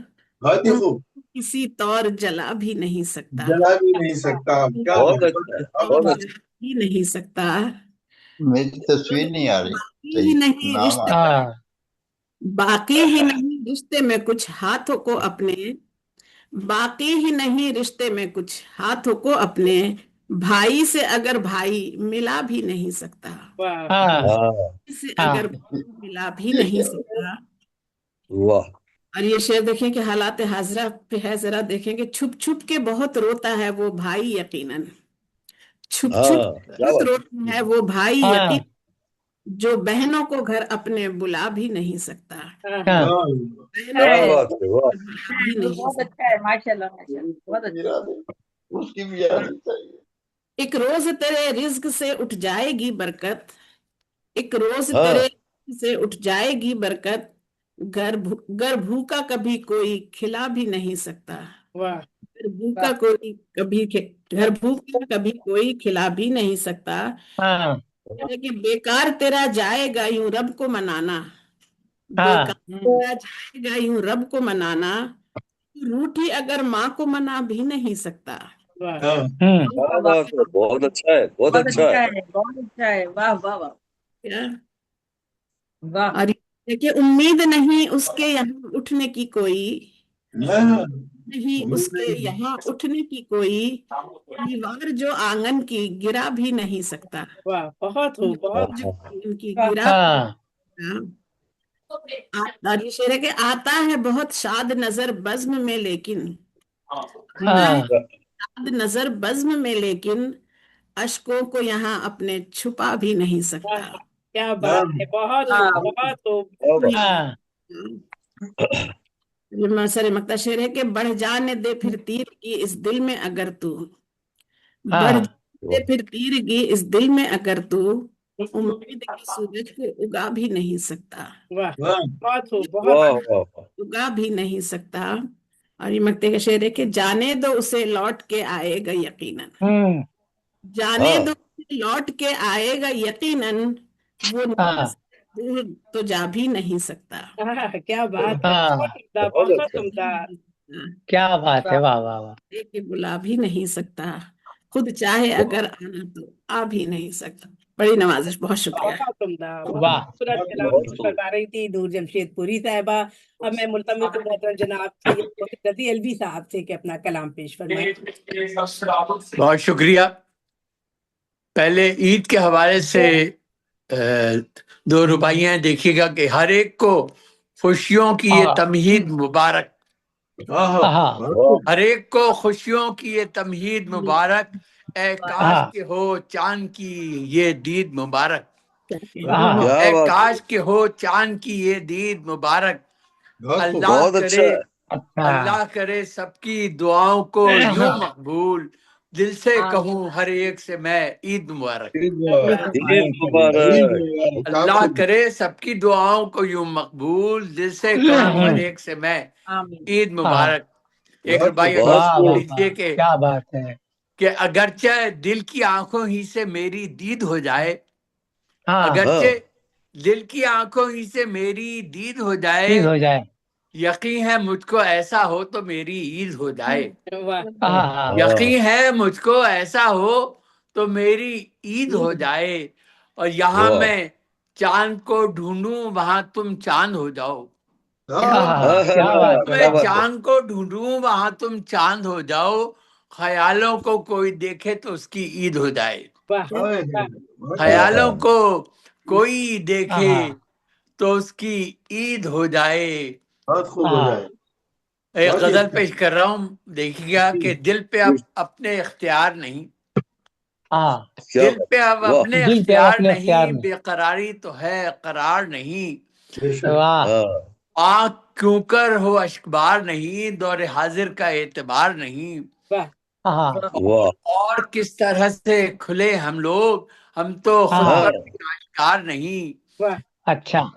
बहुत ही उनको खूब। किसी तौर जला भी नहीं सकता, जला भी नहीं सकता, क्या बहुत बात अच्छा, है, बहुत तौर अच्छा। जला भी नहीं सकता, मेरी तस्वीर नहीं आ रही, बाकी ही सही नहीं नाम आ रिश्ते, रहा है। बाकी ही नहीं रिश्ते में कुछ हाथों को अपने, बाकी ही नहीं रिश्ते में कुछ, हाथों को अपने भाई से अगर भाई मिला भी नहीं सकता, से अगर मिला भी नहीं सकता। वाह और ये शेर देखें कि हालात हाजरा पे है, जरा देखें कि छुप छुप के बहुत रोता है वो भाई यकीनन, छुप छुप क्या बहुत बात रोता है वो भाई यकीन, जो बहनों को घर अपने बुला भी नहीं सकता, बहनों क्या को बात है वाह बुला भी नहीं बहुत सकता। अच्छा है, माशाल्लाह माशाल्लाह, बहुत अच्छा। उसकी भी आनी चाहिए। एक रोज तेरे रिज्क से उठ जाएगी बरकत, एक रोज तेरे हाँ रिज्क से उठ जाएगी बरकत, घर भूखा कभी कोई खिला भी नहीं सकता, वाह घर भूखा कोई कभी घर भूखा कभी कोई खिला भी नहीं सकता। कि बेकार तेरा जाएगा यूं रब को मनाना, बेकार तेरा जाएगा यूं रब को मनाना, रूठी अगर माँ को मना भी नहीं सकता। वाह क्या बात है बहुत अच्छा है बहुत बहुत अच्छा अच्छा है है, बहुत अच्छा है, वाह वाह वाह क्या? वाह। और देखिए, उम्मीद नहीं उसके यहाँ उठने की कोई, नहीं उसके यहाँ उठने की कोई, दीवार जो आंगन की गिरा भी नहीं सकता, वाह बहुत हो, बहुत जो आंगन की वाह। गिरा और ये शेर है कि आता है बहुत शाद नजर बज्म में लेकिन, आता है शाद नजर बज्म में लेकिन, अशकों को यहाँ अपने छुपा भी नहीं सकता। वाह, क्या बात है, बहुत हो, बहुत हो। क्या बात ये सर मक्ता शेर है कि बढ़ जाने दे फिर तीर की इस दिल में अगर तू, बढ़ जाने दे फिर तीर की इस दिल में अगर तू, उम्मीद के सूरज को उगा भी नहीं सकता, वाह बहुत हो, बहुत वाह हो। वाह वाह उगा भी नहीं सकता। और ये मक्ते का शेर है कि जाने दो उसे लौट के आएगा यकीनन, जाने हाँ दो उसे लौट के आएगा यकीनन, वो निगाह से दूर तो जा भी नहीं सकता। क्या बात है, बहुत उम्दा, बहुत बहुत अच्छा उम्दा। क्या बात है, वाह वाह वाह। देख के बुला भी नहीं सकता, खुद चाहे अगर आना तो आ भी नहीं सकता। बड़ी नवाजिश, बहुत शुक्रिया। बहुत उम्दा, बहुत वाह खूबसूरत कलाम बहुत खूब फरमा रही थी नूर जमशेदपुरी साहिबा। अब मैं मुल्तमिस हूँ मोहतरम जनाब सैयद तौफीक रज़ी अलवी साहब से कि अपना कलाम पेश फरमाएं। बहुत शुक्रिया। पहले ईद के हवाले से अ, दो रुबाइयां देखिएगा कि हर एक को खुशियों की ये तमहीद मुबारक, हर एक को खुशियों की ये तमहीद मुबारक, ए काश के हो चांद की ये दीद मुबारक, क्या ए बात है काश के हो चांद की ये दीद मुबारक, अल्लाह बहुत अच्छा करे, है अल्लाह करे सबकी दुआओं को यूं मकबूल, दिल से कहूँ हर एक से मैं ईद मुबारक। ईद मुबारक अल्लाह करे सबकी दुआओं को यूं मकबूल, दिल से कहूँ हर एक से मैं आमीन। ईद मुबारक। एक रुबाई बहुत और खूब लीजिए कि क्या बात है कि अगरचे दिल की आंखों ही से मेरी दीद हो जाए, अगरचे हाँ दिल की आंखों ही से मेरी दीद हो जाए, यकीन है मुझको ऐसा हो तो मेरी ईद हो जाए, वाह यकीन है मुझको ऐसा हो तो मेरी ईद हो जाए, और यहाँ वाह मैं चांद को ढूंढूं वहां तुम चांद हो जाओ, क्या मैं बात है चांद को ढूंढूं वहां तुम चांद हो जाओ, ख्यालों को कोई देखे तो उसकी ईद हो जाए, वाह ख्यालों को कोई देखे तो उसकी ईद हो जाए। बहुत खूब हो जाए। एक बहुत ही गजल अच्छा। पेश कर रहा हूँ, देखिएगा कि दिल पे अब अपने इख्तियार नहीं, क्या दिल पे अब वाह अपने इख्तियार नहीं, बेकरारी तो है करार नहीं, हाँ आँख क्यों कर हो अश्कबार नहीं, दौरे हाजिर का एतबार नहीं, वाह और किस तरह से खुले हम लोग, हम तो खुद हाँ पर भी आश्कार नहीं, वाह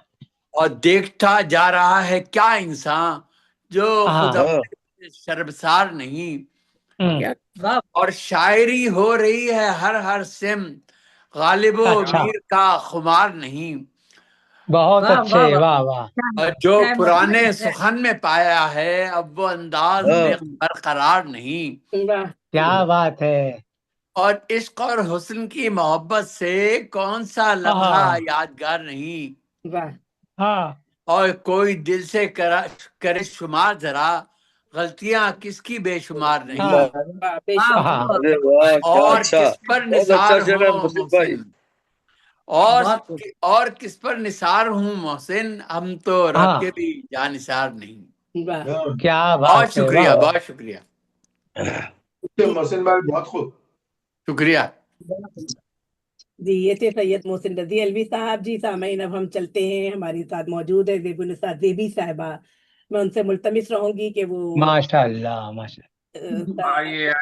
और देखता जा रहा है क्या इंसान जो खुद हाँ अपने शर्मसार नहीं, वाह और शायरी हो रही है हर हर सिम, गालिबो मीर का खुमार नहीं, वाह वाह वाह और जो पुराने सुखन में पाया है अब वो अंदाज हाँ बरकरार नहीं, वाह और इश्क और हुस्न की मोहब्बत से कौन सा लम्हा यादगार नहीं, वाह और कोई दिल से करे शुमार जरा गलतियां किसकी बेशुमार नहीं, बेशक अरे वाह, क्या और अच्छा, किस पर बहुत अच्छा निसार शेर है हूँ मुसीब भाई। मोहसिन, और किस पर निसार हूँ मोहसिन, हम तो रब के भी जानिसार नहीं। क्या बहुत बात है, शुक्रिया, वाह। बहुत शुक्रिया, मोहसिन भाई बहुत खूब। शुक्रिया। जी। ये थे सैयद मोहसिन रजी अलवी साहब जी। सामईन अब हम चलते हैं, हमारी साथ मौजूद है ज़ेबुनिसा ज़ेबी साहिबा। मैं उनसे मुल्तमिस रहूंगी कि वो माशाअल्लाह, माशाअल्लाह। आइए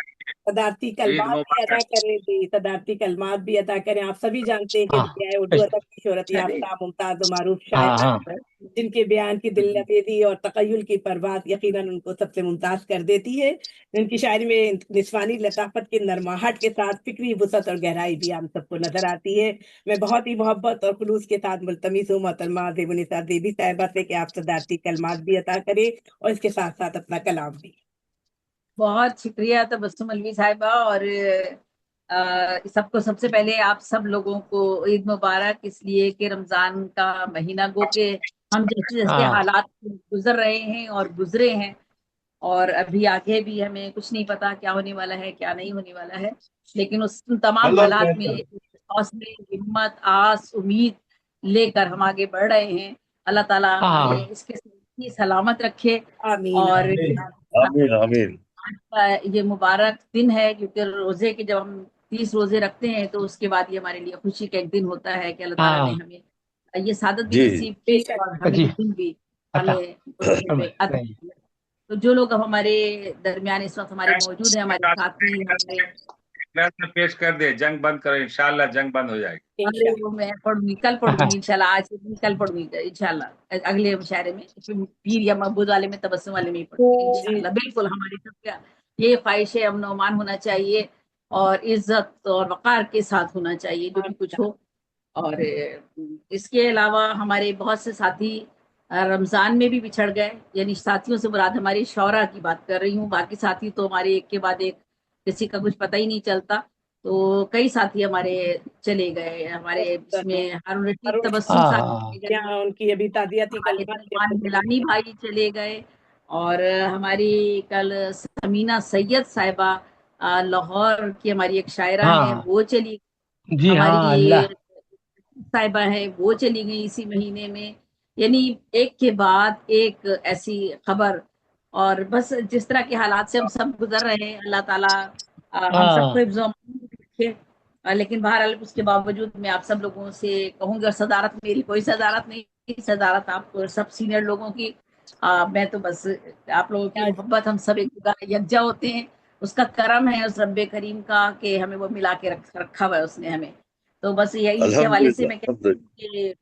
सदारती ईद कलमात भी अदा मुबारक। करें। जी, सदारती कलमात भी अदा करें। आप सभी जानते हैं कि हाँ दुनिया उर्दू अदब की शोहरत याफ्ता मुमताज और मारूफ शायर हाँ हाँ हैं, जिनके बयान की दिल नवेदी और तकय्युल की परवाज़ यकीनन उनको सबसे मुमताज कर देती है। उनकी शायरी में निस्वानी लताफत की नरमाहट के साथ फिक्री वसअत और गहराई भी हम सबको नजर आती है। मैं बहुत ही मोहब्बत और खुलूस के साथ मुल्तमिस हूँ मोहतरमा ज़ेबुनिसा ज़ेबी साहिबा से कि आप सदारती कलमात भी अदा करें और इसके साथ साथ अपना कलाम भी। बहुत शुक्रिया तबस्सुम अलवी साहिबा। और सबको सबसे पहले आप सब लोगों को ईद मुबारक, इसलिए कि रमजान का महीना गो के हम जैसे जैसे हाँ हालात गुजर रहे हैं और गुजरे हैं, और अभी आगे भी हमें कुछ नहीं पता क्या होने वाला है क्या नहीं होने वाला है, लेकिन उस तमाम अल्लाह हालात में बेहतर। हौसले, हिम्मत, आस, उम्मीद लेकर हम आगे बढ़ रहे हैं। अल्लाह ताला हाँ हमें इसके सही सलामत रखे। आमीन और आमीन। आमीन आमीन। ये मुबारक दिन है, क्योंकि रोजे के जब हम 30 रोजे रखते हैं तो उसके बाद ये हमारे लिए खुशी का एक दिन होता है कि अल्लाह ताला ने हाँ हमें ये सादत भी जी नसीब की और हमें जी, ये दिन भी अता हमें उसमें अता नहीं। किया। तो जो लोग अब हमारे दरमियान इस वक्त हमारे मौजूद हैं, हमारे साथी, हमारे, में पेश कर दे, जंग बंद करो, इंशाल्लाह जंग बंद हो जाएगी। अरे वो मैं पढ़ूंगी, कल पढ़ूंगी इंशाल्लाह, आज नहीं कल पढ़ूंगी इंशाल्लाह, अगले मुशायरे में पीर या मकबूल वाले में, तबस्सुम वाले में ही पढ़ूंगी जी इंशाल्लाह। बिल्कुल हमारी सबका ये ख्वाहिश है, अमन ओमान होना चाहिए और इज्जत और वकार के साथ होना चाहिए जो भी कुछ हो। और इसके अलावा हमारे बहुत से साथी रमजान में भी बिछड़ गए, यानी साथियों से मुराद हमारी शौरा की बात कर रही हूँ, बाकी साथी तो हमारे एक के बाद एक, किसी का कुछ पता ही नहीं चलता। तो कई साथी हमारे चले गए, हमारे इसमें हारून रशीद तबस्सुम हाँ साहब हाँ चले गए, यहाँ उनकी अभी तादियाती हमारे कलमात सलमान मिलानी भाई चले गए, और हमारी कल समीना सैयद साहिबा लाहौर की हमारी एक शायरा हैं, हाँ वो चली, जी, हाँ हमारी अल्लाह। साहिबा है वो चली गई इसी महीने में। यानी एक के बाद एक ऐसी खबर, और बस जिस तरह के हालात से हम सब गुजर रहे हैं, अल्लाह ताला हम सबको हाँ हिफ्ज़ व अमान में रखे। लेकिन बहरहाल उसके बावजूद मैं आप सब लोगों से कहूंगी, और सदारत मेरी कोई सदारत नहीं, सदारत आप सब सीनियर लोगों की, मैं तो बस आप लोगों की मोहब्बत, हम सब एक जगह यकजा होते हैं, उसका करम है उस रब्बे करीम का कि हमें वो मिला के रखा हुआ है उसने हमें। तो बस यही इसी हवाले से अल्हम्दुलिल्लाह मैं कहती हूँ अल्हम्दुलिल्लाह।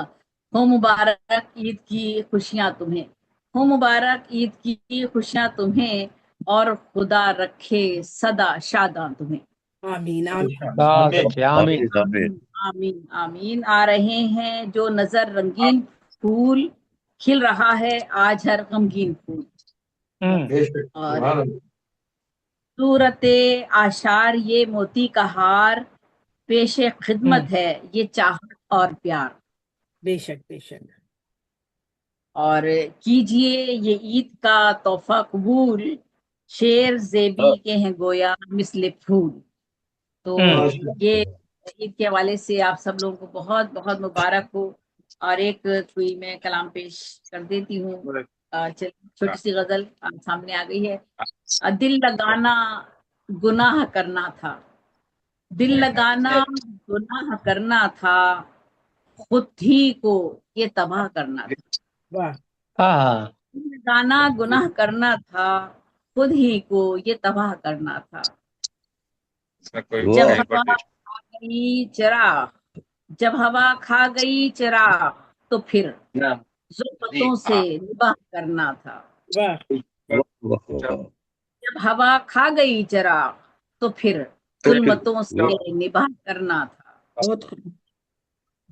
कि हो मुबारक ईद की खुशियां तुम्हें, हो मुबारक ईद की खुशियां तुम्हें, और खुदा रखे सदा शादां तुम्हें। आमीन आमीन। बात आमीन। आमीन आमीन। आमीन आमीन आमीन। आ रहे हैं जो नजर रंगीन फूल, खिल रहा है आज हर गमगीन फूल। बेशक, और सुभान अल्लाह। सूरते आशार ये मोती का हार, पेशे खिदमत है ये चाहत और प्यार। बेशक बेशक। और कीजिए ये ईद का तोहफा कबूल, शेर जेबी के हैं गोया मिसले फूल। तो ये ईद के हवाले से आप सब लोगों को बहुत बहुत मुबारक हो। और एक कोई मैं कलाम पेश कर देती हूँ, छोटी सी गजल सामने आ गई है। दिल लगाना गुनाह करना था, दिल लगाना गुनाह करना था, खुद ही को ये तबाह करना था। वाह। हाँ दिल लगाना गुनाह करना था, खुद ही को ये तबाह करना था। जब वाह हवा खा गई चिराग, जब हवा खा गई चिराग, तो फिर जुल्फतों से निबाह करना था। वाह। वाह वाह वाह। जब हवा खा गई चिराग, तो फिर जुल्मतों से निबाह करना था। बहुत खूब।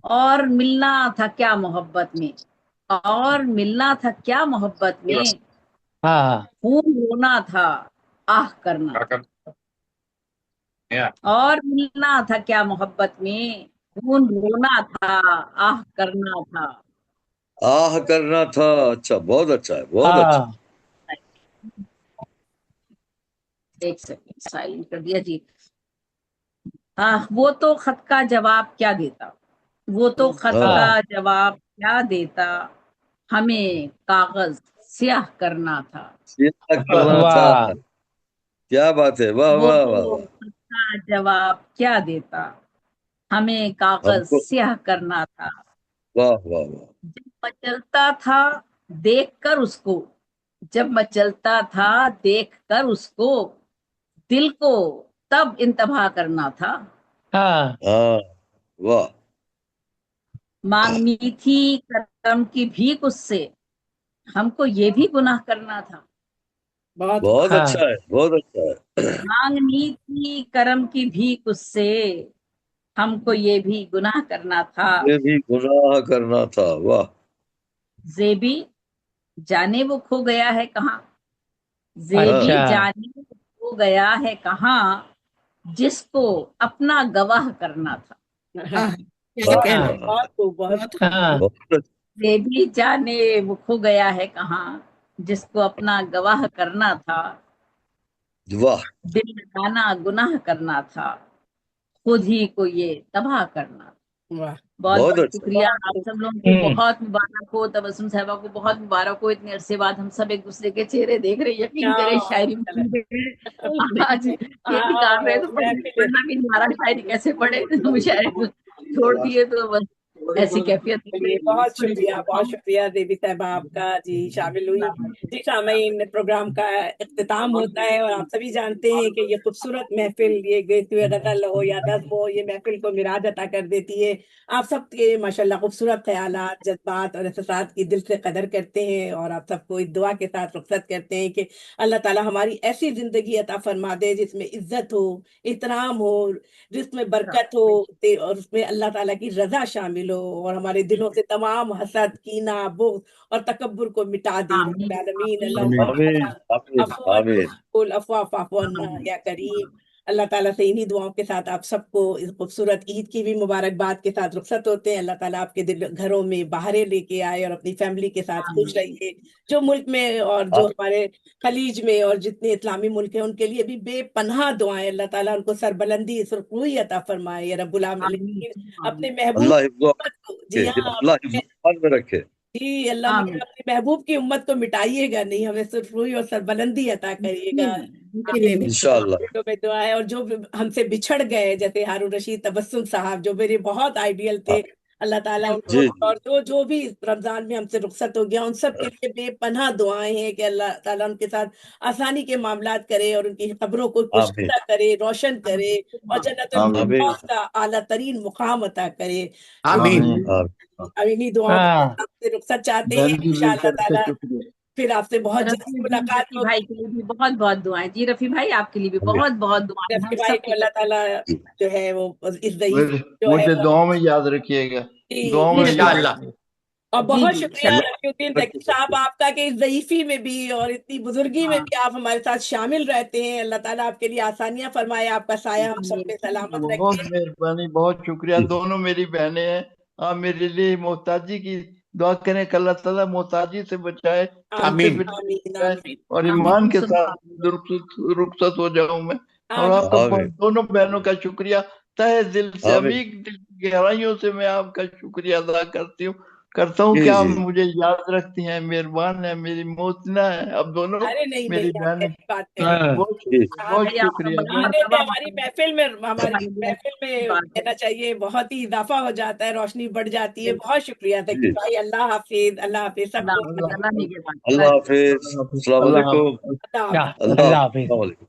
और मिलना था क्या मोहब्बत में, और मिलना था क्या मोहब्बत में, हाँ खून रोना था आह करना था। और मिलना था क्या मोहब्बत में, खून रोना था आह करना था। आह करना था। अच्छा, बहुत अच्छा है, बहुत अच्छा। हाँ एक सेकंड, साइलेंट कर दिया जी। वो तो खत का जवाब क्या देता, वो तो खत का जवाब क्या देता, हमें कागज स्याह करना था। स्याह करना था, क्या बात है, वाह वो वाह तो वाह वाह। खत का जवाब क्या देता, हमें कागज हमको, स्याह करना था। वाह वाह वाह। जब मचलता था देखकर उसको, जब मचलता था देखकर उसको, दिल को तब इंतबा करना था। हाँ वाह। मांगनी थी करम की भीख उससे, हमको ये भी गुनाह करना था। बहुत अच्छा है, बहुत अच्छा है। मांगनी थी करम की भीख उससे, हमको ये भी गुनाह करना था। ये भी गुनाह करना था, वाह। जेबी जाने वो खो गया है कहाँ, जेबी अच्छा। जाने वो खो गया है कहाँ, जिसको अपना गवाह करना था। क्या कहना, बहुत जेबी जाने वो खो गया है कहाँ, जिसको अपना गवाह करना था। वाह। दिल लगाना गुनाह करना था, खुद ही को ये तबाह करना। बहुत बहुत बहुत अच्छा। शुक्रिया आप सब लोगों को, बहुत मुबारक हो, तबस्सुम साहिबा को बहुत मुबारक हो। इतने अरसे बाद हम सब एक दूसरे के चेहरे देख रहे हैं, यकीन करें शायरी में आज ये भी गा रहे तो पढ़ना भी नहीं आ रहा, शायरी कैसे पढ़े, मुशायरे छोड़ दिए तो बस ऐसी कैफियत। चलिए, बहुत शुक्रिया देवी साहबा आपका जी, शामिल हुई जी। सामीन, प्रोग्राम का इख्तिताम होता है और आप सभी जानते हैं कि ये खूबसूरत महफिल, ये गीत गजल हो या नज़्म हो, ये महफिल को मिराज अता कर देती है। आप सब के माशाल्लाह खूबसूरत ख्यालात, जज्बात और एहसासात की दिल से कदर करते हैं और आप सबको इस दुआ के साथ रुखसत करते हैं कि अल्लाह ताला हमारी ऐसी जिंदगी अता फरमा दे जिसमें इज्जत हो, एहतराम हो, जिसमें बरकत हो और उसमें अल्लाह ताला की रजा शामिल हो और हमारे दिलों से तमाम हसद, कीना, बुग़्ज़ और तकब्बुर को मिटा दे। रब्बुल आलमीन, आमीन आमीन आमीन। अफ़्वा फ़ाफ़ु अन्ना या करीम। अल्लाह ताला से इन्हीं दुआओं के साथ आप सबको इस खूबसूरत ईद की भी मुबारकबाद के साथ रुखसत होते हैं। अल्लाह ताला आपके दिल घरों में बाहरे लेके आए और अपनी फैमिली के साथ खुश रहिए। जो मुल्क में और जो हमारे खलीज में और जितने इस्लामी मुल्क हैं उनके लिए भी बेपनाह दुआएं, अल्लाह ताला उनको सरबलंदी, सुरखरुई अता फरमाए या रब्बुल आलमीन। अपने महबूब अल्लाह की हिफ्ज़ो उम्मत को, जी रखे, हाँ, अल्लाह हिफ्ज़ में रखे। जी अल्लाह मगर अपने महबूब की उम्मत को मिटाइएगा नहीं, हमें सिर्फ रूही और सरबलंदी अता करिएगा। इंशाअल्लाह। तो में दुआ है। और जो भी हमसे बिछड़ गए, जैसे हारून रशीद तबस्सुम साहब जो मेरे बहुत आइडियल थे, अल्लाह ताला उनको, जी और जो भी रमजान में हमसे रुखसत हो गया, उन सब के लिए बेपनाह दुआएं हैं कि अल्लाह ताला उनके साथ आसानी के मामलात करे और उनकी खबरों को आमीन कुशदा करे, रोशन करे और जन्नतुल आमीन फिरदौस का आला तरीन मुकाम अता करे। आमीन। अब इन्हीं दुआओं के साथ आपसे रुखसत चाहते हैं। इंशाअल्लाह ताला फिर आपसे बहुत जल्द मुलाकात रफी होगी। भाई के लिए भी बहुत बहुत दुआएं जी, रफी भाई आपके लिए भी बहुत बहुत दुआएं, हम रफी भाई सब को की अल्लाह तरफ ताला जो है वो इस ज़ईफ़ जो है मुझे वो दुआ में याद रखिएगा, दुआ जी में रफी याद भाई, इंशाअल्लाह। और जी बहुत जी शुक्रिया इंशाल्लाह। रफीउद्दीन ज़की साहब आपका कि इस ज़ईफ़ी में भी और इतनी बुजुर्गी में भी आप हमारे साथ शामिल रहते हैं। अल्लाह ताला आपके लिए आसानियां फरमाए, आपका साया हम सब पे सलामत बहुत रखे। मेहरबानी, बहुत शुक्रिया। दोनों मेरी बहनें हैं, आप मेरे लिए मोहताजी की दुआ करें कि अल्लाह ताला मोहताजी से बचाए, उनसे आमीन आमीन बचाए आमीन और ईमान के साथ रुखसत हो जाऊं मैं। और आमीन आपका आमीन दोनों बहनों का शुक्रिया तहे दिल से, आमीन। अमीर दिल की गहराइयों से मैं आपका शुक्रिया अदा करता हूँ जी कि आप जी मुझे याद रखती हैं, मेहरबान है, मेरी मोहतना है। अब दोनों अरे नहीं मेरी नहीं, आप बहनें, कैसी बात करें। बहुत जी आप बहुत भाई आपका शुक्रिया बड़ा जी। आने से मर्तबा हमारी महफिल में कहना चाहिए बहुत ही इजाफा हो जाता है, रोशनी बढ़ जाती है। बहुत शुक्रिया ज़की जी भाई। अल्लाह हाफिज सबको। अल्लाह हाफिज, अस्सलाम अल्लाह वालेकुम। हाफ़िज़। अल्लाह अल्लाह अल्लाह हाफिज। अस्सलाम वालेकुम।